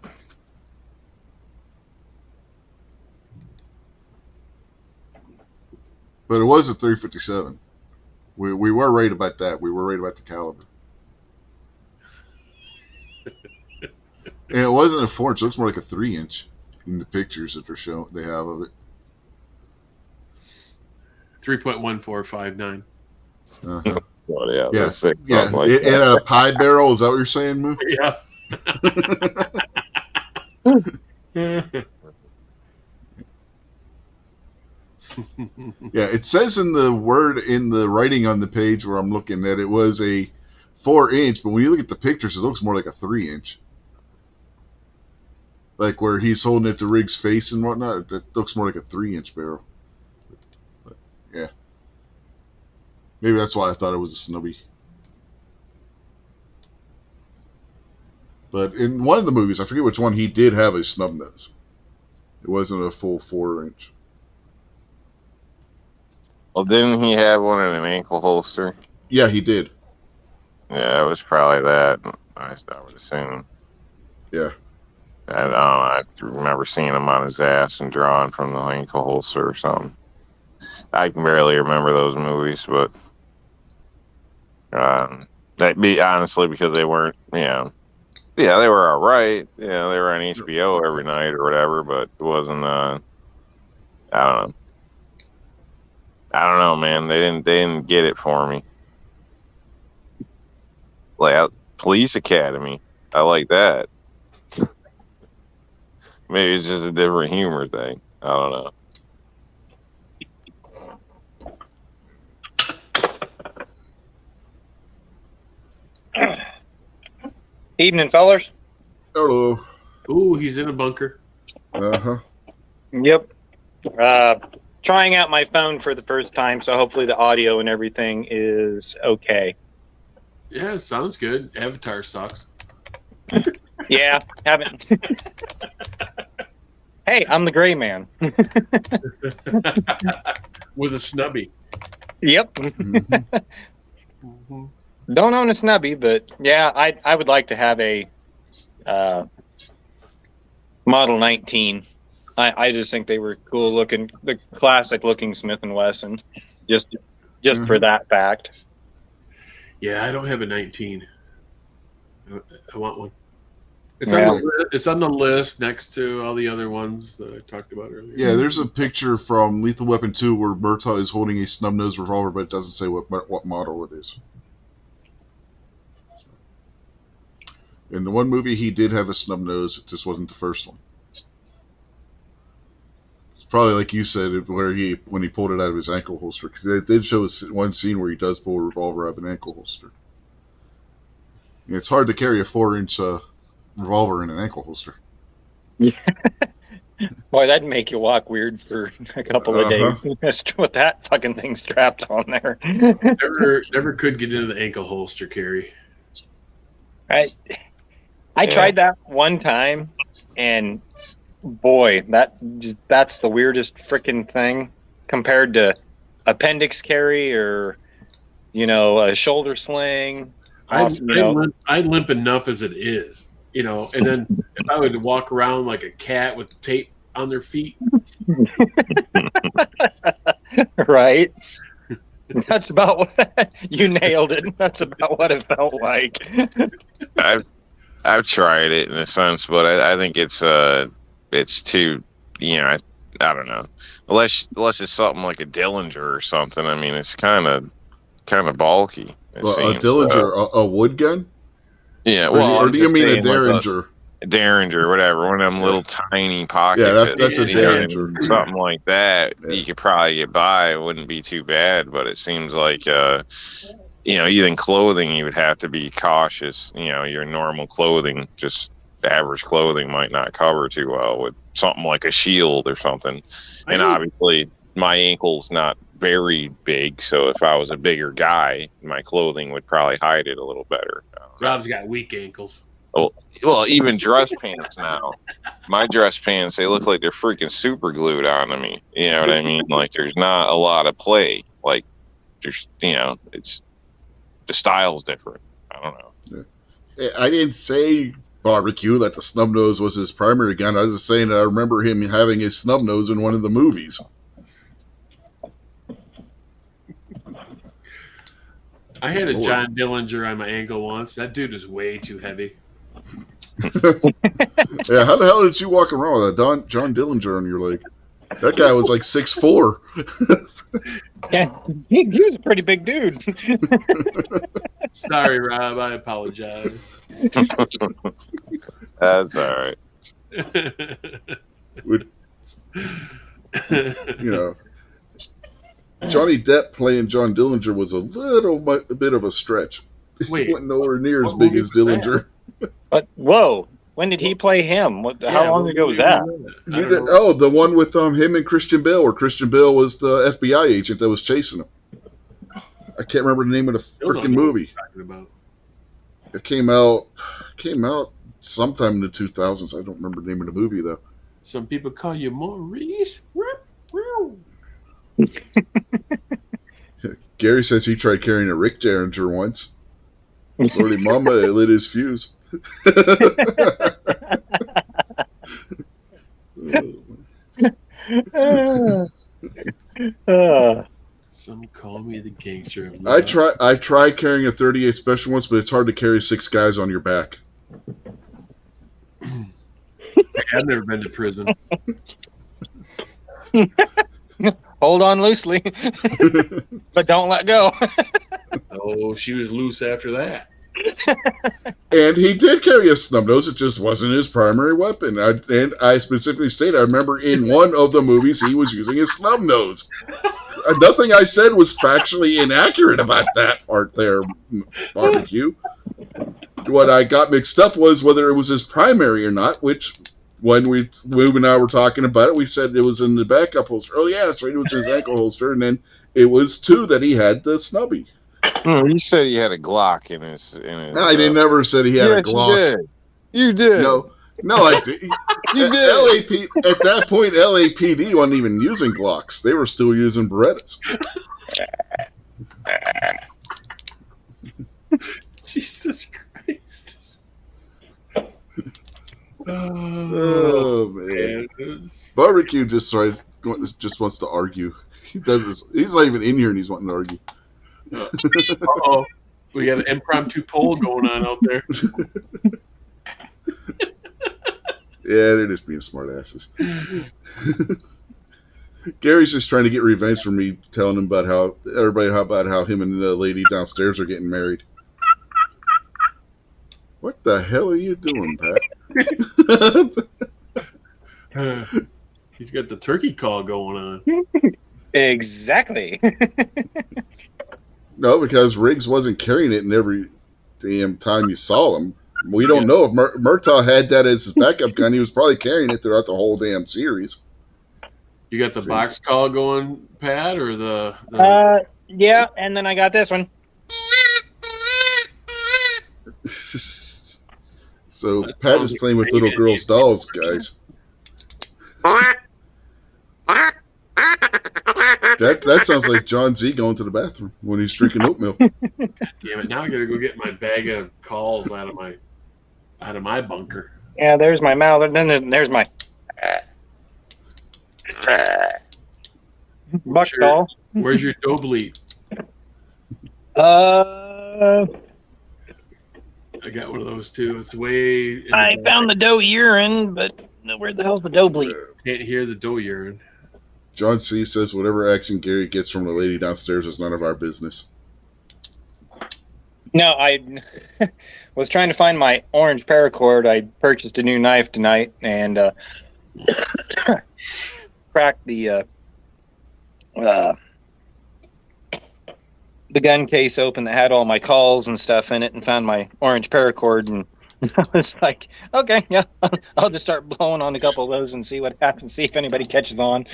But it was a 357. We were right about that. We were right about the caliber. And it wasn't a 4-inch. It looks more like a 3-inch in the pictures that they have of it. 3.1459. Uh-huh. Oh, yeah. Yeah. That's sick. Yeah. Like It had a pie barrel. Is that what you're saying, Moo? Yeah. Yeah, it says in the writing on the page where I'm looking that it was a 4-inch, but when you look at the pictures, it looks more like a 3-inch. Like where he's holding it to Riggs' face and whatnot, it looks more like a 3-inch barrel. But, yeah. Maybe that's why I thought it was a snubby. But in one of the movies, I forget which one, he did have a snub nose. It wasn't a full 4-inch. Well, didn't he have one in an ankle holster? Yeah, he did. Yeah, it was probably that. I would assume. Yeah. I don't know. I remember seeing him on his ass and drawing from the ankle holster or something. I can barely remember those movies, but that'd be honestly because they weren't, yeah, they were all right. Yeah, they were on HBO every night or whatever, but it wasn't. I don't know, man. They didn't get it for me. Like Police Academy, I like that. Maybe it's just a different humor thing. I don't know. Evening, fellers. Hello. Ooh, he's in a bunker. Uh-huh. Yep. Trying out my phone for the first time, so hopefully the audio and everything is okay. Yeah, it sounds good. Avatar sucks. Yeah, haven't. Hey, I'm the gray man. With a snubby. Yep. Mm-hmm. Don't own a snubby, but yeah, I would like to have a Model 19. I just think they were cool looking, the classic looking Smith & Wesson, just for that fact. Yeah, I don't have a 19. I want one. It's on the list next to all the other ones that I talked about earlier. Yeah, there's a picture from Lethal Weapon 2 where Murtaugh is holding a snub-nosed revolver, but it doesn't say what model it is. In the one movie, he did have a snub nose. It just wasn't the first one. It's probably like you said, when he pulled it out of his ankle holster, because they did show us one scene where he does pull a revolver out of an ankle holster. And it's hard to carry a 4-inch revolver in an ankle holster. Boy, that'd make you walk weird for a couple of days with that fucking thing strapped on there. Never could get into the ankle holster, Kerry. I tried that one time, and boy, that's the weirdest freaking thing compared to appendix carry or a shoulder sling. I limp enough as it is, and then if I would walk around like a cat with tape on their feet. Right. That's about what you nailed it. That's about what it felt like. I've tried it in a sense, but I think it's too, I don't know. Unless it's something like a Dillinger or something. I mean, it's kind of bulky. Well, a Dillinger, a wood gun? Yeah. Well, or do you mean a Derringer? A Derringer, whatever. One of them little tiny pocket. Yeah, that's a Derringer. Something like that. Yeah. You could probably get by. It wouldn't be too bad, but it seems like, even clothing, you would have to be cautious. Your normal clothing, just average clothing, might not cover too well with something like a shield or something. And obviously, my ankle's not very big, so if I was a bigger guy, my clothing would probably hide it a little better. Rob's got weak ankles. Well, even dress pants now. My dress pants, they look like they're freaking super glued onto me. You know what I mean? Like, there's not a lot of play. Like, there's, it's the style's different. I don't know. Yeah. I didn't say barbecue that the snub nose was his primary gun. I was just saying that I remember him having his snub nose in one of the movies. I had a John Dillinger on my ankle once. That dude was way too heavy. Yeah, how the hell did you walk around with a John Dillinger on your leg? That guy was like 6'4". Yeah, he was a pretty big dude. Sorry, Rob. I apologize. That's all right. Johnny Depp playing John Dillinger was a bit of a stretch. Wait, He wasn't nowhere near as what big movie as was that? Dillinger. But whoa, when did he play him? How long ago was that? The one with him and Christian Bale, where Christian Bale was the FBI agent that was chasing him. I can't remember the name of the freaking movie. It came out sometime in the 2000s. I don't remember the name of the movie though. Some people call you Maurice. Gary says he tried carrying a Rick Derringer once. Lordy Mama lit his fuse. Some call me the gangster of I love. tried carrying a 38 special once, but it's hard to carry 6 guys on your back. I've never been to prison. Hold on loosely, but don't let go. Oh, she was loose after that. And he did carry a snub nose. It just wasn't his primary weapon. I specifically stated, I remember in one of the movies he was using his snub nose. Nothing I said was factually inaccurate about that part there, barbecue. What I got mixed up was whether it was his primary or not, which when Woob and I were talking about it, we said it was in the backup holster. Oh, yeah, that's right. It was in his ankle holster. And then it was 2 that he had the snubby. You said he had a Glock in his I never said he had a Glock. You did. No, I did. You did. At that point, LAPD wasn't even using Glocks. They were still using Berettas. Jesus Christ. Oh, man. Barbecue just wants to argue. He does this. He's not even in here and he's wanting to argue. Uh-oh. We got an impromptu poll going on out there. Yeah, they're just being smart asses. Gary's just trying to get revenge for me telling him about how him and the lady downstairs are getting married. What the hell are you doing, Pat? He's got the turkey call going on. Exactly. No, because Riggs wasn't carrying it in every damn time you saw him. We don't know if Murtaugh had that as his backup gun. He was probably carrying it throughout the whole damn series. You got the box call going, Pat, or the yeah, and then I got this one. So Pat is playing with little girls' dolls, guys. That sounds like John Z going to the bathroom when he's drinking oatmeal. Damn it! Now I gotta go get my bag of calls out of my bunker. Yeah, there's my mouth, and then there's my buck call. Where's your dough bleed? I I got one of those too. It's way. found the dough urine, but where the hell's the dough bleed? Can't hear the dough urine. John C. says whatever action Gary gets from the lady downstairs is none of our business. No, I was trying to find my orange paracord. I purchased a new knife tonight and cracked the gun case open that had all my calls and stuff in it and found my orange paracord, and I was like, okay, yeah, I'll just start blowing on a couple of those and see what happens, see if anybody catches on.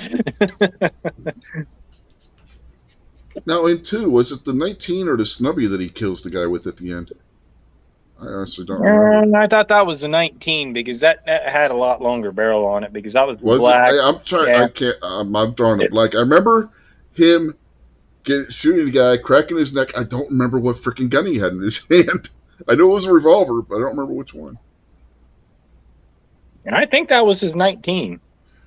Now, in 2, was it the 19 or the snubby that he kills the guy with at the end? I honestly don't remember. I thought that was the 19 because that had a lot longer barrel on it because that was black. I'm trying. Yeah. I can't. I'm drawing a blank. I remember him shooting the guy, cracking his neck. I don't remember what freaking gun he had in his hand. I know it was a revolver, but I don't remember which one. And I think that was his 19.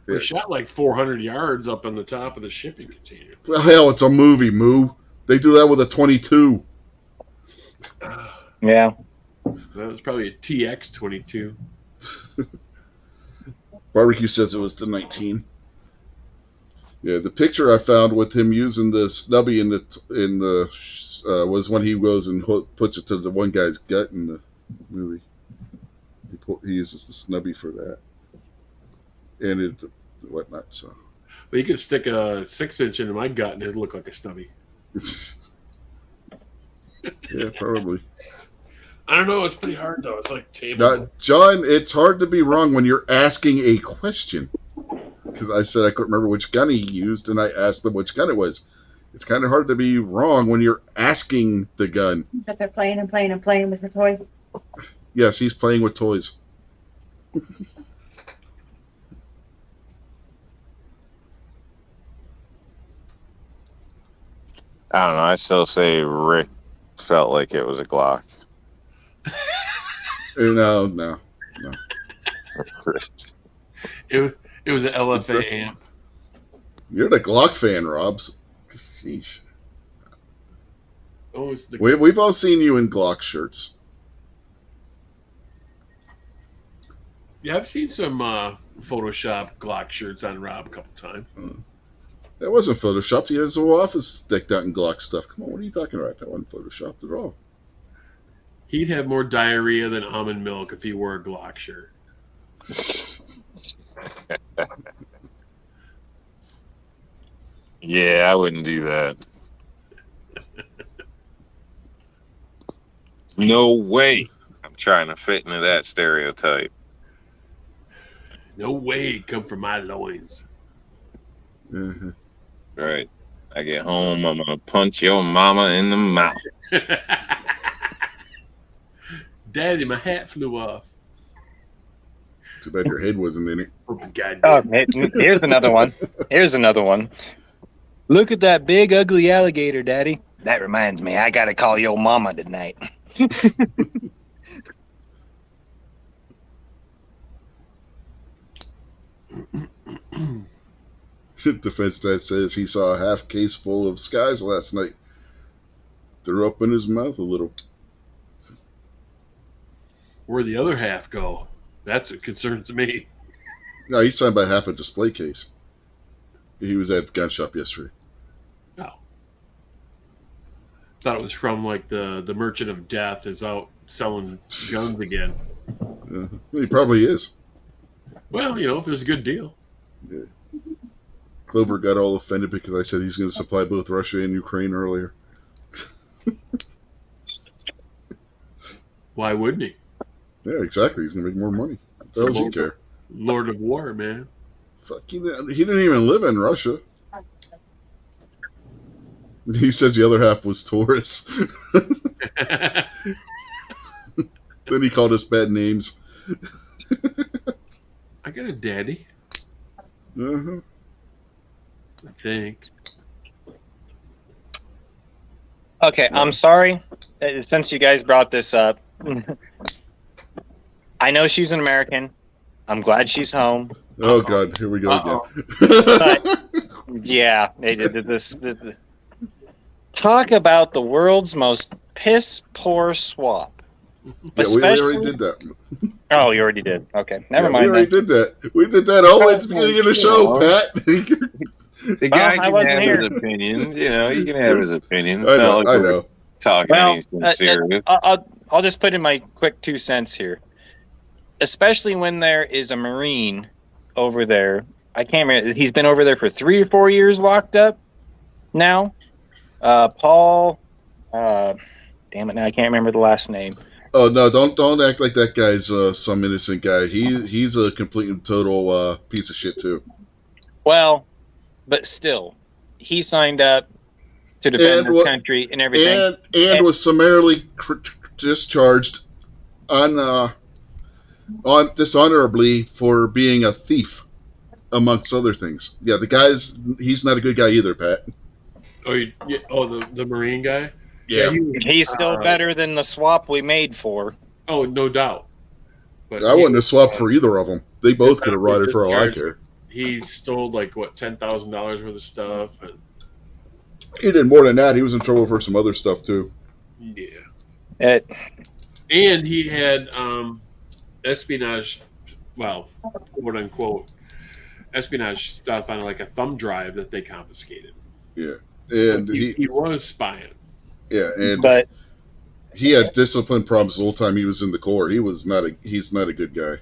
He shot like 400 yards up on the top of the shipping container. Well, hell, it's a movie, Moo. They do that with a 22. Yeah. That was probably a TX 22. Barbecue says it was the 19. Yeah, the picture I found with him using the snubby in the was when he goes and puts it to the one guy's gut in the movie. He uses the snubby for that, and it whatnot. So, Well, you could stick a 6-inch into my gut and it'd look like a snubby. yeah, probably. I don't know. It's pretty hard though. It's like table. Now, John, it's hard to be wrong when you're asking a question. Because I said I couldn't remember which gun he used, and I asked him which gun it was. It's kind of hard to be wrong when you're asking the gun. Seems like they're playing and playing and playing with her toy. Yes, he's playing with toys. I don't know. I still say Rick felt like it was a Glock. No. It was an LFA amp. You're the Glock fan, Robs. Sheesh. Oh, it's the We've all seen you in Glock shirts. Yeah, I've seen some Photoshop Glock shirts on Rob a couple times. That wasn't photoshopped. He has his whole office decked out in Glock stuff. Come on, what are you talking about? That wasn't photoshopped at all. He'd have more diarrhea than almond milk if he wore a Glock shirt. Yeah, I wouldn't do that. No way. I'm trying to fit into that stereotype. No way he'd come from my loins. Uh-huh. Right. I get home, I'm gonna punch your mama in the mouth. Daddy, my hat flew off. Too bad your head wasn't in it. Oh, here's another one. Here's another one. Look at that big ugly alligator, Daddy. That reminds me, I gotta call your mama tonight. Defense Dad says he saw a half case full of skies last night. Threw up in his mouth a little. Where'd the other half go? That's what concerns me. No, he signed by half a display case. He was at gun shop yesterday. Oh. Thought it was from like the Merchant of Death is out selling guns again. He probably is. Well, you know, if there's a good deal. Yeah. Clover got all offended because I said he's going to supply both Russia and Ukraine earlier. Why wouldn't he? Yeah, exactly. He's going to make more money. What the hell does he care? Lord of War, man. Fuck, he didn't even live in Russia. He says the other half was Taurus. Then he called us bad names. I got a daddy, Uh-huh. I think. Okay, I'm sorry. Since you guys brought this up, I know she's an American. I'm glad she's home. Oh, God. Here we go again. Yeah, they did this. Talk about the world's most piss-poor swap. Yeah, we already did that. Oh, you already did. Okay, never mind. We already did that. We did that all at the beginning of the show, Pat. The guy I can wasn't have here. his opinion. You know, he can have his opinion. It's I not like know. we're talking anything serious. I'll just put in my quick 2 cents here. Especially when there is a Marine over there. I can't remember. He's been over there for 3 or 4 years locked up now. Paul, damn it, now I can't remember the last name. Oh, no, don't act like that guy's some innocent guy. He's a complete and total piece of shit, too. Well, but still, he signed up to defend his country and everything. And was summarily discharged on dishonorably for being a thief, amongst other things. Yeah, he's not a good guy either, Pat. Oh, the Marine guy? Yeah. He's still better than the swap we made for. Oh, no doubt. But I wouldn't have swapped for either of them. They both could have rotted for all I discharged. care. He stole like what $10,000 worth of stuff, and He did more than that. He was in trouble for some other stuff too. yeah. And he had espionage, well, quote unquote, espionage stuff on like a thumb drive that they confiscated. Yeah, So and he was spying. and But he had discipline problems the whole time he was in the Corps. He's not a good guy.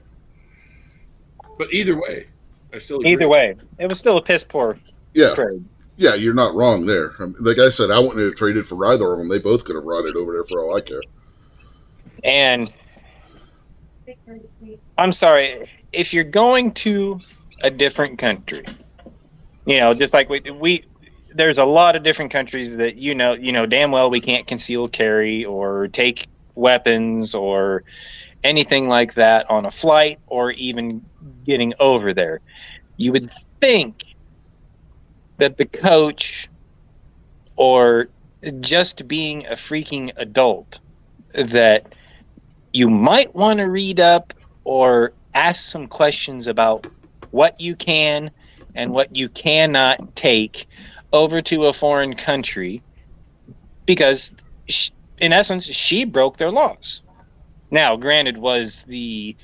But either way, I still agree. either way, it was still a piss poor Yeah, trade. yeah, you're not wrong there. Like I said, I wouldn't have traded for either of them. They both could have rotted over there for all I care. And I'm sorry, if you're going to a different country, just like we there's a lot of different countries that you know damn well we can't conceal carry or take weapons or anything like that on a flight or even getting over there. You would think that the coach or just being a freaking adult that you might want to read up or ask some questions about what you can and what you cannot take over to a foreign country, because in essence she broke their laws. Now granted, was the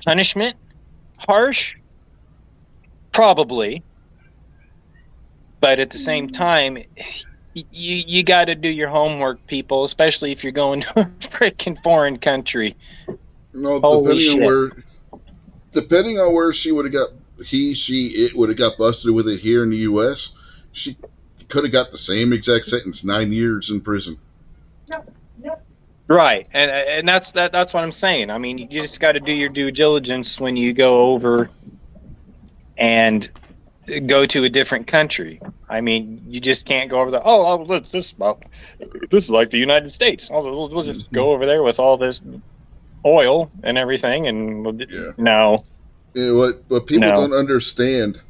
punishment harsh? Probably, but at the same time, you got to do your homework, people, especially if you're going to a freaking foreign country. No, Holy shit. Depending on where she would have got, it would have got busted with it here in the U.S., she could have got the same exact sentence, 9 years in prison. Right, and that's what I'm saying. I mean, you just got to do your due diligence when you go over and go to a different country. I mean, you just can't go over there. This is like the United States. We'll just go over there with all this oil and everything, and no. Yeah, what people don't understand,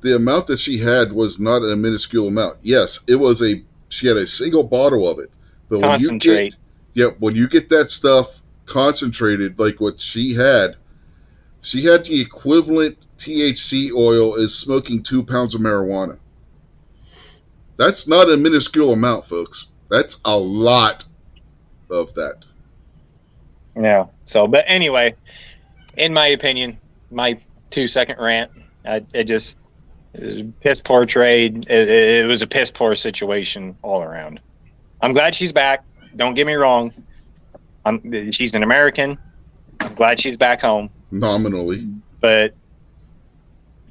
the amount that she had was not a minuscule amount. Yes, she had a single bottle of it, but Concentrate. when you get that stuff concentrated like what she had the equivalent THC oil as smoking 2 pounds of marijuana. That's not a minuscule amount, folks. That's a lot of that. Yeah. So, but anyway, in my opinion, my 2-second rant, it was a piss poor trade. It was a piss poor situation all around. I'm glad she's back. Don't get me wrong. She's an American. I'm glad she's back home. Nominally. But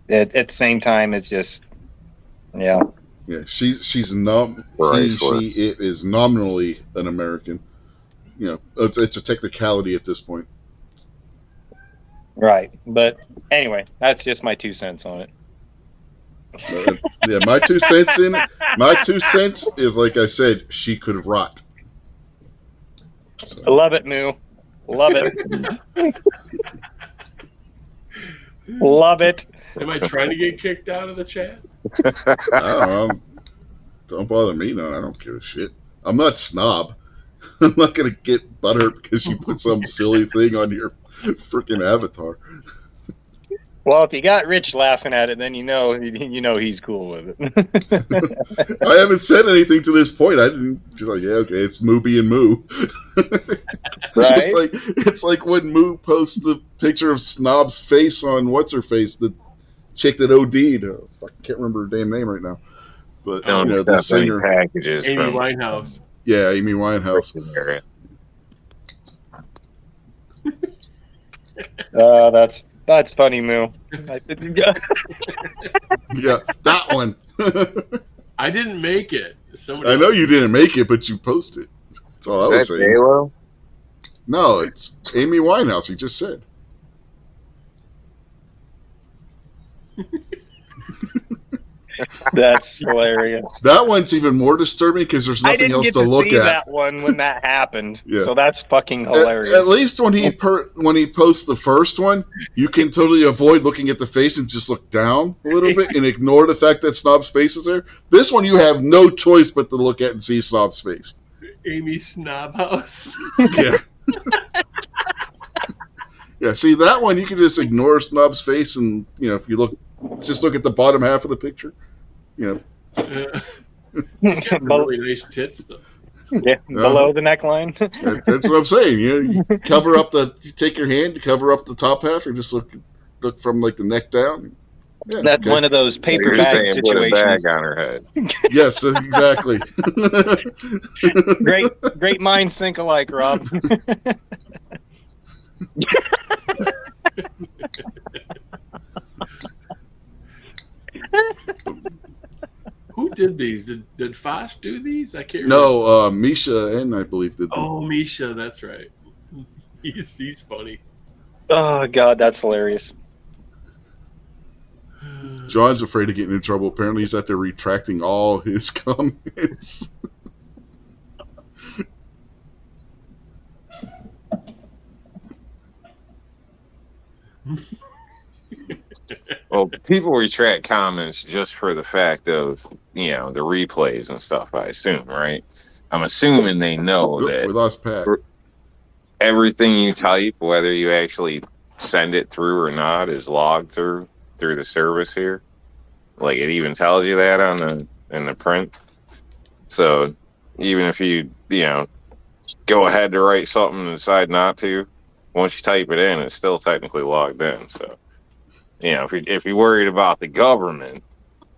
at the same time, it's just, yeah. Yeah, she's it is nominally an American. It's a technicality at this point. Right. But anyway, that's just my 2 cents on it. Yeah, my 2 cents in it. My 2 cents is, like I said, she could have rot. I love it, Moo. Love it. Love it. Am I trying to get kicked out of the chat? I don't know. Don't bother me. No, I don't give a shit. I'm not snob. I'm not gonna get butthurt because you put some silly thing on your freaking avatar. Well, if you got Rich laughing at it, then you know he's cool with it. I haven't said anything to this point. I didn't. Just like, yeah, okay, it's Moo being Moo. Right? It's like when Moo posts the picture of Snob's face on what's her face, the chick that OD'd. I can't remember her damn name right now, but the singer, packages Amy from Winehouse. Yeah, Amy Winehouse. That's funny, Moo. Yeah, that one. I didn't make it. I know you didn't make it, but you posted. That's all I was saying. J-Lo? No, it's Amy Winehouse. He just said. That's hilarious. That one's even more disturbing because there's nothing else to look see at. That one when that happened. Yeah. So that's fucking hilarious. At least when he posts the first one, you can totally avoid looking at the face and just look down a little bit and ignore the fact that Snob's face is there. This one, you have no choice but to look at and see Snob's face. Amy Snobhouse. Yeah. Yeah, see that one you can just ignore Snob's face and if you just look at the bottom half of the picture. He's got some really nice tits though. Yeah, below the neckline. That's what I'm saying. You cover up you take your hand, you cover up the top half, or just look from like the neck down. Yeah, That's one of those paper You're bag saying put a situations. bag on her head. Yes, exactly. Great minds think alike, Rob. Who did these? Did Foss do these? I can't remember. No, Misha and I believe did. Oh, Misha, that's right. He's funny. Oh God, that's hilarious. John's afraid of getting in trouble. Apparently, he's out there retracting all his comments. Well, people retract comments just for the fact of the replays and stuff. I assume, right? I'm assuming they know Oop, that we lost Pat. everything you type, whether you actually send it through or not, is logged through the service here. Like it even tells you that in the print. So even if you go ahead to write something and decide not to, once you type it in, it's still technically logged in. So if you're worried about the government,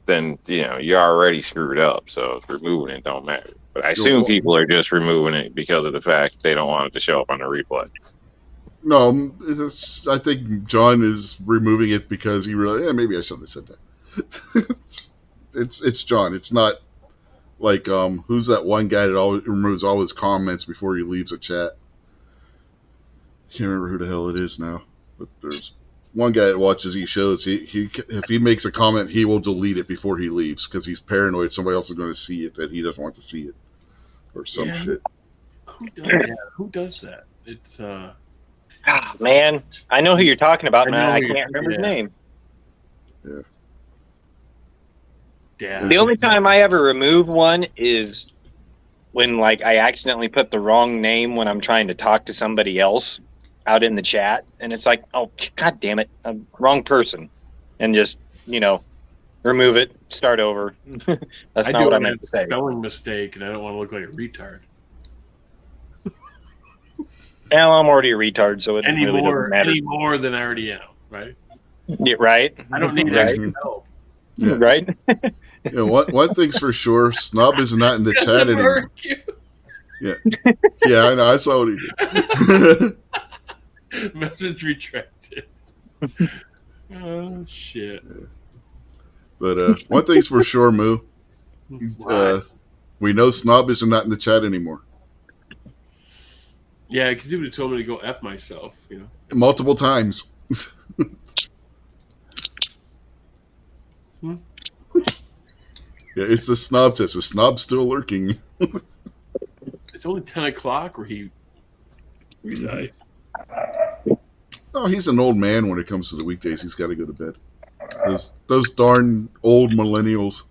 then you're already screwed up. So removing it don't matter. But I assume people are just removing it because of the fact they don't want it to show up on the replay. No, I think John is removing it because he maybe I shouldn't have said that. It's John. It's not like who's that one guy that always removes all his comments before he leaves a chat? Can't remember who the hell it is now, but there's one guy that watches these shows. He if he makes a comment, he will delete it before he leaves because he's paranoid somebody else is going to see it that he doesn't want to see it or some shit. Who does that? It's man, I know who you're talking about, man. I can't remember his name. Yeah. Yeah. The only time I ever remove one is when I accidentally put the wrong name when I'm trying to talk to somebody else out in the chat, and it's like, oh God damn it, I'm wrong person, and just remove it, start over. That's not what I meant to say. Spelling mistake, and I don't want to look like a retard. Well, I'm already a retard, so it really doesn't matter. Any more than I already am, right? Yeah, right. I don't need extra help. Yeah. Right. One thing's for sure, Snub is not in the chat anymore. Yeah, I know. I saw what he did. Message retracted. Oh shit. But one thing's for sure, Moo. We know Snub is not in the chat anymore. Yeah, because he would have told me to go F myself, Multiple times. Yeah, it's the Snob test. The Snob's still lurking. It's only 10 o'clock where he resides. Oh, he's an old man when it comes to the weekdays. He's got to go to bed. Those darn old millennials.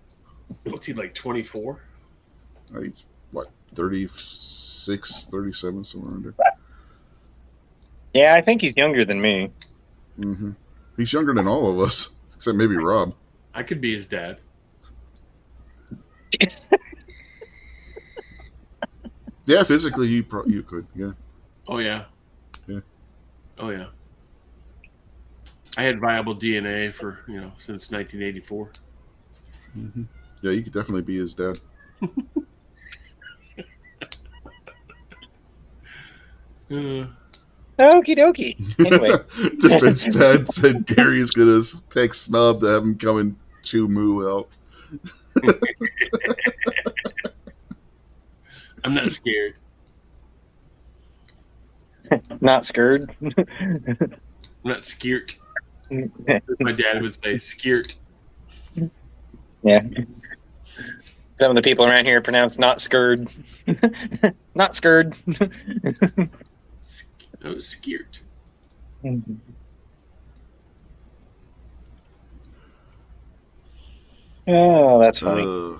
What's he, like 24? He's, 36, 37, somewhere under. Yeah, I think he's younger than me. Mm-hmm. He's younger than all of us, except maybe Rob. I could be his dad. Yeah, physically you could. Yeah. Oh yeah. Yeah. Oh yeah. I had viable DNA for since 1984. Mm-hmm. Yeah, you could definitely be his dad. Okie dokie. Anyway. Defense dad said Gary is gonna text Snub to have him come and chew Moo out. I'm not scared. Not scared. I'm not scared. My dad would say scared. Yeah. Some of the people around here pronounce not scared. Not scared. I was scared. Oh, that's funny.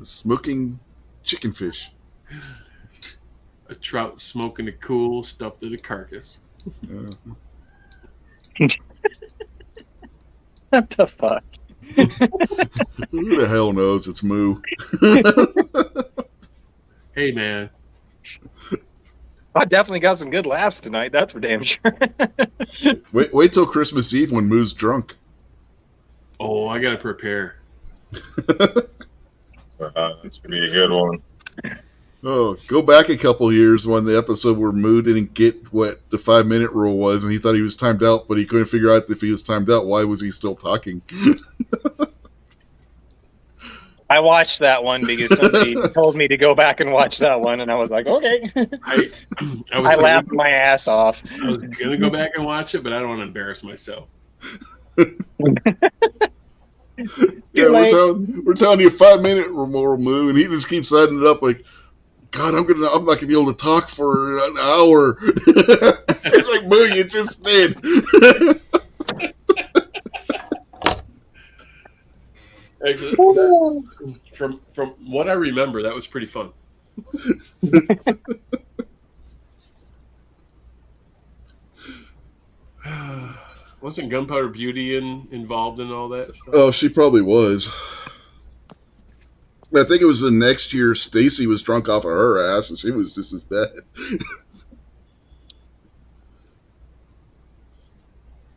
Smoking chicken fish. A trout smoking a cool, stuffed to the carcass. What the fuck? Who the hell knows? It's Moo. Hey, man. I definitely got some good laughs tonight. That's for damn sure. Wait till Christmas Eve when Moo's drunk. Oh, I gotta prepare. That's gonna be a good one. Oh, go back a couple years when the episode where Moo didn't get what the 5-minute rule was, and he thought he was timed out, but he couldn't figure out if he was timed out. Why was he still talking? I watched that one because somebody told me to go back and watch that one, and I was like, okay. I laughed my ass off. I was gonna go back and watch it, but I don't want to embarrass myself. Yeah, we're telling you 5-minute or more, Moo, and he just keeps setting it up like, God, I'm not gonna be able to talk for an hour. It's like, Moo, you just did. Actually, from what I remember, that was pretty fun. Wasn't Gunpowder Beauty involved in all that stuff? Oh, she probably was. I think it was the next year Stacy was drunk off of her ass, and she was just as bad.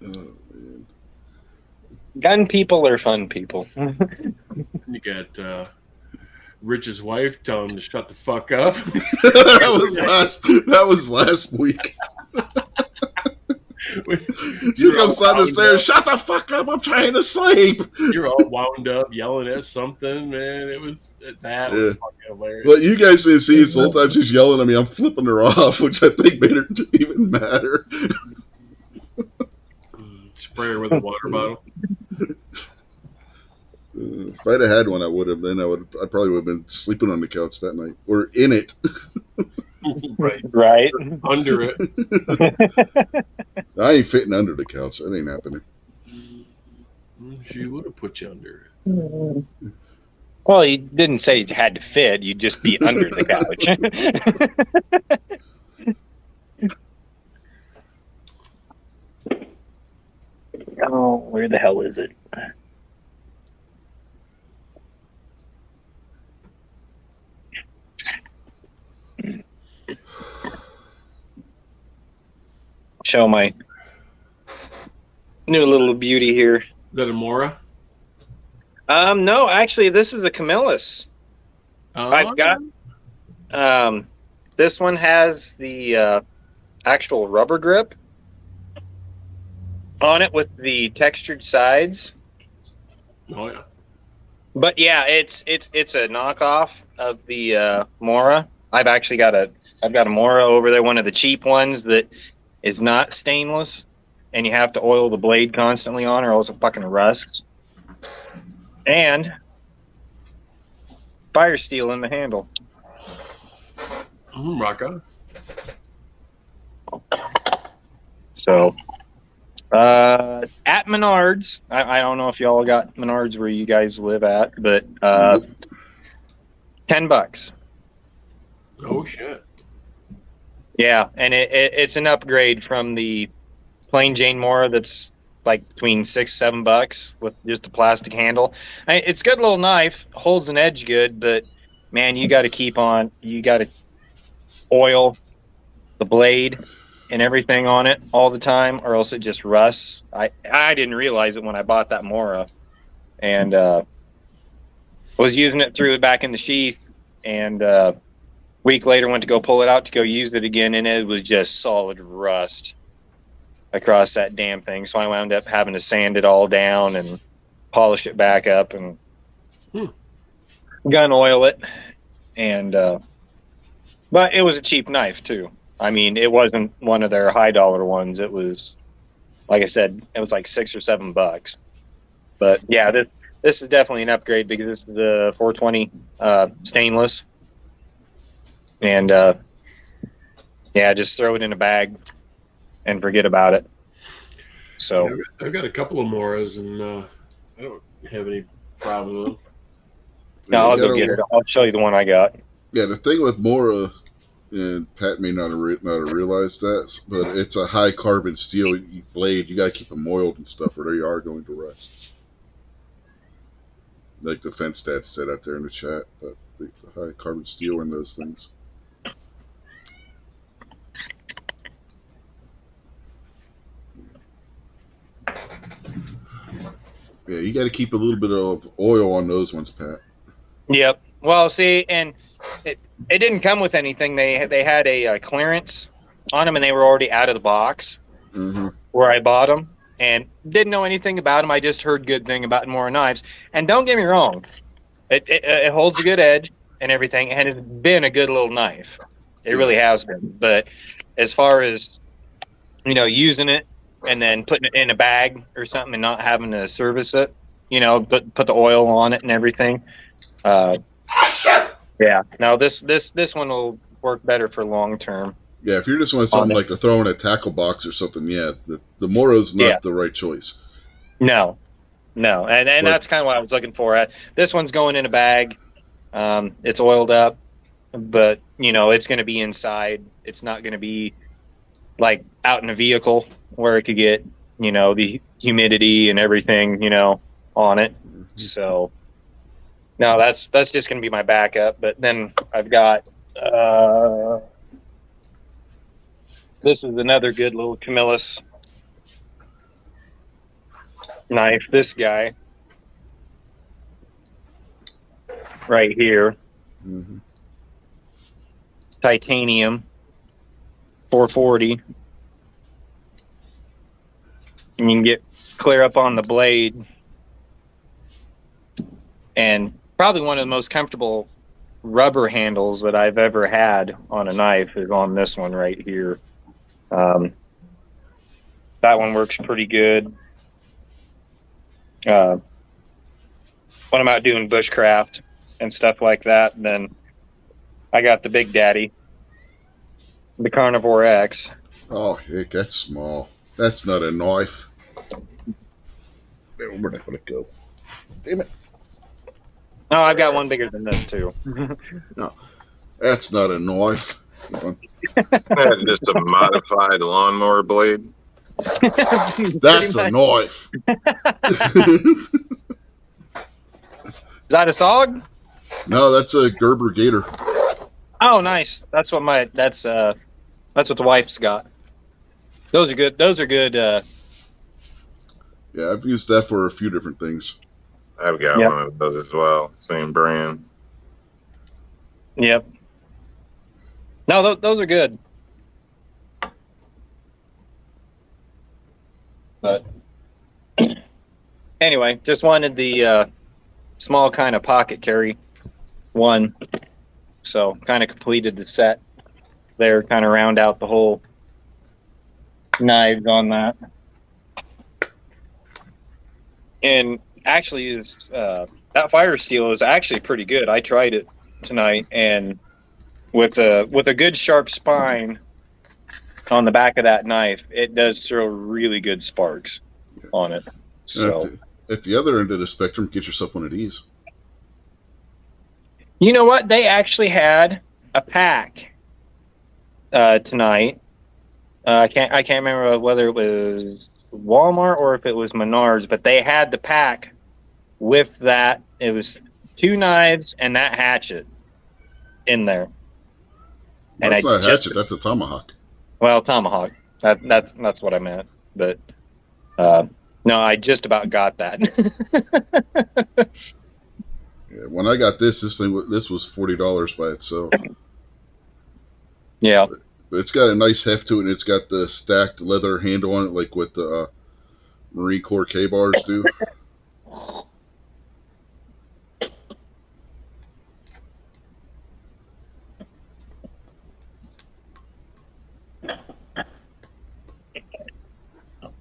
Oh, man. Gun people are fun people. You got Rich's wife telling him to shut the fuck up. that was last week. She comes down the stairs, shut the fuck up, I'm trying to sleep. You're all wound up, yelling at something, man. Was fucking hilarious. But you guys didn't see it, so the whole time she's yelling at me, I'm flipping her off, which I think made her even madder. Spray her with a water bottle. If I'd have had one, I probably would have been sleeping on the couch that night. Or in it. Right. Under it. I ain't fitting under the couch. That ain't happening. She would have put you under it. Well, you didn't say you had to fit. You'd just be under the couch. Oh, where the hell is it? Show my new little beauty here. Is that a Mora? No, actually, this is a Camillus. Oh. I've got. This one has the actual rubber grip on it with the textured sides. Oh yeah. But yeah, it's a knockoff of the Mora. I've got a Mora over there, one of the cheap ones that is not stainless, and you have to oil the blade constantly on, or else it fucking rusts. And fire steel in the handle. Rock on. So, at Menards, I don't know if y'all got Menards where you guys live at, but $10. Oh shit. Yeah, and it's an upgrade from the plain Jane Mora that's like between $6-7 with just a plastic handle. It's a good little knife, holds an edge good, but man, you got to oil the blade and everything on it all the time, or else it just rusts. I didn't realize it when I bought that Mora, and was using it, threw it back in the sheath, and week later went to go pull it out to go use it again, and it was just solid rust across that damn thing. So I wound up having to sand it all down and polish it back up and gun oil it. And but it was a cheap knife too. I mean, it wasn't one of their high dollar ones. It was, like I said, it was like $6 or $7. But yeah, this is definitely an upgrade because this is the 420 stainless. And yeah, just throw it in a bag and forget about it. So I've got a couple of Moras, and I don't have any problem with them. no, I'll go get it. I'll show you the one I got. Yeah, the thing with Mora, and Pat may not have realized that, but it's a high carbon steel blade. You got to keep them oiled and stuff, or they are going to rust. Like the fence dad said out there in the chat, but the high carbon steel in those things. Yeah, you got to keep a little bit of oil on those ones, Pat. Yep. Well, see, and it didn't come with anything. They had a clearance on them, and they were already out of the box where I bought them, and didn't know anything about them. I just heard good thing about Mora knives. And don't get me wrong, it holds a good edge and everything, and it's been a good little knife. It really has been. But as far as using it and then putting it in a bag or something and not having to service it, put the oil on it and everything. Yeah. No, this one will work better for long term. Yeah, if you're just wanting something like to throw in a tackle box or something, yeah, the Moro's not the right choice. No, and that's kind of what I was looking for. This one's going in a bag. It's oiled up, but it's going to be inside. It's not going to be like out in a vehicle where it could get the humidity and everything on it. So no, that's just going to be my backup. But then I've got this is another good little Camillus knife. This guy right here, titanium, 440. And you can get clear up on the blade, and probably one of the most comfortable rubber handles that I've ever had on a knife is on this one right here. That one works pretty good. When I'm out doing bushcraft and stuff like that, then I got the Big Daddy, the Carnivore X. Oh, heck, that's small. That's not a knife. Where'd I let it go? Damn it. No, I've got one bigger than this, too. No, that's not a knife. That's just a modified lawnmower blade. That's a knife. Is that a SOG? No, that's a Gerber Gator. Oh, nice. That's what that's what the wife's got. Those are good. Those are good. Yeah, I've used that for a few different things. I've got one of those as well. Same brand. Yep. No, those are good. But anyway, just wanted the small kind of pocket carry one. So kind of completed the set there, kind of round out the whole knives on that. And actually, that Fire Steel is actually pretty good. I tried it tonight, and with a good sharp spine on the back of that knife, it does throw really good sparks on it. So at the other end of the spectrum, get yourself one of these. You know what? They actually had a pack tonight. I can't remember whether it was Walmart or if it was Menards, but they had the pack with that. It was 2 knives and that hatchet in there. Well, that's not a hatchet. That's a tomahawk. Well, tomahawk. That's what I meant. But no, I just about got that. Yeah, when I got this was $40 by itself. Yeah. But it's got a nice heft to it, and it's got the stacked leather handle on it, like what the Marine Corps K-bars do.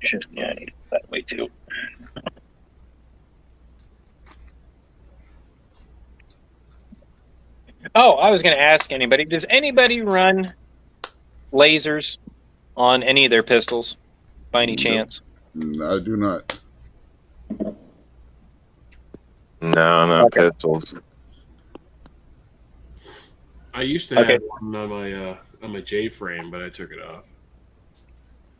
Shit, yeah, I need that way too. Oh, I was going to ask anybody, does anybody run lasers on any of their pistols by any chance? I do not. No, not pistols. I used to Okay. have one on my J frame, but I took it off.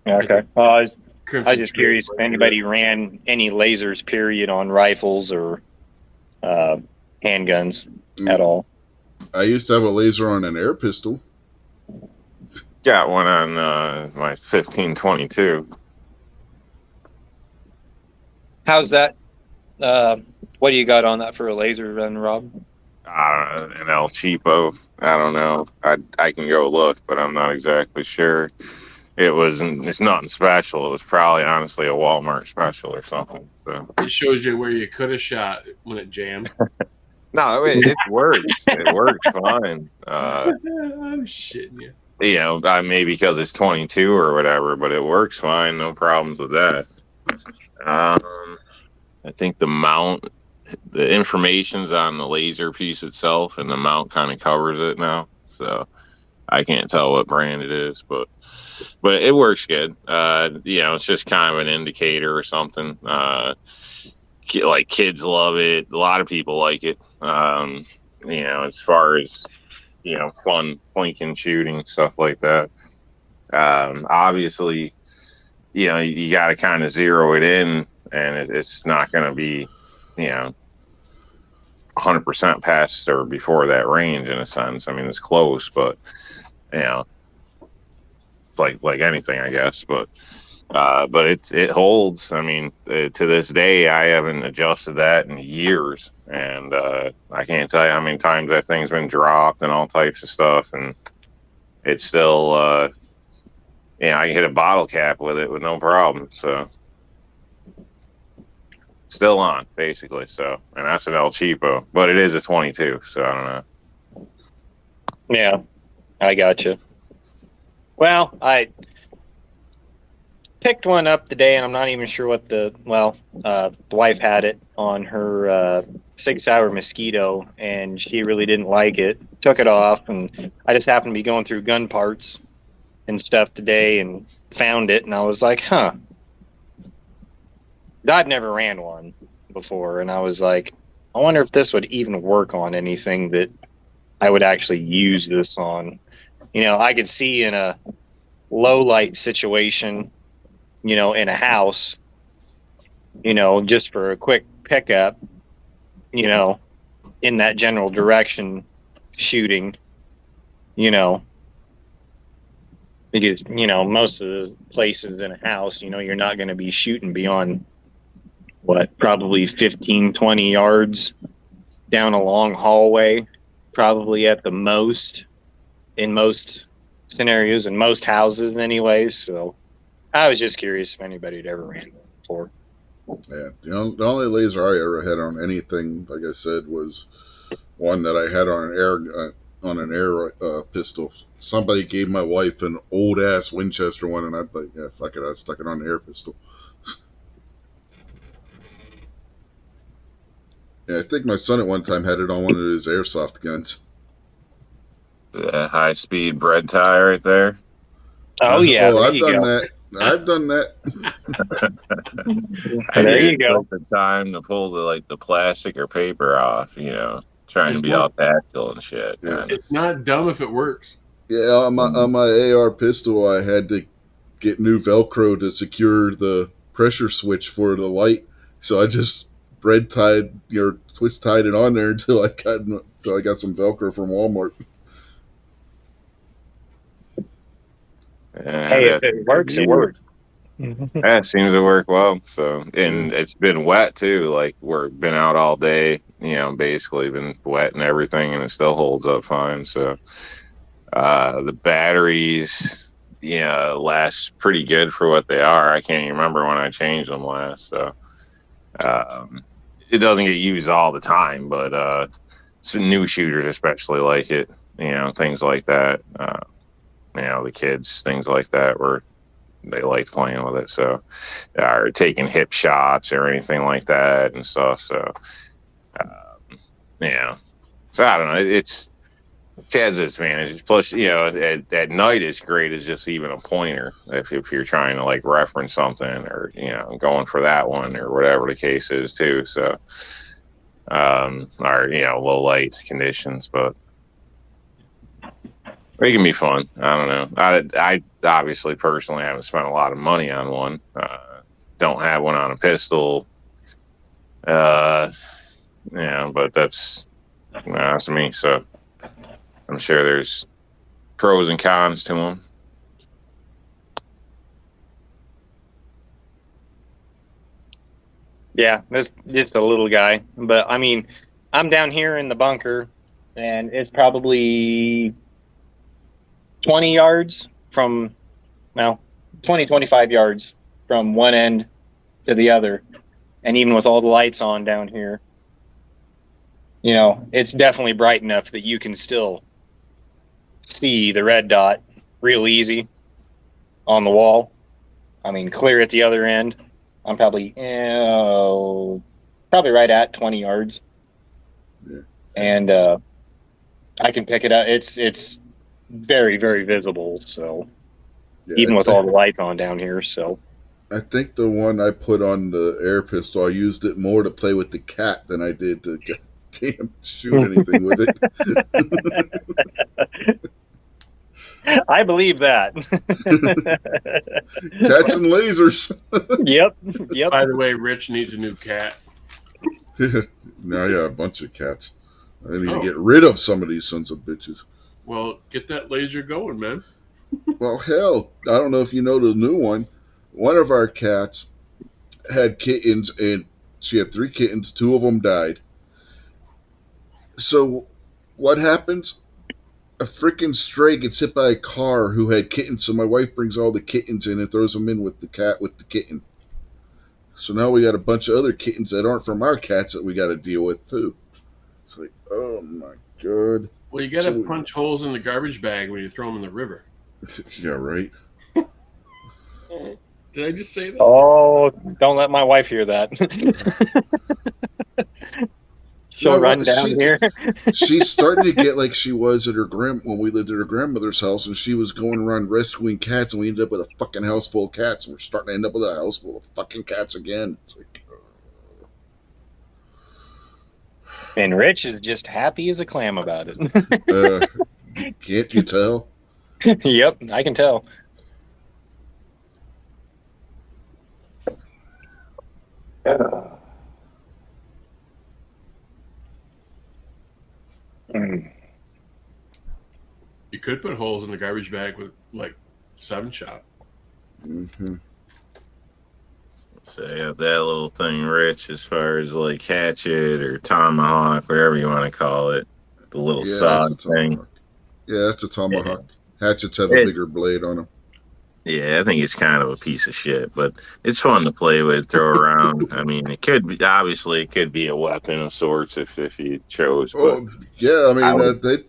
Okay. Well, I was Crimson just Trace curious if laser. anybody ran any lasers, period, on rifles or handguns at all. I used to have a laser on an air pistol. Got one on my 1522. How's that? What do you got on that for a laser run, Rob? I don't know, an El Cheapo. I don't know. I can go look, but I'm not exactly sure. It's nothing special. It was probably honestly a Walmart special or something. So It shows you where you could have shot when it jammed. no, I mean, it works. It works fine. I'm shitting you. You know, maybe because it's 22 or whatever, but it works fine. No problems with that. I think the mount, the information's on the laser piece itself, and the mount kind of covers it now. So I can't tell what brand it is, but it works good. You know, it's just kind of an indicator or something. Like kids love it. A lot of people like it. You know, as far as, you know, fun plinking shooting, stuff like that. Obviously, you know, you got to kind of zero it in, and it's not going to be, you know, 100% past or before that range in a sense. I mean, it's close, but, you know, like anything, I guess. But it holds. I mean, to this day, I haven't adjusted that in years, and I can't tell you how many times that thing's been dropped and all types of stuff, and it's still, you know, I can hit a bottle cap with it with no problem. So still on basically. So, and that's an El Cheapo, but it is a 22. So I don't know. Yeah, I gotcha. Well, I picked one up today, and I'm not even sure what the wife had it on her 6 Hour Mosquito, and she really didn't like it. Took it off, and I just happened to be going through gun parts and stuff today and found it, and I was like, huh. I'd never ran one before, and I was like, I wonder if this would even work on anything that I would actually use this on. You know, I could see in a low light situation, you know, in a house, you know, just for a quick pickup, you know, in that general direction shooting, you know, because, you know, most of the places in a house, you know, you're not going to be shooting beyond probably 15, 20 yards down a long hallway, probably at the most in most scenarios in most houses anyways. So I was just curious if anybody had ever ran one before. Yeah, the only laser I ever had on anything, like I said, was one that I had on an air pistol. Somebody gave my wife an old ass Winchester one, and I'd like, yeah, fuck it, I stuck it on an air pistol. Yeah, I think my son at one time had it on one of his airsoft guns. The high speed bread tie right there. Oh yeah, I've done that. I've done that. There you go. The time to pull the plastic or paper off, you know, trying to be all tactile and shit. Yeah. It's not dumb if it works. Yeah, on my AR pistol, I had to get new Velcro to secure the pressure switch for the light. So I just twist tied it on there until I got some Velcro from Walmart. Hey, if it works, it works. That seems to work well. So, and it's been wet too. Like we've been out all day, you know, basically been wet and everything, and it still holds up fine. So, the batteries, last pretty good for what they are. I can't even remember when I changed them last. So, it doesn't get used all the time, but some new shooters especially like it. You know, things like that. The kids, things like that, where they like playing with it. So, or taking hip shots or anything like that and stuff. So, So I don't know. It has its advantages. Plus, at night it's great as just even a pointer if you're trying to like reference something or going for that one or whatever the case is too. So, or low light conditions, but It can be fun. I don't know. I obviously personally haven't spent a lot of money on one. Don't have one on a pistol. But that's me. So I'm sure there's pros and cons to them. Yeah, it's just a little guy. But I mean, I'm down here in the bunker, and it's probably 20 yards from, 25 yards from one end to the other. And even with all the lights on down here, it's definitely bright enough that you can still see the red dot real easy on the wall. I mean, clear at the other end. I'm probably right at 20 yards. Yeah. And I can pick it up. It's very, very visible. So Yeah, even with all the lights on down here, so. I think the one I put on the air pistol, I used it more to play with the cat than I did to damn shoot anything with it. I believe that. Cats and lasers. Yep. By the way, Rich needs a new cat. Now I got a bunch of cats. I need to Oh. get rid of some of these sons of bitches. Well, get that laser going, man. Well, hell, I don't know if you know the new one. One of our cats had kittens, and she had 3 kittens. 2 of them died. So what happens? A freaking stray gets hit by a car who had kittens, so my wife brings all the kittens in and throws them in with the cat with the kitten. So now we got a bunch of other kittens that aren't from our cats that we got to deal with too. It's like, oh my god. Well, you got to So- punch holes in the garbage bag when you throw them in the river. Yeah, right. Did I just say that? Oh, don't let my wife hear that. She'll Well, run down here. She's starting to get like she was at when we lived at her grandmother's house, and she was going around rescuing cats, and we ended up with a fucking house full of cats. And we're starting to end up with a house full of fucking cats again. It's like, And Rich is just happy as a clam about it. can't you tell? Yep, I can tell. You could put holes in the garbage bag with like 7-shot. Mm-hmm. So yeah, that little thing, Rich, as far as like hatchet or tomahawk, whatever you want to call it, the little Yeah, sod that's a thing. tomahawk. Yeah, that's a tomahawk. Hatchets have a bigger blade on them. Yeah, I think it's kind of a piece of shit, but it's fun to play with, throw around. I mean, it could be a weapon of sorts if you chose. But Oh, yeah, I mean, I would-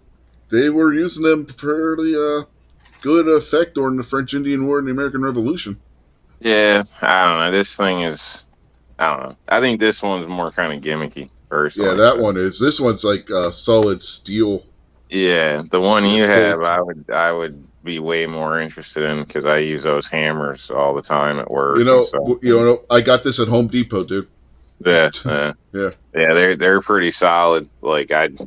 they were using them fairly good effect during the French Indian War and the American Revolution. yeah, I don't know. This thing is, I don't know. I think this one's more kind of gimmicky, personally. Yeah, that so. one is. This one's like solid steel. Yeah, the one you Cool. have, I would be way more interested in because I use those hammers all the time at work. You know, and stuff. I got this at Home Depot, dude. Yeah, Yeah. they're pretty solid. Like I'd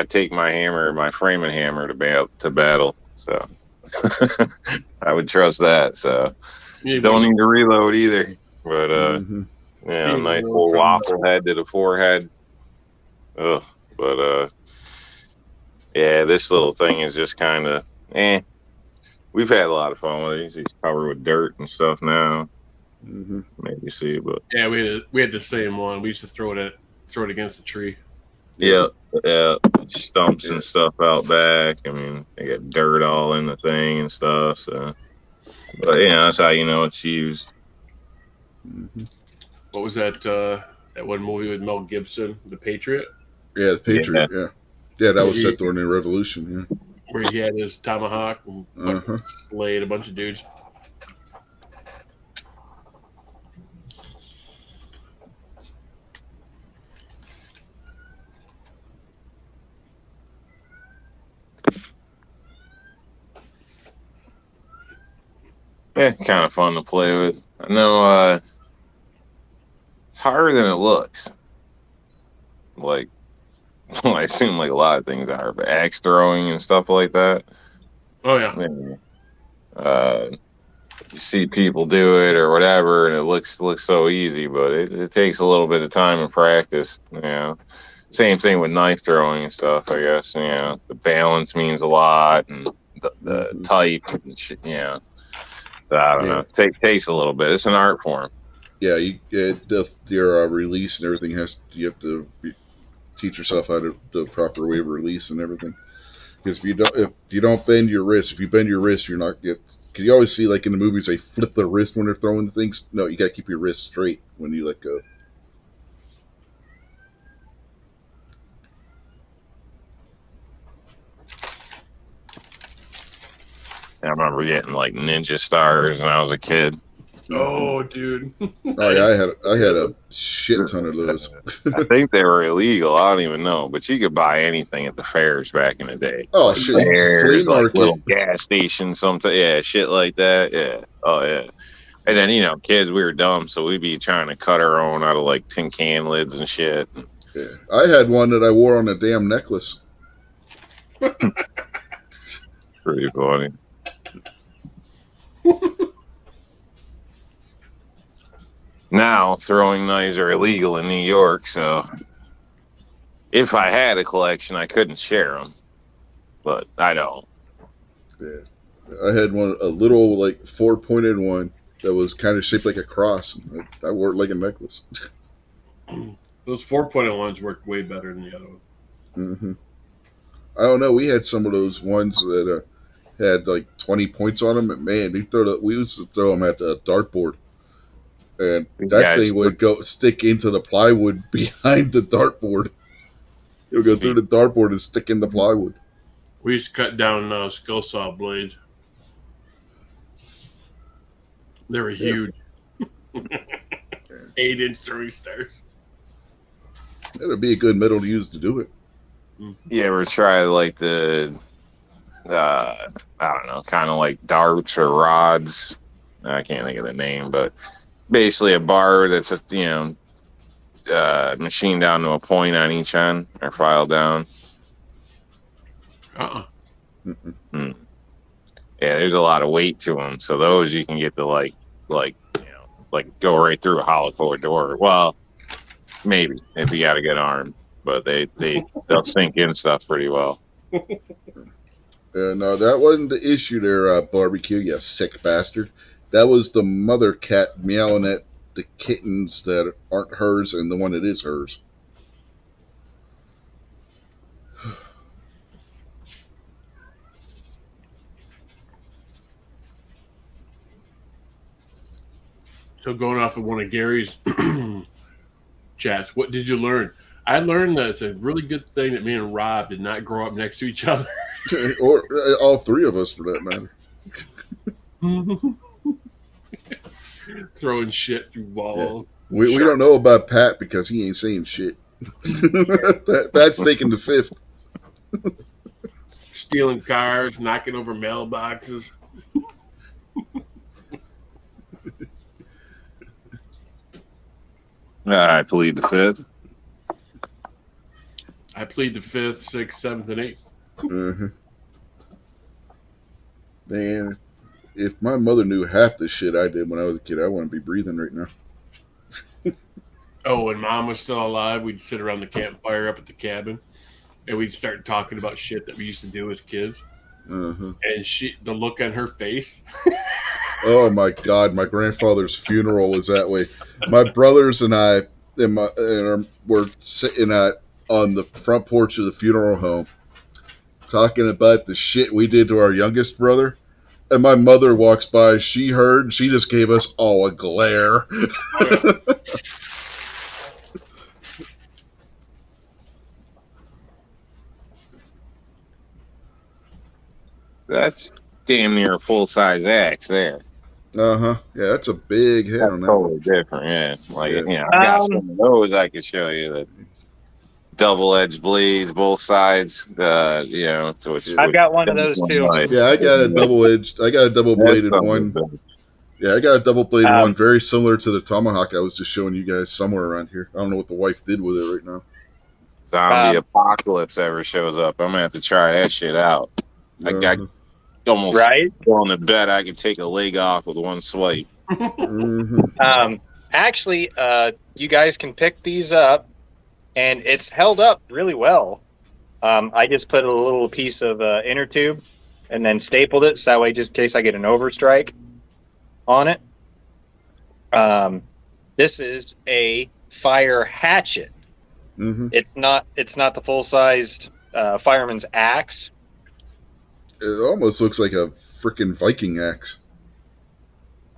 take my hammer, my framing hammer to battle. So I would trust that. So don't need to reload either. But Mhm. yeah, Yeah, nice reload little from- waffle head to the forehead. Ugh, but yeah, this little thing is just kind of We've had a lot of fun with these. He's covered with dirt and stuff now. Mhm. Maybe you see it, but Yeah, we had the same one. We used to throw it against the tree. yeah, stumps and stuff out back. I mean, they got dirt all in the thing and stuff. So, but that's how you know it's used. Mhm. What was that one movie with Mel Gibson, The Patriot, Yeah, the Patriot. Yeah, that was set during the Revolution. where he had his tomahawk and Uh-huh. slayed a bunch of dudes? Yeah, kind of fun to play with. I know it's harder than it looks. Like, well, I assume like a lot of things are, but axe throwing and stuff like that. Oh yeah. You see people do it or whatever, and it looks so easy, but it takes a little bit of time and practice. Same thing with knife throwing and stuff. I guess the balance means a lot, and the type and shit. I don't know. Takes a little bit. It's an art form. Yeah, your release and everything you have to teach yourself how to the proper way of release and everything. Because if you don't bend your wrist, if you bend your wrist, you're not get. Cause you always see like in the movies they flip the wrist when they're throwing the things. No, you got to keep your wrist straight when you let go. I remember getting like ninja stars when I was a kid. Oh, dude. Oh yeah, I had a shit ton of those. I think they were illegal. I don't even know, but you could buy anything at the fairs back in the day. Oh shit, flea market, little gas station, something. Yeah, shit like that. Yeah. Oh yeah. And then kids, we were dumb, so we'd be trying to cut our own out of like tin can lids and shit. Yeah, I had one that I wore on a damn necklace. Pretty funny. Now, throwing knives are illegal in New York, so if I had a collection, I couldn't share them, but I don't. Yeah, I had a little like 4-pointed one that was kind of shaped like a cross. I wore it like a necklace. Those 4-pointed ones worked way better than the other one. Mm-hmm. I don't know. We had some of those ones that had like 20 points on them, and man, we used to throw them at the dartboard. And that thing would go stick into the plywood behind the dartboard. It would go through the dartboard and stick in the plywood. We used to cut down skull saw blades. They were huge. 8-inch throwing stars. That would be a good metal to use to do it. You ever try like the, I don't know, kind of like darts or rods? I can't think of the name, but basically a bar that's machined down to a point on each end or filed down. Uh-uh. Yeah, there's a lot of weight to them, so those you can get to like go right through a hollow core door. Well, maybe if you got a good arm, but they'll sink in stuff pretty well. No, that wasn't the issue there, Barbecue, you sick bastard. That was the mother cat meowing at the kittens that aren't hers and the one that is hers. So going off of one of Gary's chats, what did you learn? I learned that it's a really good thing that me and Rob did not grow up next to each other. Or all three of us, for that matter. Throwing shit through walls. Yeah. We don't know about Pat because he ain't saying shit. Pat's taking the fifth. Stealing cars, knocking over mailboxes. I plead the fifth. I plead the 5th, 6th, 7th, and 8th. Mm-hmm. Man, if my mother knew half the shit I did when I was a kid, I wouldn't be breathing right now. Oh, when Mom was still alive, we'd sit around the campfire up at the cabin, and we'd start talking about shit that we used to do as kids. Uh-huh. And the look on her face. Oh my God, my grandfather's funeral was that way. My brothers and I were sitting on the front porch of the funeral home talking about the shit we did to our youngest brother. And my mother walks by, she heard, she just gave us all a glare. That's damn near a full-size axe there. Uh-huh. Yeah, that's a big head on that totally one. different, yeah. I got some of those I could show you. That double-edged blades, both sides. I've got one of those too. Yeah, I got a double-bladed one. Yeah, I got a double-bladed one, very similar to the tomahawk I was just showing you guys somewhere around here. I don't know what the wife did with it right now. Zombie apocalypse ever shows up, I'm gonna have to try that shit out. Almost Right? on the bet I could take a leg off with one swipe. Mm-hmm. Actually, you guys can pick these up, and it's held up really well. I just put a little piece of inner tube and then stapled it, so that way, just in case I get an overstrike on it. This is a fire hatchet. Mm-hmm. It's not the full-sized fireman's axe. It almost looks like a freaking Viking axe.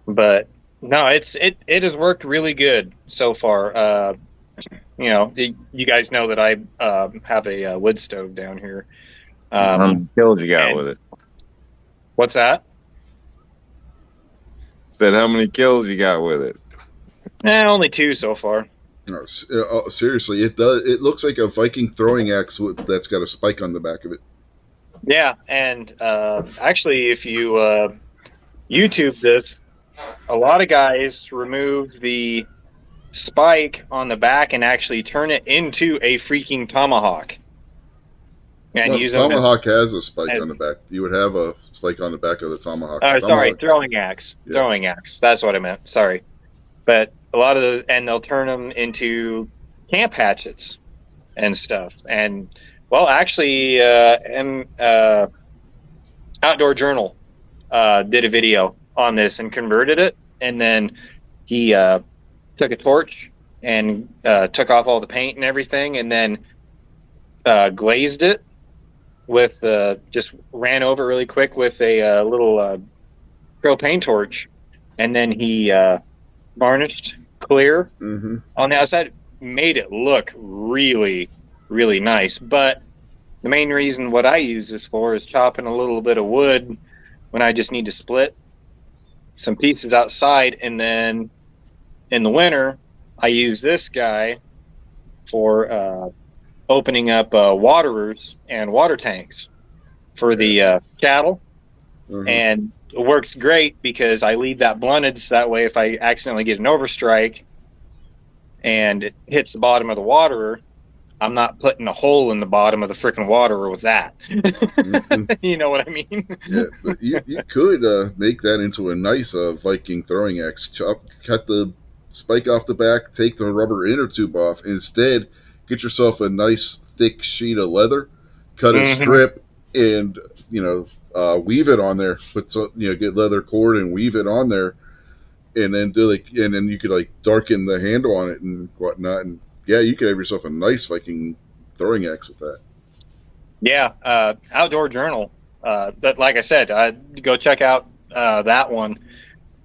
But no, it has worked really good so far. You know, you guys know that I have a wood stove down here. How many kills you got with it? What's that? Said how many kills you got with it? Only 2 so far. No, seriously, it does. It looks like a Viking throwing axe that's got a spike on the back of it. Yeah, and actually, if you YouTube this, a lot of guys remove the spike on the back and actually turn it into a freaking tomahawk. And No, use them tomahawk has a spike as- on the back. You would have a spike on the back of the tomahawk. Sorry, throwing axe. Yeah. Throwing axe. That's what I meant. Sorry. But a lot of those, and they'll turn them into camp hatchets and stuff. And, well, actually, Outdoor Journal did a video on this and converted it. And then he took a torch and took off all the paint and everything, and then glazed it with just ran over really quick with a little propane torch, and then he varnished clear Mm-hmm. on the outside, made it look really, really nice. But the main reason what I use this for is chopping a little bit of wood when I just need to split some pieces outside, and then in the winter I use this guy for opening up waterers and water tanks for the cattle. Mm-hmm. And it works great because I leave that blunted, so that way if I accidentally get an overstrike and it hits the bottom of the waterer, I'm not putting a hole in the bottom of the freaking waterer with that. Mhm. You know what I mean? Yeah, but you could make that into a nice Viking throwing axe. Cut the spike off the back, take the rubber inner tube off. Instead, get yourself a nice thick sheet of leather, cut a Mhm. strip, and weave it on there. Get leather cord and weave it on there, and then then you could darken the handle on it and whatnot. And yeah, you could have yourself a nice Viking throwing axe with that. Yeah, Outdoor Journal. But like I said, go check out that one.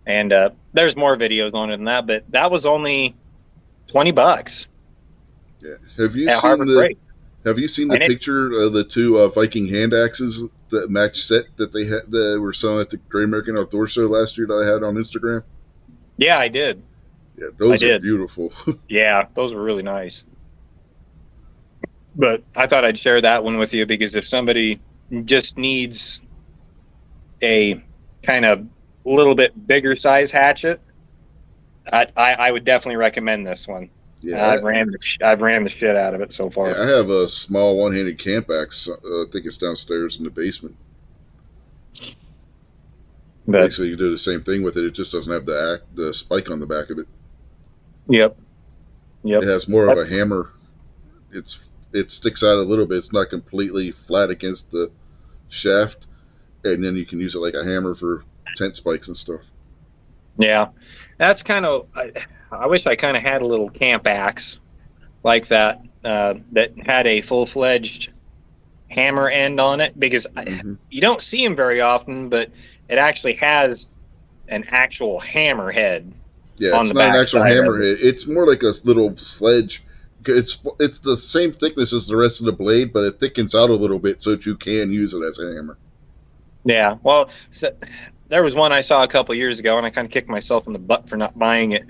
And there's more videos on it than that, but that was only $20 Yeah. Have you at seen Harbor Freight. Have you seen the And it- picture of the two Viking hand axes that match set that they had that were selling at the Great American Outdoor Show last year that I had on Instagram? Yeah, I did. Yeah, those I are did. beautiful. Yeah, those were really nice. But I thought I'd share that one with you because if somebody just needs a kind of little bit bigger size hatchet, I would definitely recommend this one. Yeah, I've ran the shit out of it so far. I have a small one-handed camp axe. I think it's downstairs in the basement. But Basically, you do the same thing with it. It just doesn't have the spike on the back of it. yep. It has more of a hammer. It sticks out a little bit. It's not completely flat against the shaft, and then you can use it like a hammer for tent spikes and stuff. Yeah, that's kind of. I wish I kind of had a little camp axe like that that had a full-fledged hammer end on it, because Mhm. you don't see them very often, but it actually has an actual hammer head. Yeah, On it's the not an back actual side of hammerhead. It's more like a little sledge. It's the same thickness as the rest of the blade, but it thickens out a little bit so that you can use it as a hammer. Yeah, well, so, there was one I saw a couple years ago, and I kind of kicked myself in the butt for not buying it.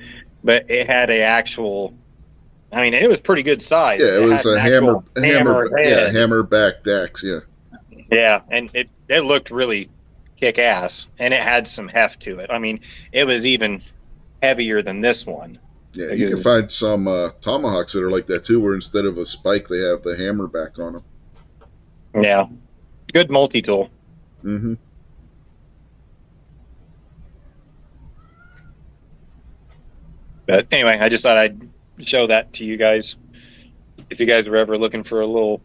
But it had a actual. I mean, it was pretty good size. Yeah, it was had an a hammer, actual head. hammer back axe. Yeah, Yeah, and it looked really kick ass, and it had some heft to it. I mean, it was even heavier than this one. yeah. You can find some tomahawks that are like that too, where instead of a spike, they have the hammer back on them. Yeah, good multi tool. Mm-hmm. But anyway, I just thought I'd show that to you guys. If you guys were ever looking for a little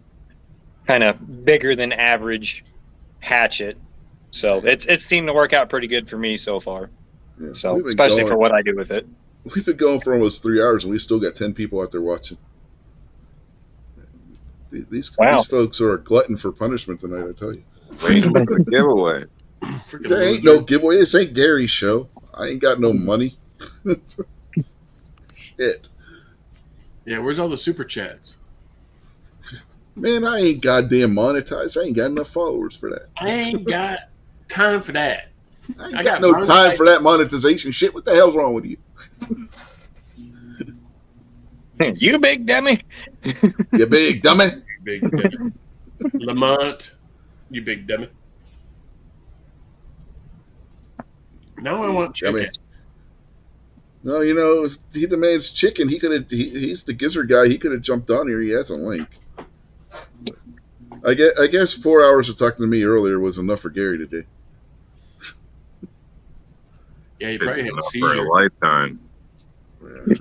kind of bigger than average hatchet. So it's seemed to work out pretty good for me so far. Yeah. So We've been especially going- for what I do with it. We've been going for almost 3 hours, and we still got 10 people out there watching. These folks are a glutton for punishment tonight, I tell you. Waiting for the giveaway. Freaking There ain't loser. no giveaway. This ain't Gary's show. I ain't got no money. Shit. Yeah, where's all the super chats? Man, I ain't goddamn monetized. I ain't got enough followers for that. I ain't got time for that. I ain't I got got no monetized. time for that monetization shit. What the hell's wrong with you? You big dummy. You big dummy. Big dummy. Lamont, you big dummy. Now I want chicken. Dummy. No, you know, if he demands chicken, he could have. He's the gizzard guy. He could have jumped on here. He has a link. I guess 4 hours of talking to me earlier was enough for Gary today. Yeah, you probably had a Enough for seizure. a lifetime. Yeah.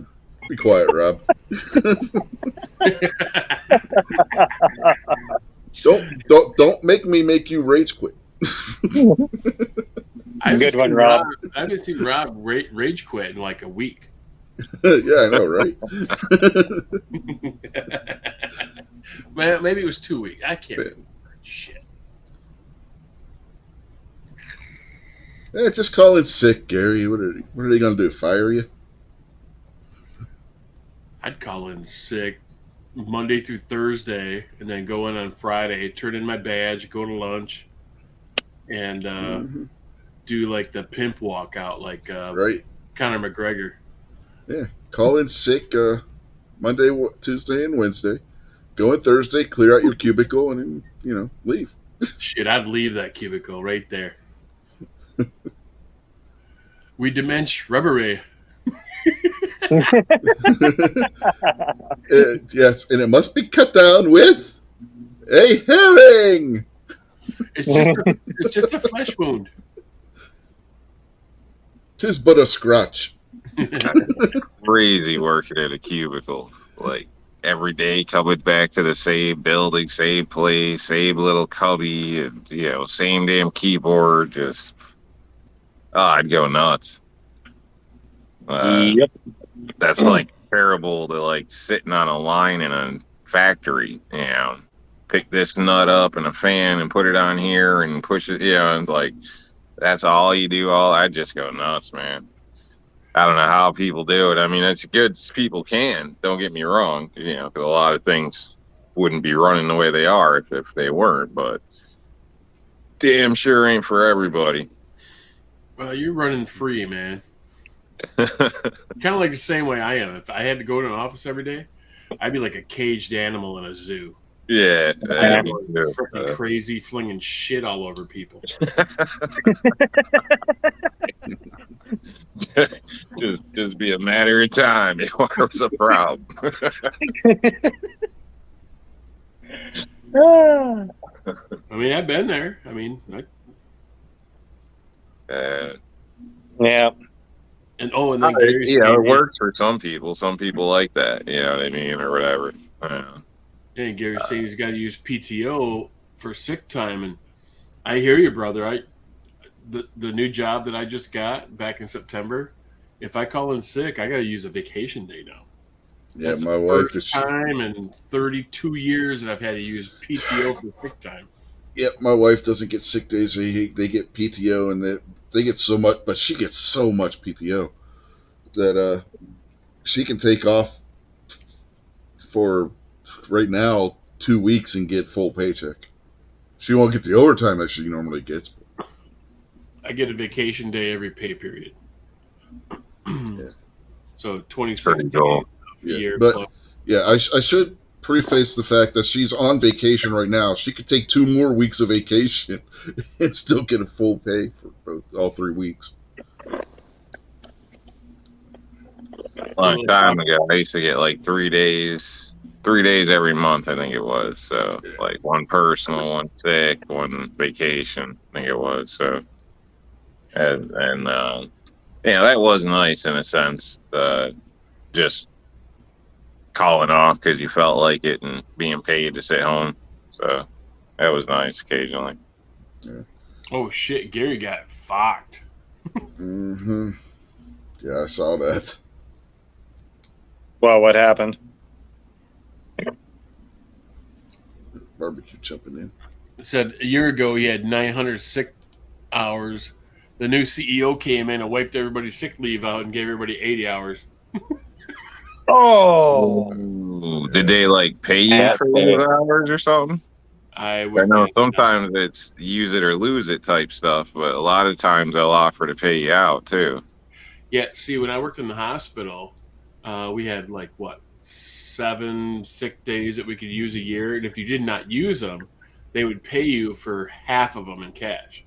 Be quiet, Rob. Don't make me make you rage quit. I haven't Good one, seen Rob. I haven't seen Rob rage quit in like a week. Yeah, I know, right? Well, maybe it was 2 weeks. I can't remember. Shit. Just call in sick, Gary. What are they gonna do? Fire you? I'd call in sick Monday through Thursday and then go in on Friday, turn in my badge, go to lunch, and Mhm. do like the pimp walkout like Right. Conor McGregor. Call in sick Monday, Tuesday, and Wednesday. Go in Thursday, clear out your cubicle, and then, leave. Shit, I'd leave that cubicle right there. We diminish rubber ray. Yes, and it must be cut down with a herring. It's just a flesh wound. 'Tis but a scratch. Crazy working at a cubicle. Like every day coming back to the same building, same place, same little cubby, and same damn keyboard. Just I'd go nuts. Yep. That's like terrible to like sitting on a line in a factory, pick this nut up in a fan and put it on here and push it, and like that's all you do. I'd just go nuts, man. I don't know how people do it. I mean, it's good people can, don't get me wrong, because a lot of things wouldn't be running the way they are if they weren't, but damn sure ain't for everybody. Well, you're running free, man. Kind of like the same way I am. If I had to go to an office every day, I'd be like a caged animal in a zoo. Yeah. Freaking crazy, flinging shit all over people. just be a matter of time if it was a problem. I mean, I've been there. I mean, Yeah. and then Gary's it works for some people. Some people like that, you know what I mean, or whatever. And Gary's saying he's got to use PTO for sick time, and I hear you, brother. The new job that I just got back in September, if I call in sick, I got to use a vacation day now. Yeah, That's my the wife first is. time in 32 years that I've had to use PTO for sick time. Yep, my wife doesn't get sick days. They get PTO, and they get so much, but she gets so much PTO that she can take off for right now 2 weeks and get full paycheck. She won't get the overtime that she normally gets. I get a vacation day every pay period. Yeah. So 26 Pretty days cool. a year. But plus- yeah, I should preface the fact that she's on vacation right now. She could take 2 more weeks of vacation and still get a full pay for all 3 weeks. A long time ago, I used to get like 3 days every month, I think it was. So, like one personal, one sick, one vacation, I think it was. So, and that was nice in a sense. just calling off because you felt like it and being paid to sit home. So that was nice occasionally. Oh shit, Gary got fucked. Mm-hmm. Yeah, I saw that. Well, what happened? Barbecue jumping in. It said a year ago he had 900 sick hours. The new CEO came in and wiped everybody's sick leave out and gave everybody 80 hours. Oh, Ooh, did they like pay you That's for funny. those hours or something? I I would know guess not. sometimes it's use it or lose it type stuff, but a lot of times they'll offer to pay you out too. Yeah, see, when I worked in the hospital, we had like 7 sick days that we could use a year, and if you did not use them, they would pay you for half of them in cash.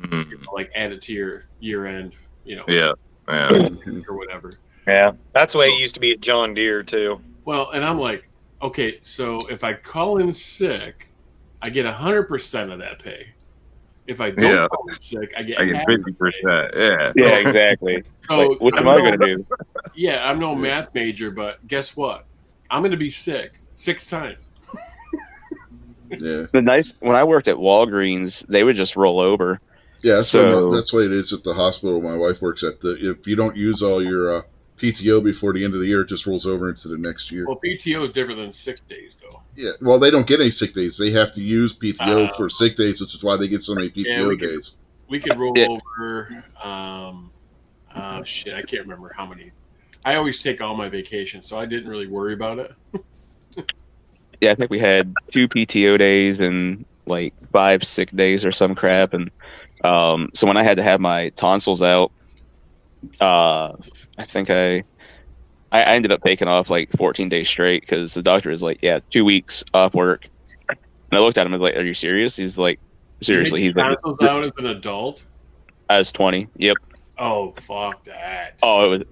Mm, Like add it to your year end, yeah. or whatever. yeah. That's the way it used to be at John Deere too. Well, and I'm like, okay, so if I call in sick, I get 100% of that pay. If I don't Yeah. call in sick, I get I get half 50%. Yeah. Yeah, exactly. So Like, what I'm am I no- going to do? Yeah, I'm no math major, but guess what? I'm going to be sick 6 times. Yeah, When I worked at Walgreens, they would just roll over. yeah. That's So- that's what it is at the hospital. My wife works at if you don't use all your PTO before the end of the year, it just rolls over into the next year. Well, PTO is different than sick days, though. Yeah, well, they don't get any sick days. They have to use PTO Ah. for sick days, which is why they get so many PTO we could- days. We could roll Yeah. over. Shit, I can't remember how many. I always take all my vacations, so I didn't really worry about it. Yeah, I think we had 2 PTO days and like 5 sick days or some crap. And so when I had to have my tonsils out, I think I ended up taking off like 14 days straight because the doctor was like, yeah, 2 weeks off work. And I looked at him and was like, are you serious? He's like, seriously. You He's take like, tonsils out as an adult? I was 20. Yep. Oh, fuck that. Oh, it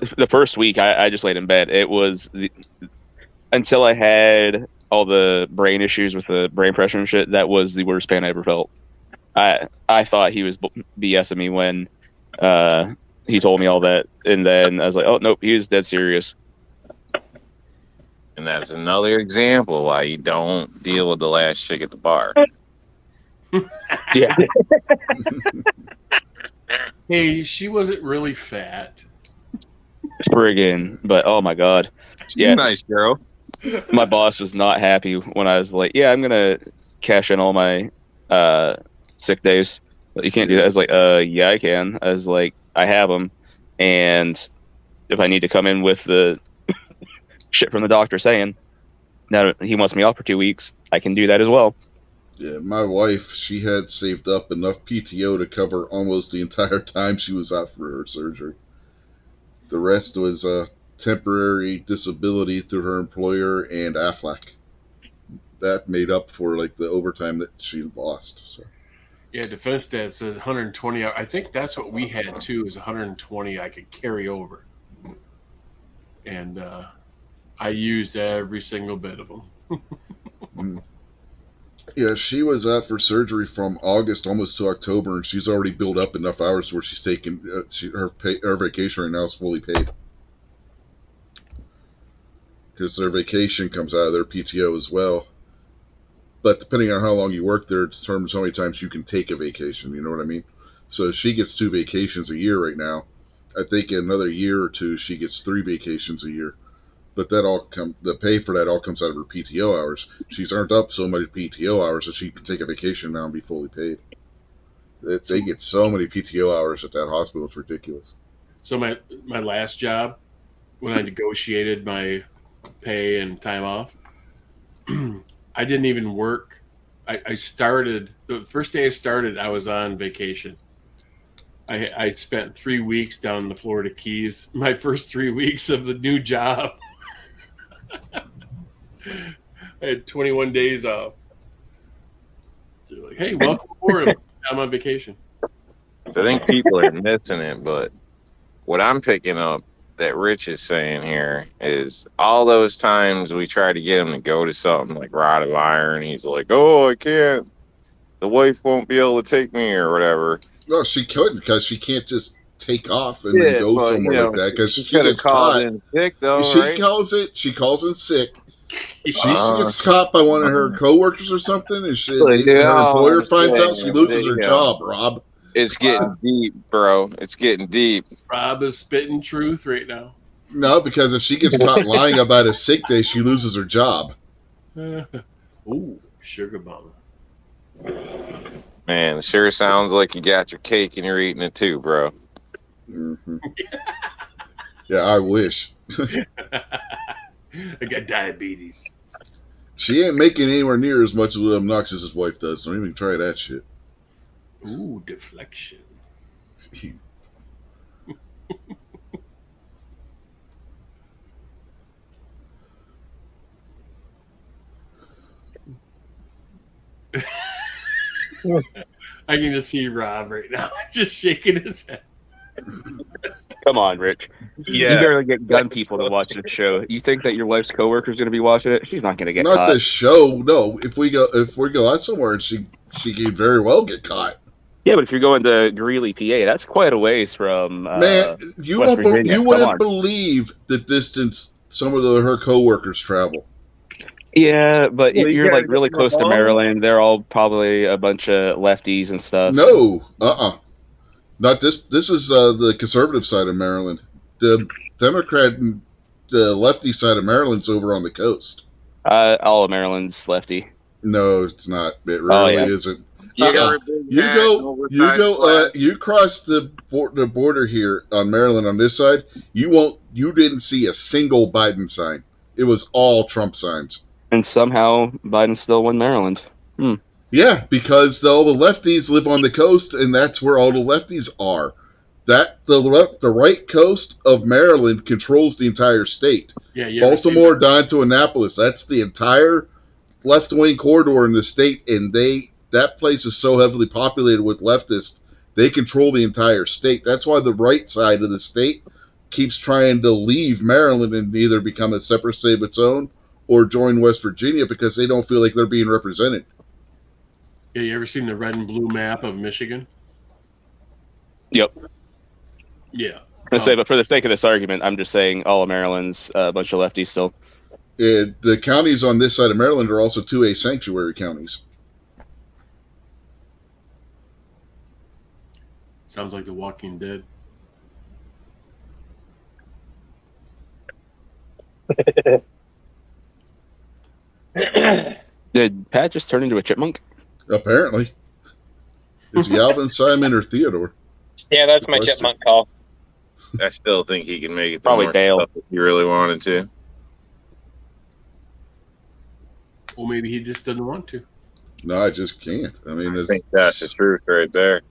was the first week I just laid in bed. It was until I had all the brain issues with the brain pressure and shit. That was the worst pain I ever felt. I thought he was BSing me when he told me all that, and then I was like, oh nope, he was dead serious. And that's another example why you don't deal with the last chick at the bar. Yeah. Hey, she wasn't really fat. Friggin', but oh my god, yeah. Nice girl. My boss was not happy when I was like, yeah, I'm gonna cash in all my sick days. You can't do that. I was like, yeah, I can. I was like, I have them, and if I need to come in with the shit from the doctor saying now he wants me off for 2 weeks, I can do that as well. Yeah, my wife, she had saved up enough PTO to cover almost the entire time she was out for her surgery. The rest was temporary disability through her employer and Aflac. That made up for like the overtime that she lost. So Yeah, Defense Dad said 120 hours. I think that's what we had too, is 120 I could carry over. And I used every single bit of them. yeah, she was out for surgery from August almost to October, and she's already built up enough hours where she's taken her vacation right now is fully paid. Because their vacation comes out of their PTO as well. But depending on how long you work there, it determines how many times you can take a vacation. You know what I mean? So she gets 2 vacations a year right now. I think in another year or two, she gets 3 vacations a year. But the pay for that all comes out of her PTO hours. She's earned up so many PTO hours that she can take a vacation now and be fully paid. They get so many PTO hours at that hospital, it's ridiculous. So my last job, when I negotiated my pay and time off, I didn't even work. I started, the first day I started, I was on vacation. I spent 3 weeks down in the Florida Keys, my first 3 weeks of the new job. I had 21 days off. They're like, hey, welcome aboard. I'm on vacation. I think people are missing it, but what I'm picking up that Rich is saying here is all those times we try to get him to go to something like Rod of Iron, he's like, oh, I can't. The wife won't be able to take me or whatever. No, she couldn't because she can't just take off and then go somewhere like that because she gets caught. In sick though, She right? she calls in sick. She gets caught by one of her coworkers or something, and her employer finds out, she loses her job. Rob, It's getting deep, bro. It's getting deep. Rob is spitting truth right now. no, because if she gets caught lying about a sick day, she loses her job. Ooh, sugar bomb. Man, it sure sounds like you got your cake and you're eating it too, bro. Mm-hmm. Yeah, I wish. I got diabetes. She ain't making anywhere near as much as what Obnoxious's wife does. Don't even try that shit. Ooh, deflection. I can just see Rob right now, just shaking his head. Come on, Rich. You barely get gun people to watch this show. You think that your wife's coworker is going to be watching it? She's not going to get Not caught. the show. No, if we go out somewhere and she could very well get caught. Yeah, but if you're going to Greeley, PA, that's quite a ways from Man, you West Virginia. you Come wouldn't on. believe the distance some of her coworkers travel. Yeah, but Well, you you're gotta like really go close to along. Maryland. They're all probably a bunch of lefties and stuff. No, not this. This is the conservative side of Maryland. The Democrat and the lefty side of Maryland's over on the coast. All of Maryland's lefty. No, it's not. It really yeah. isn't. You Uh-uh. You cross the border here on Maryland on this side. You didn't see a single Biden sign. It was all Trump signs. And somehow Biden still won Maryland. Yeah, because all the lefties live on the coast, and that's where all the lefties are. The right coast of Maryland controls the entire state. Yeah, you ever seen- Baltimore down to Annapolis. That's the entire left-wing corridor in the state, and that place is so heavily populated with leftists, they control the entire state. That's why the right side of the state keeps trying to leave Maryland and either become a separate state of its own or join West Virginia because they don't feel like they're being represented. Yeah, you ever seen the red and blue map of Michigan? Yep. Yeah. I say, but for the sake of this argument, I'm just saying all of Maryland's a bunch of lefties still. The counties on this side of Maryland are also 2A sanctuary counties. Sounds like The Walking Dead. Did Pat just turn into a chipmunk? Apparently. Is he Alvin, Simon, or Theodore? Yeah, that's my Question. chipmunk call. I still think he can make it. Probably Dale. If he really wanted to. Or maybe he just doesn't want to. No, I just can't. I mean, I think that's the truth right there.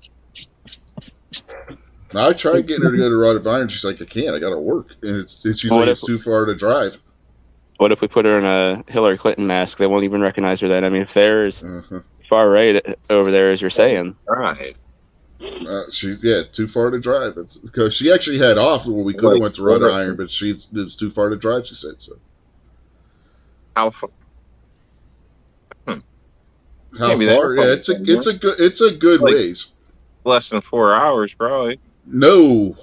I tried getting her to go to Rod of Iron. She's like, I can't. I got to work. And she's What like, if- it's too far to drive. What if we put her in a Hillary Clinton mask? They won't even recognize her then. I mean, if they're as Uh-huh. far right over there as you're saying. Right. Too far to drive. It's because she actually had off when we could have went to Rod of Iron, but it's too far to drive. She said so. How far? How Can't be that far? far. Yeah, it's a good Like- ways. Less than 4 hours, probably. No,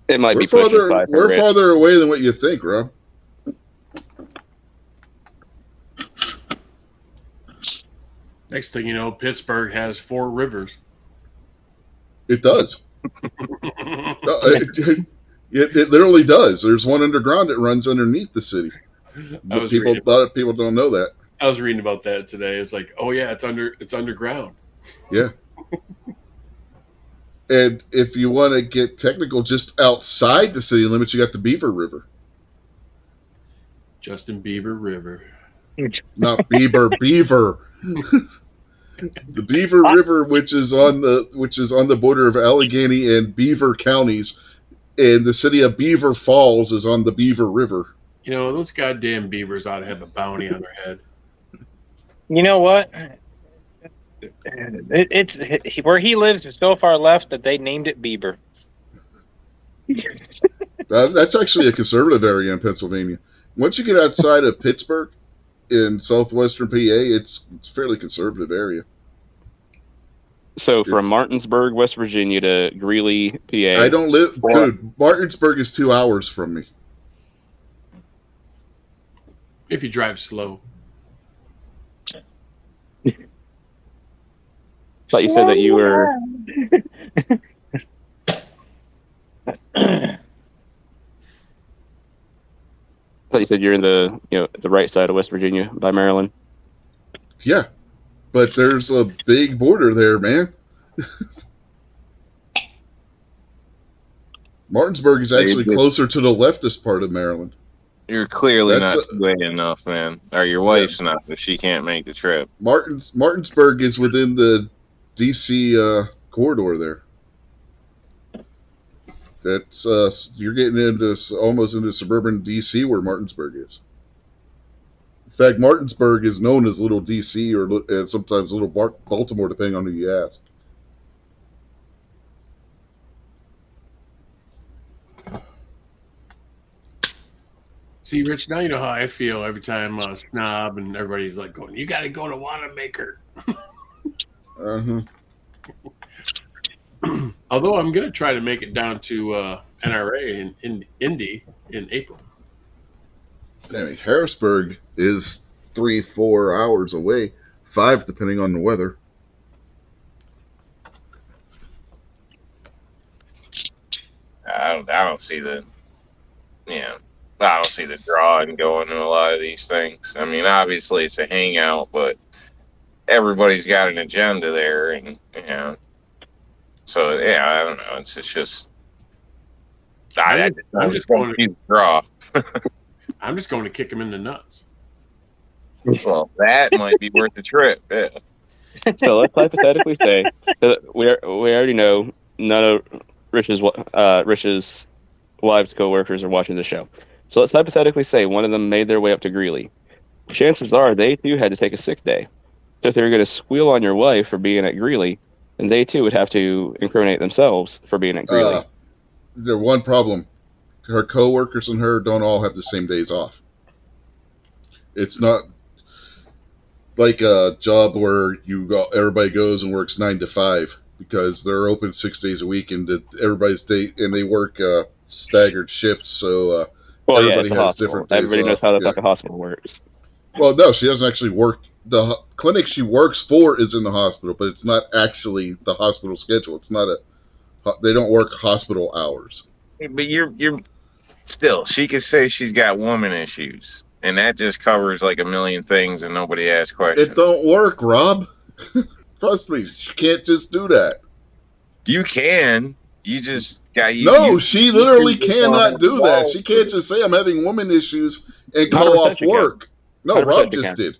It might We're be pushing farther 5 for we're Rich. farther away than what you think, Rob. Next thing you know, Pittsburgh has 4 rivers. It does. It literally does. There's one underground that runs underneath the city. But was people reading- don't know that. I was reading about that today. It's like, oh yeah, it's underground. And if you want to get technical, just outside the city limits, you got the Beaver River. Justin Bieber River. Not Beaver. The Beaver River, which is on the border of Allegheny and Beaver counties, and the city of Beaver Falls is on the Beaver River. You know, those goddamn beavers ought to have a bounty on their head. You know what? It's where he lives is so far left that they named it Bieber. That's actually a conservative area in Pennsylvania. Once you get outside of Pittsburgh in southwestern PA, it's a fairly conservative area. So from Martinsburg, West Virginia to Greeley, PA. I don't live, dude. Martinsburg is 2 hours from me. If you drive slow. Thought you said that you were. I thought you said you're in the the right side of West Virginia by Maryland. Yeah, but there's a big border there, man. Martinsburg is actually closer to the leftist part of Maryland. You're clearly not way enough, man. Or your wife's not, if she can't make the trip. Martinsburg is within the D.C. corridor there. That's you're getting into almost into suburban D.C. where Martinsburg is. In fact, Martinsburg is known as Little D.C. or sometimes Little Baltimore, depending on who you ask. See, Rich, now you know how I feel every time Snob and everybody's like going, you got to go to Wanamaker. Uh-huh. Although I'm going to try to make it down to NRA in Indy in April. Damn, Harrisburg is 3-4 hours away, 5 depending on the weather. I don't see the, I don't see the draw in going to a lot of these things. I mean, obviously it's a hangout, but everybody's got an agenda there, and so yeah, I don't know. It's just I'm just going to draw. I'm just going to kick him in the nuts. Well, that might be worth the trip. Yeah. So let's hypothetically say we already know none of Rich's wives' co-workers are watching the show. So let's hypothetically say one of them made their way up to Greeley. Chances are they too had to take a sick day. So if they were going to squeal on your wife for being at Greeley, then they too would have to incriminate themselves for being at Greeley. There's one problem. Her co-workers and her don't all have the same days off. It's not like a job where everybody goes and works 9 to 5 because they're open 6 days a week and everybody's day and they work staggered shifts. So everybody has different days. Everybody knows how the fucking hospital works. Well, no, she doesn't actually work. The clinic she works for is in the hospital, but it's not actually the hospital schedule. It's not they don't work hospital hours. But you're still, she could say she's got woman issues, and that just covers like a million things, and nobody asks questions. It don't work, Rob. Trust me, she can't just do that. You can. You just got you. No, she literally cannot do that. She can't just say I'm having woman issues and call off work. No, Rob just did.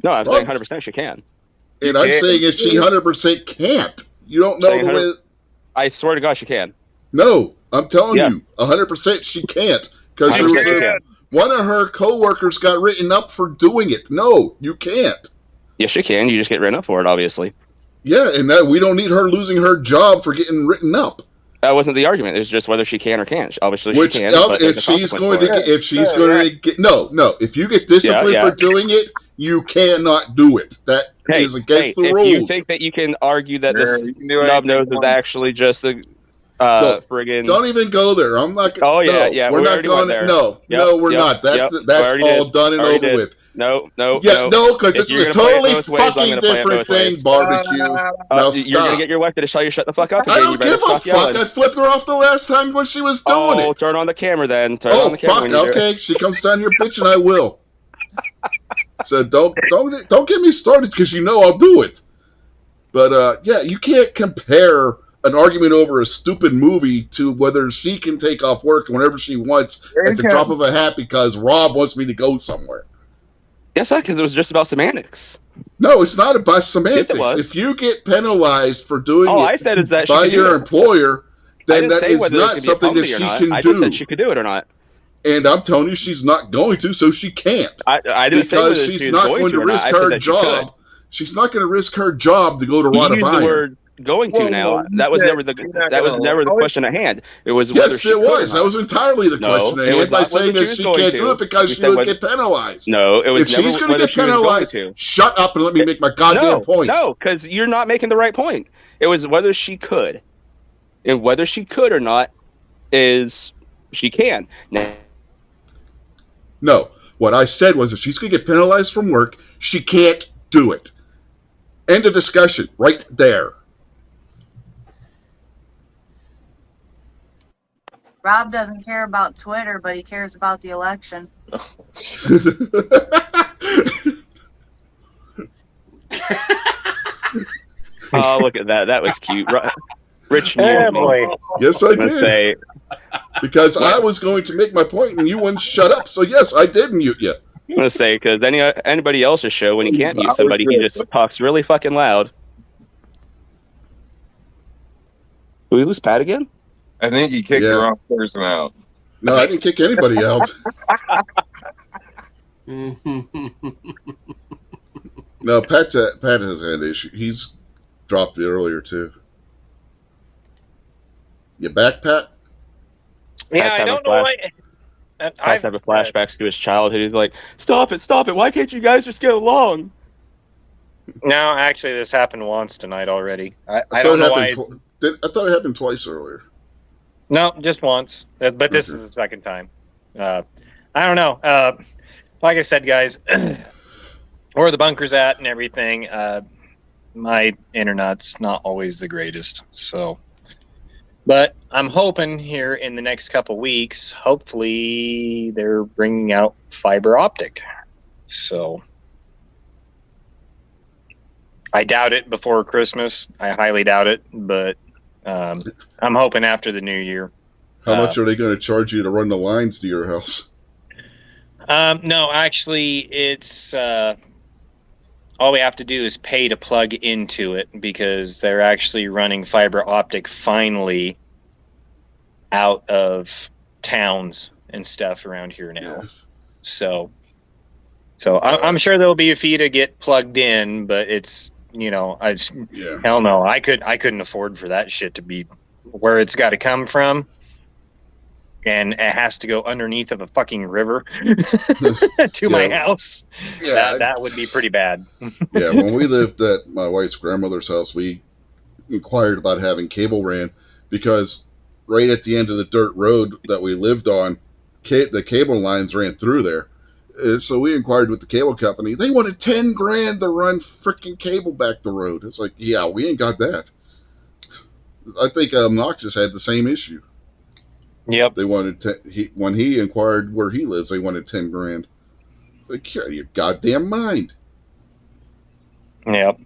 No, I'm saying 100% she can. And I'm saying if she 100% can't, you don't know the way. I swear to God, she can. No, I'm telling you, 100% she can't because one of her coworkers got written up for doing it. No, you can't. Yes, she can. You just get written up for it, obviously. Yeah, and that we don't need her losing her job for getting written up. That wasn't the argument. It was just whether she can or can't. Obviously, she can. If she's going to get, no, if you get disciplined for doing it, you cannot do it. That is against the rules. If you think that you can argue that the snub nose is actually just a friggin', don't even go there. I'm not. Oh yeah, we're not going there. No, we're not. That's all done and over with. No, because it's a totally fucking different thing. Barbecue. Now stop. You're gonna get your wife to tell you shut the fuck up. I don't give a fuck. I flipped her off the last time when she was doing it. Oh, turn on the camera then. Turn on the camera. Okay, she comes down here bitching. I will. So don't get me started because you know I'll do it. But you can't compare an argument over a stupid movie to whether she can take off work whenever she wants at the drop of a hat because Rob wants me to go somewhere. Yes, because it was just about semantics. No, it's not about semantics. Yes, it was. If you get penalized for doing it by your employer, then that is not something that she can do. I just said she could do it or not. And I'm telling you, she's not going to, so she can't. I didn't say whether she's not going to risk her job. She's not going to risk her job to go to Rod of Iron. going to Whoa, now. That was never the question at hand. It was whether Yes, she it could or was. not. That was entirely the No, question at it was hand by not saying whether that she she was can't going do it to. because We she said would whether- get penalized. No, it was If never she's going to whether get she was going penalized, to. shut up and let me make my goddamn point. No, because you're not making the right point. It was whether she could. And whether she could or not is she can. Now, No. What I said was if she's going to get penalized from work, she can't do it. End of discussion. Right there. Rob doesn't care about Twitter, but he cares about the election. oh, look at that. That was cute. Rich Oh muted me. boy. Yes, I I'm gonna did. say, Because I was going to make my point and you wouldn't shut up. So, yes, I did mute you. I'm gonna say, because anybody else's show, when you can't mute somebody, he just talks really fucking loud. Did we lose Pat again? I think he kicked Yeah. the wrong person out. No, I didn't kick anybody out. No, Pat has had issue. He's dropped it earlier, too. You back, Pat? Yeah, Pat's I having don't know why. Pat's having flashbacks to his childhood. He's like, stop it. Why can't you guys just get along? No, actually, this happened once tonight already. I thought don't it know why. happened I thought it happened twice earlier. No, just once. But this Okay. is the second time. I don't know. Like I said, guys, where the bunker's at and everything, my internet's not always the greatest. So, but I'm hoping here in the next couple weeks, hopefully they're bringing out fiber optic. So, I doubt it before Christmas. I highly doubt it, but I'm hoping after the new year. How much are they going to charge you to run the lines to your house? No, actually, it's all we have to do is pay to plug into it because they're actually running fiber optic finally out of towns and stuff around here now. Yeah. So I'm sure there'll be a fee to get plugged in, but it's Yeah. hell no, I couldn't afford for that shit to be where it's got to come from. And it has to go underneath of a fucking river to my house. Yeah. That would be pretty bad. Yeah, when we lived at my wife's grandmother's house, we inquired about having cable ran because right at the end of the dirt road that we lived on, the cable lines ran through there. So we inquired with the cable company. They wanted $10,000 to run freaking cable back the road. It's like, yeah, we ain't got that. I think Obnoxious had the same issue. Yep. They wanted when he inquired where he lives, they wanted $10,000. Like, you're out of your goddamn mind. Yep.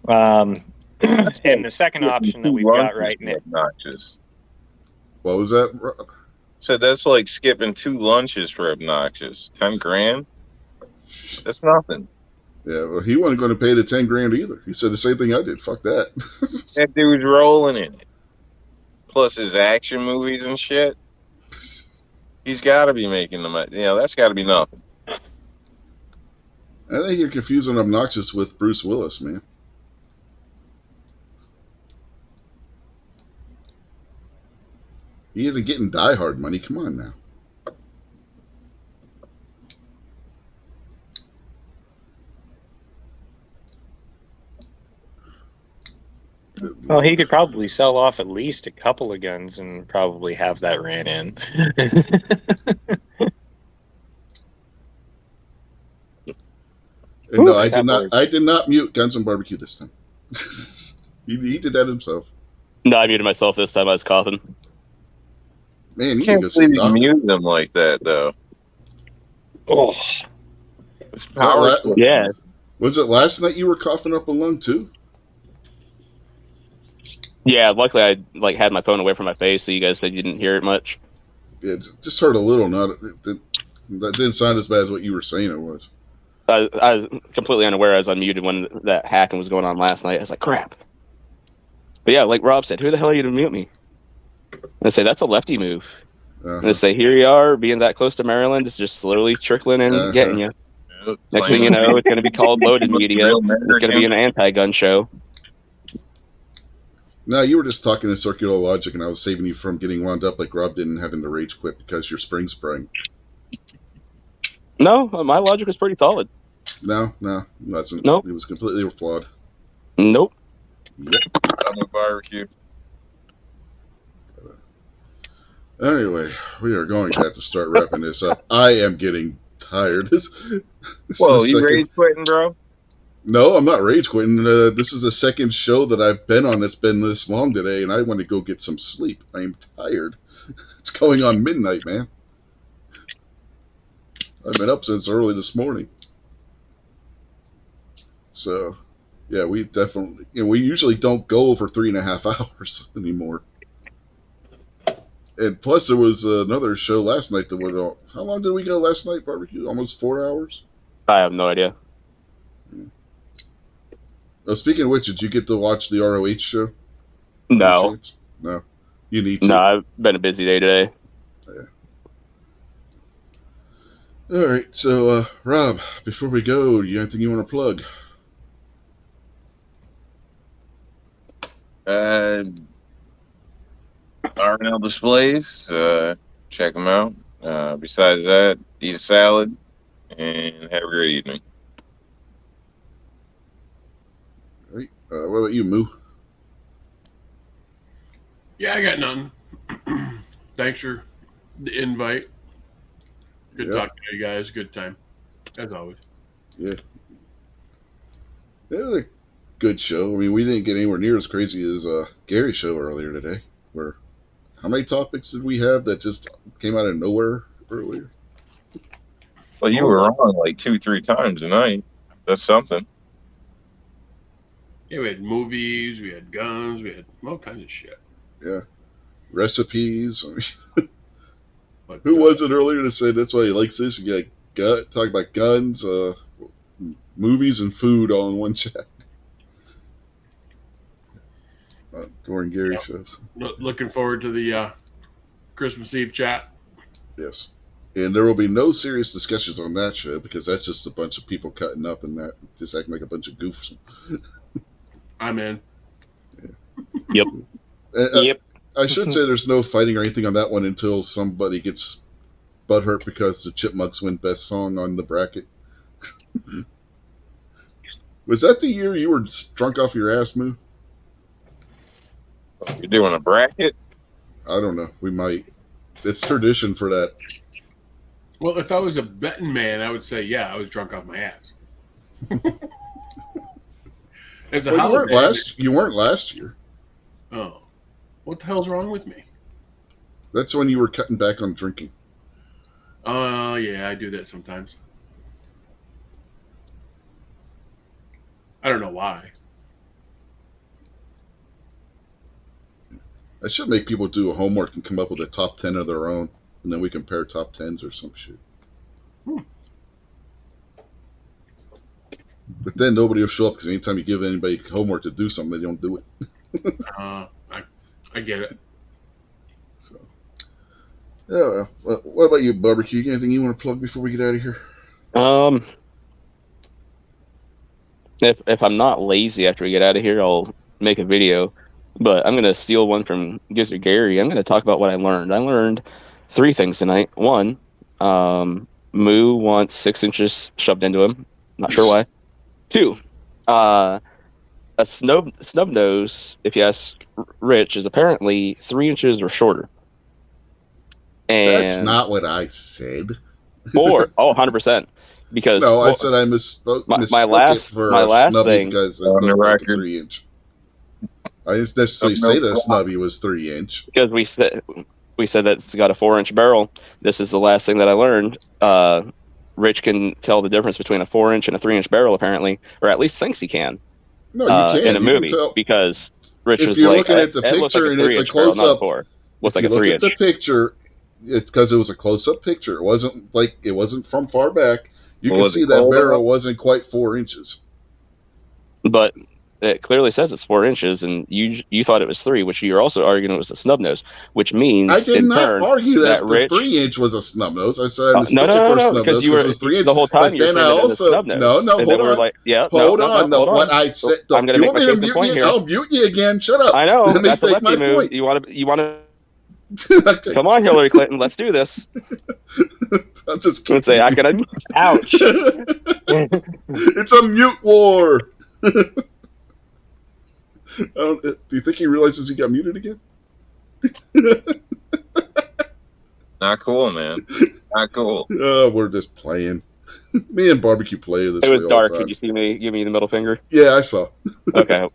And the second option that we've got right now. Obnoxious. What was that, Rob? So that's like skipping 2 lunches for Obnoxious. $10,000? That's nothing. Yeah, well, he wasn't going to pay the $10,000 either. He said the same thing I did. Fuck that. That dude's rolling in it. Plus his action movies and shit. He's got to be making the money. That's got to be nothing. I think you're confusing Obnoxious with Bruce Willis, man. He isn't getting Die Hard money. Come on now. Well, he could probably sell off at least a couple of guns and probably have that ran in. And no, Ooh, I that did not. was- I did not mute Guns and Barbecue this time. he did that himself. No, I muted myself this time. I was coughing. Man, you Can't can go see a believe you doctor. muted them like that, though. Oh, It's that powerful. la- Yeah. Was it last night you were coughing up a lung too? Yeah, luckily I had my phone away from my face, so you guys said you didn't hear it much. It just hurt a little. That didn't sound as bad as what you were saying it was. I was completely unaware I was unmuted when that hacking was going on last night. I was like, crap. But yeah, like Rob said, who the hell are you to mute me? And I say, that's a lefty move. And I say, here you are, being that close to Maryland, it's just slowly trickling in and getting you. Next thing you know, it's going to be called Loaded Media. It's going to be an anti-gun show. No, you were just talking in circular logic, and I was saving you from getting wound up like Rob did and having to rage quit because your spring sprang. No, my logic was pretty solid. No, it wasn't. Nope. It was completely flawed. Nope. Yep. I'm a barbecue. Anyway, we are going to have to start wrapping this up. I am getting tired. This Whoa, is the you second- rage quitting, bro? No, I'm not rage quitting. This is the second show that I've been on that's been this long today, and I want to go get some sleep. I am tired. It's going on midnight, man. I've been up since early this morning. So, yeah, we definitely, we usually don't go over 3.5 hours anymore. And plus, there was another show last night that went on. How long did we go last night, barbecue? Almost 4 hours? I have no idea. Speaking of which, did you get to watch the ROH show? No. No. You need to. No, I've been a busy day today. All right, so Rob, before we go, do you have anything you want to plug? R&L Displays. Check them out. Besides that, eat a salad and have a great evening. All right. What about you, Moo? Yeah, I got none. Thanks for the invite. Good Yeah. talking to you guys. Good time, as always. It was a good show. I mean, we didn't get anywhere near as crazy as Gary's show earlier today. Where, how many topics did we have that just came out of nowhere earlier? Well, you were on like 2-3 times tonight. That's something. Yeah, we had movies, we had guns, we had all kinds of shit. Yeah, recipes. I mean, But, who was it earlier that said that's why he likes this? You got talk about guns, movies, and food all in one chat. During Gary's shows. Looking forward to the Christmas Eve chat. Yes. And there will be no serious discussions on that show because that's just a bunch of people cutting up and that just acting like a bunch of goofs. I'm in. Yep. Yep. I should say there's no fighting or anything on that one until somebody gets butthurt because the Chipmunks win best song on the bracket. Was that the year you were drunk off your ass, Moo? You're doing a bracket? I don't know. We might. It's tradition for that. Well, if I was a betting man, I would say, yeah, I was drunk off my ass. It's a Well, holiday. you weren't last year. Oh. What the hell's wrong with me? That's when you were cutting back on drinking. Yeah, I do that sometimes. I don't know why. I should make people do a homework and come up with a top 10 of their own, and then we compare top 10s or some shit. But then nobody will show up because anytime you give anybody homework to do something, they don't do it. I get it. So, yeah. Well, what about you, barbecue? You got anything you want to plug before we get out of here? If I'm not lazy after we get out of here, I'll make a video. But I'm gonna steal one from Gizzard Gary. I'm gonna talk about what I learned. I learned 3 things tonight. One, Moo wants 6 inches shoved into him. Not sure why. 2, a snub nose, if you ask Rich, is apparently 3 inches or shorter. And That's not what I said. 4, 100%. Because No, I said I misspoke. my mistook last- it for my a last snubby thing- because I On the thought like a record. 3-inch. I didn't necessarily say that a snubby was 3-inch. because we said that it's got a 4-inch barrel. This is the last thing that I learned. Rich can tell the difference between a 4-inch and a 3-inch barrel, apparently, or at least thinks he can. No, you can. In a You can movie, tell. because Rich If was you're like, looking at the "It looks like picture and it's a 3-inch barrel, not close-up- 4. Looks like If a you look 3 at the inch." picture, because it was a close-up picture. It wasn't from far back. You Well, can was see it that close barrel up? wasn't quite 4 inches. But it clearly says it's 4 inches, and you thought it was 3, which you're also arguing it was a snub nose, which means I did in not turn argue that the Rich, 3-inch was a snub nose. I said I no, mistook no, it for no, a snub because nose you because were it was 3 inches. the whole time But you were then I saying it was a also snub nose. no, and hold then we were on. like, yeah, Hold no, on. no, hold on. What I said. I'm gonna You make want my me to case in mute point you? here. I'll mute you again. Shut up. I know Let me that's a make my lefty move. point. You want to Okay. come on, Hillary Clinton, let's do this. I'm just And kidding. say I can. Ouch. It's a mute war. Do you think he realizes he got muted again? Not cool, man. Not cool. We're just playing. Me and Barbecue play this It was way all dark. the Could time. you see me give me the middle finger? Yeah, I saw. Okay.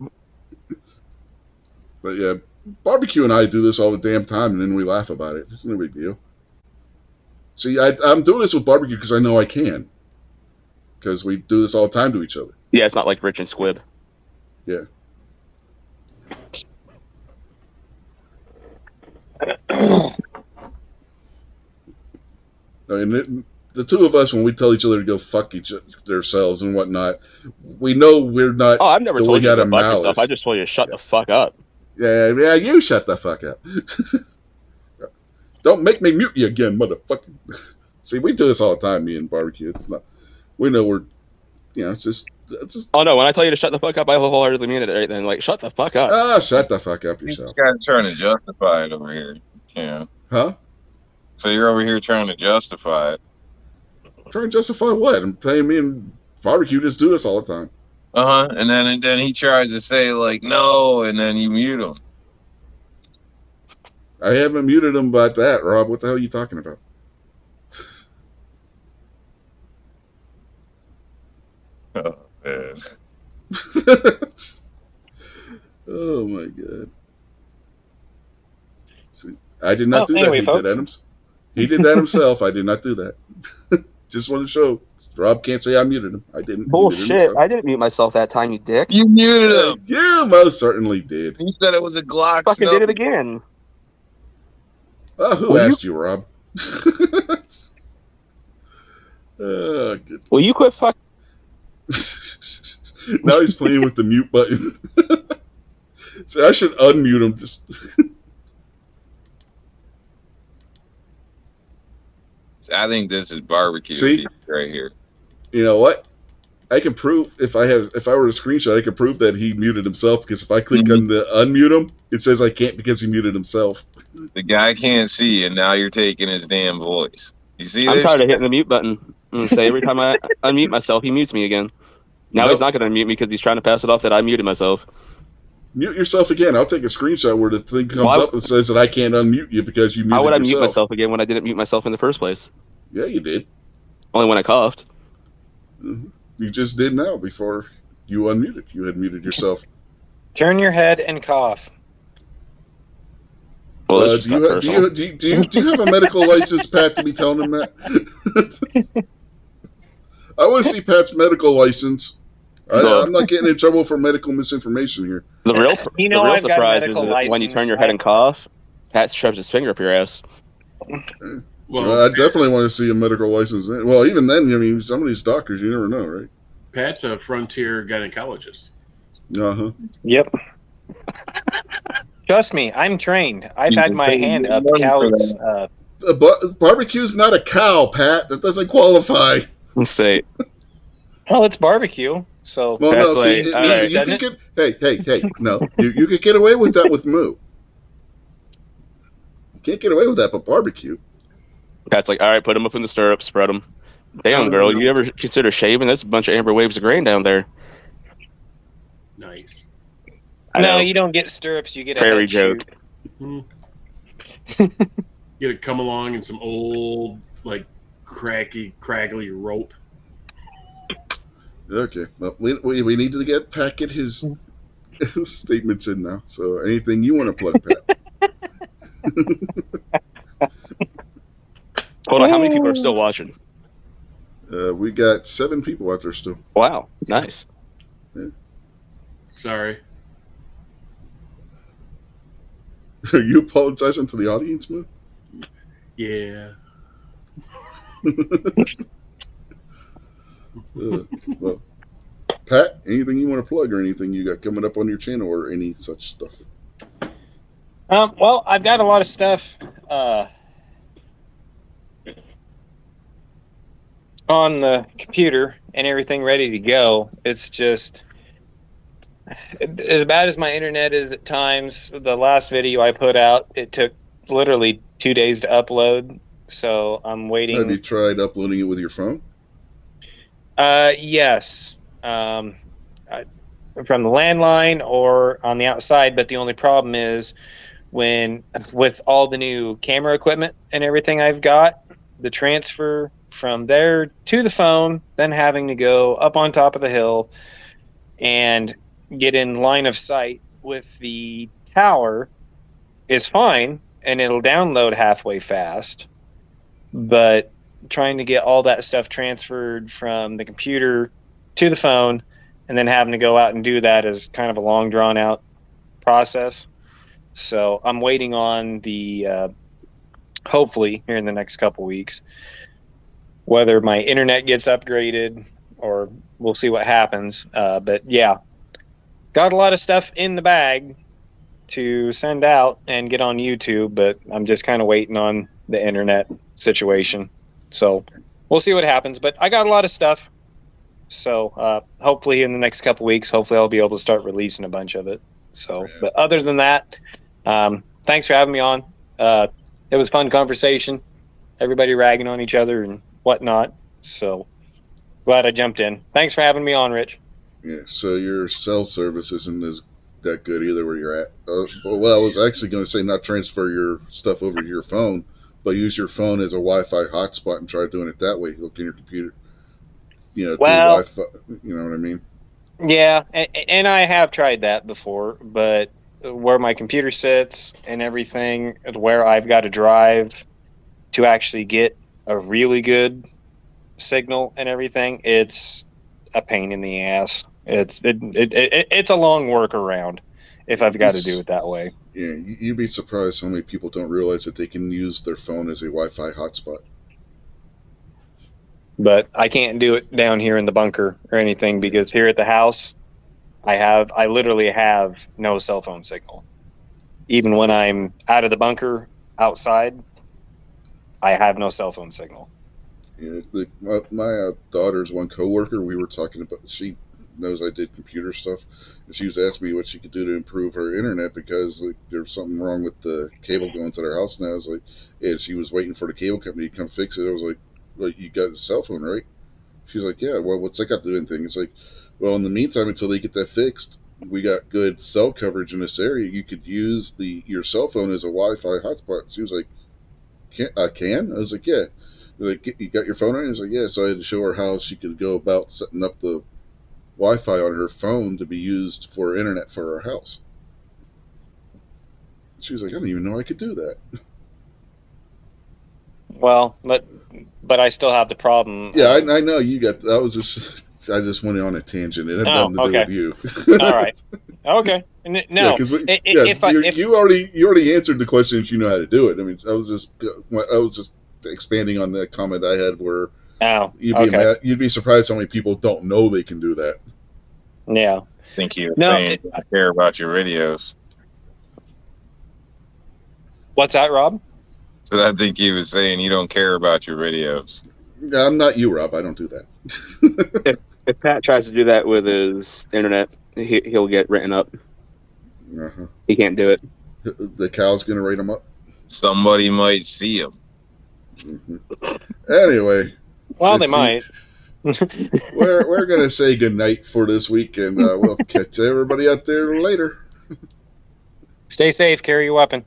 But yeah, Barbecue and I do this all the damn time, and then we laugh about it. It's no big deal. See, I'm doing this with Barbecue because I know I can. Because we do this all the time to each other. Yeah, it's not like Rich and Squib. Yeah. I mean, the two of us, when we tell each other to go fuck themselves and whatnot, we know we're not. Oh, I've never doing told you out to of go fuck malice. yourself. I just told you to shut the fuck up. Yeah, you shut the fuck up. Don't make me mute you again, motherfucker. See, we do this all the time, me and Barbecue. It's not. We know we're. It's just. Oh no! When I tell you to shut the fuck up, I wholeheartedly mean it right then. Like, shut the fuck up. Shut the fuck up yourself. You guys trying to justify it over here. Yeah. Huh? So you're over here trying to justify it. Trying to justify what? I'm saying me and Barbecue just do this all the time. And then he tries to say like no, and then you mute him. I haven't muted him about that, Rob. What the hell are you talking about? Oh man. Oh my god. See, I did not do that. Anyway, He folks. did Adams. He did that himself. I did not do that. Just want to show Rob can't say I muted him. I didn't. Bullshit! I didn't mute myself that time, you dick. You muted him. You most certainly did. You said it was a Glock. Fucking snub. did it again. Who Will asked you, Rob? Good. Will you quit fucking? Now he's playing with the mute button. See, I should unmute him. Just I think this is barbecue. See? Right here. you know what? I can prove if I were to screenshot, I can prove that he muted himself because if I click on the unmute him, it says I can't because he muted himself. The guy can't see, and now you're taking his damn voice. You see I'm this? tired of hitting the mute button and say every time I unmute myself, he mutes me again. Now Nope. he's not going to unmute me because he's trying to pass it off that I muted myself. Mute yourself again. I'll take a screenshot where the thing comes Why- up and says that I can't unmute you because you muted How would I yourself. mute myself again when I didn't mute myself in the first place? Yeah, you did. Only when I coughed. You just did now before you unmuted. You had muted yourself. Turn your head and cough. Well, that's just do, you, not personal. do you have a medical license, Pat, to be telling him that? I want to see Pat's medical license. I'm not getting in trouble for medical misinformation here. The real, You know the real I've got a surprise is medical that when you license. turn your head and cough, Pat shoves his finger up your ass. Well, I definitely want to see a medical license. Well, even then, I mean, some of these doctors, you never know, right? Pat's a frontier gynecologist. Uh-huh. Yep. Trust me, I'm trained. I've had my hand up cows. Barbecue's not a cow, Pat. That doesn't qualify. Let's say, Well, it's barbecue, so Well, That's no, see, like- all right. you can get, hey, no, you could get away with that with moo. You can't get away with that, but barbecue. Pat's like, all right, put him up in the stirrups, spread him. Damn, girl, you ever consider shaving? That's a bunch of amber waves of grain down there. Nice. I know. no, you don't get stirrups. You get a Prairie head joke. shoot. You gotta come along in some old, like, craggly rope. Okay, well, we need to get his statements in now. So anything you want to plug, Pat? Hold on, how many people are still watching? We got 7 people out there still. Wow, nice. Sorry. Are you apologizing to the audience, man? Yeah. Well, Pat, anything you want to plug or anything you got coming up on your channel or any such stuff? Well, I've got a lot of stuff on the computer and everything ready to go. It's just as bad as my internet is at times. The last video I put out, it took literally 2 days to upload, so I'm waiting. Have you tried uploading it with your phone? Yes. From the landline or on the outside, but the only problem is with all the new camera equipment and everything I've got, the transfer from there to the phone, then having to go up on top of the hill and get in line of sight with the tower is fine, and it'll download halfway fast, but trying to get all that stuff transferred from the computer to the phone and then having to go out and do that is kind of a long drawn out process. So I'm waiting on the hopefully here in the next couple weeks, whether my internet gets upgraded or we'll see what happens. But yeah, got a lot of stuff in the bag to send out and get on YouTube, but I'm just kind of waiting on the internet situation. So we'll see what happens, but I got a lot of stuff. So hopefully in the next couple weeks, hopefully I'll be able to start releasing a bunch of it. So, but other than that, thanks for having me on. It was fun conversation. Everybody ragging on each other and whatnot. So glad I jumped in. Thanks for having me on, Rich. Yeah, so your cell service isn't as that good either where you're at. Well, I was actually going to say not transfer your stuff over to your phone, but use your phone as a Wi-Fi hotspot and try doing it that way. Look in your computer, through Wi-Fi. You know what I mean? Yeah, and I have tried that before, but where my computer sits and everything, where I've got to drive to actually get a really good signal and everything, it's a pain in the ass. It's a long workaround if I've got to do it that way. Yeah, you'd be surprised how many people don't realize that they can use their phone as a Wi-Fi hotspot. But I can't do it down here in the bunker or anything because here at the house, I literally have no cell phone signal. Even when I'm out of the bunker outside, I have no cell phone signal. Yeah, my daughter's one coworker, we were talking about, she knows I did computer stuff, and she was asking me what she could do to improve her internet because there's something wrong with the cable going to their house now. I was like, and she was waiting for the cable company to come fix it. I was like, well, you got a cell phone, right? She's like, yeah, well, what's that got to do with anything? It's like, well, in the meantime, until they get that fixed, we got good cell coverage in this area. You could use your cell phone as a Wi-Fi hotspot. She was like, I can? I was like, yeah. Like, you got your phone on? I was like, yeah. So I had to show her how she could go about setting up the Wi-Fi on her phone to be used for internet for her house. She was like, I didn't even know I could do that. Well, but I still have the problem. Yeah, I know you got. I just went on a tangent. It had nothing to do with you. All right. Okay. No. Yeah, you already answered the questions. You know how to do it. I mean, I was just expanding on that comment I had where you'd be surprised how many people don't know they can do that. Yeah. I think you were saying I care about your radios. What's that, Rob? So I think he was saying you don't care about your radios. Yeah, I'm not you, Rob. I don't do that. If Pat tries to do that with his internet, he'll get written up. Uh-huh. He can't do it. The cow's gonna rate him up. Somebody might see him. Mm-hmm. Anyway. Well, they might. we're gonna say goodnight for this week, and we'll catch everybody out there later. Stay safe. Carry your weapon.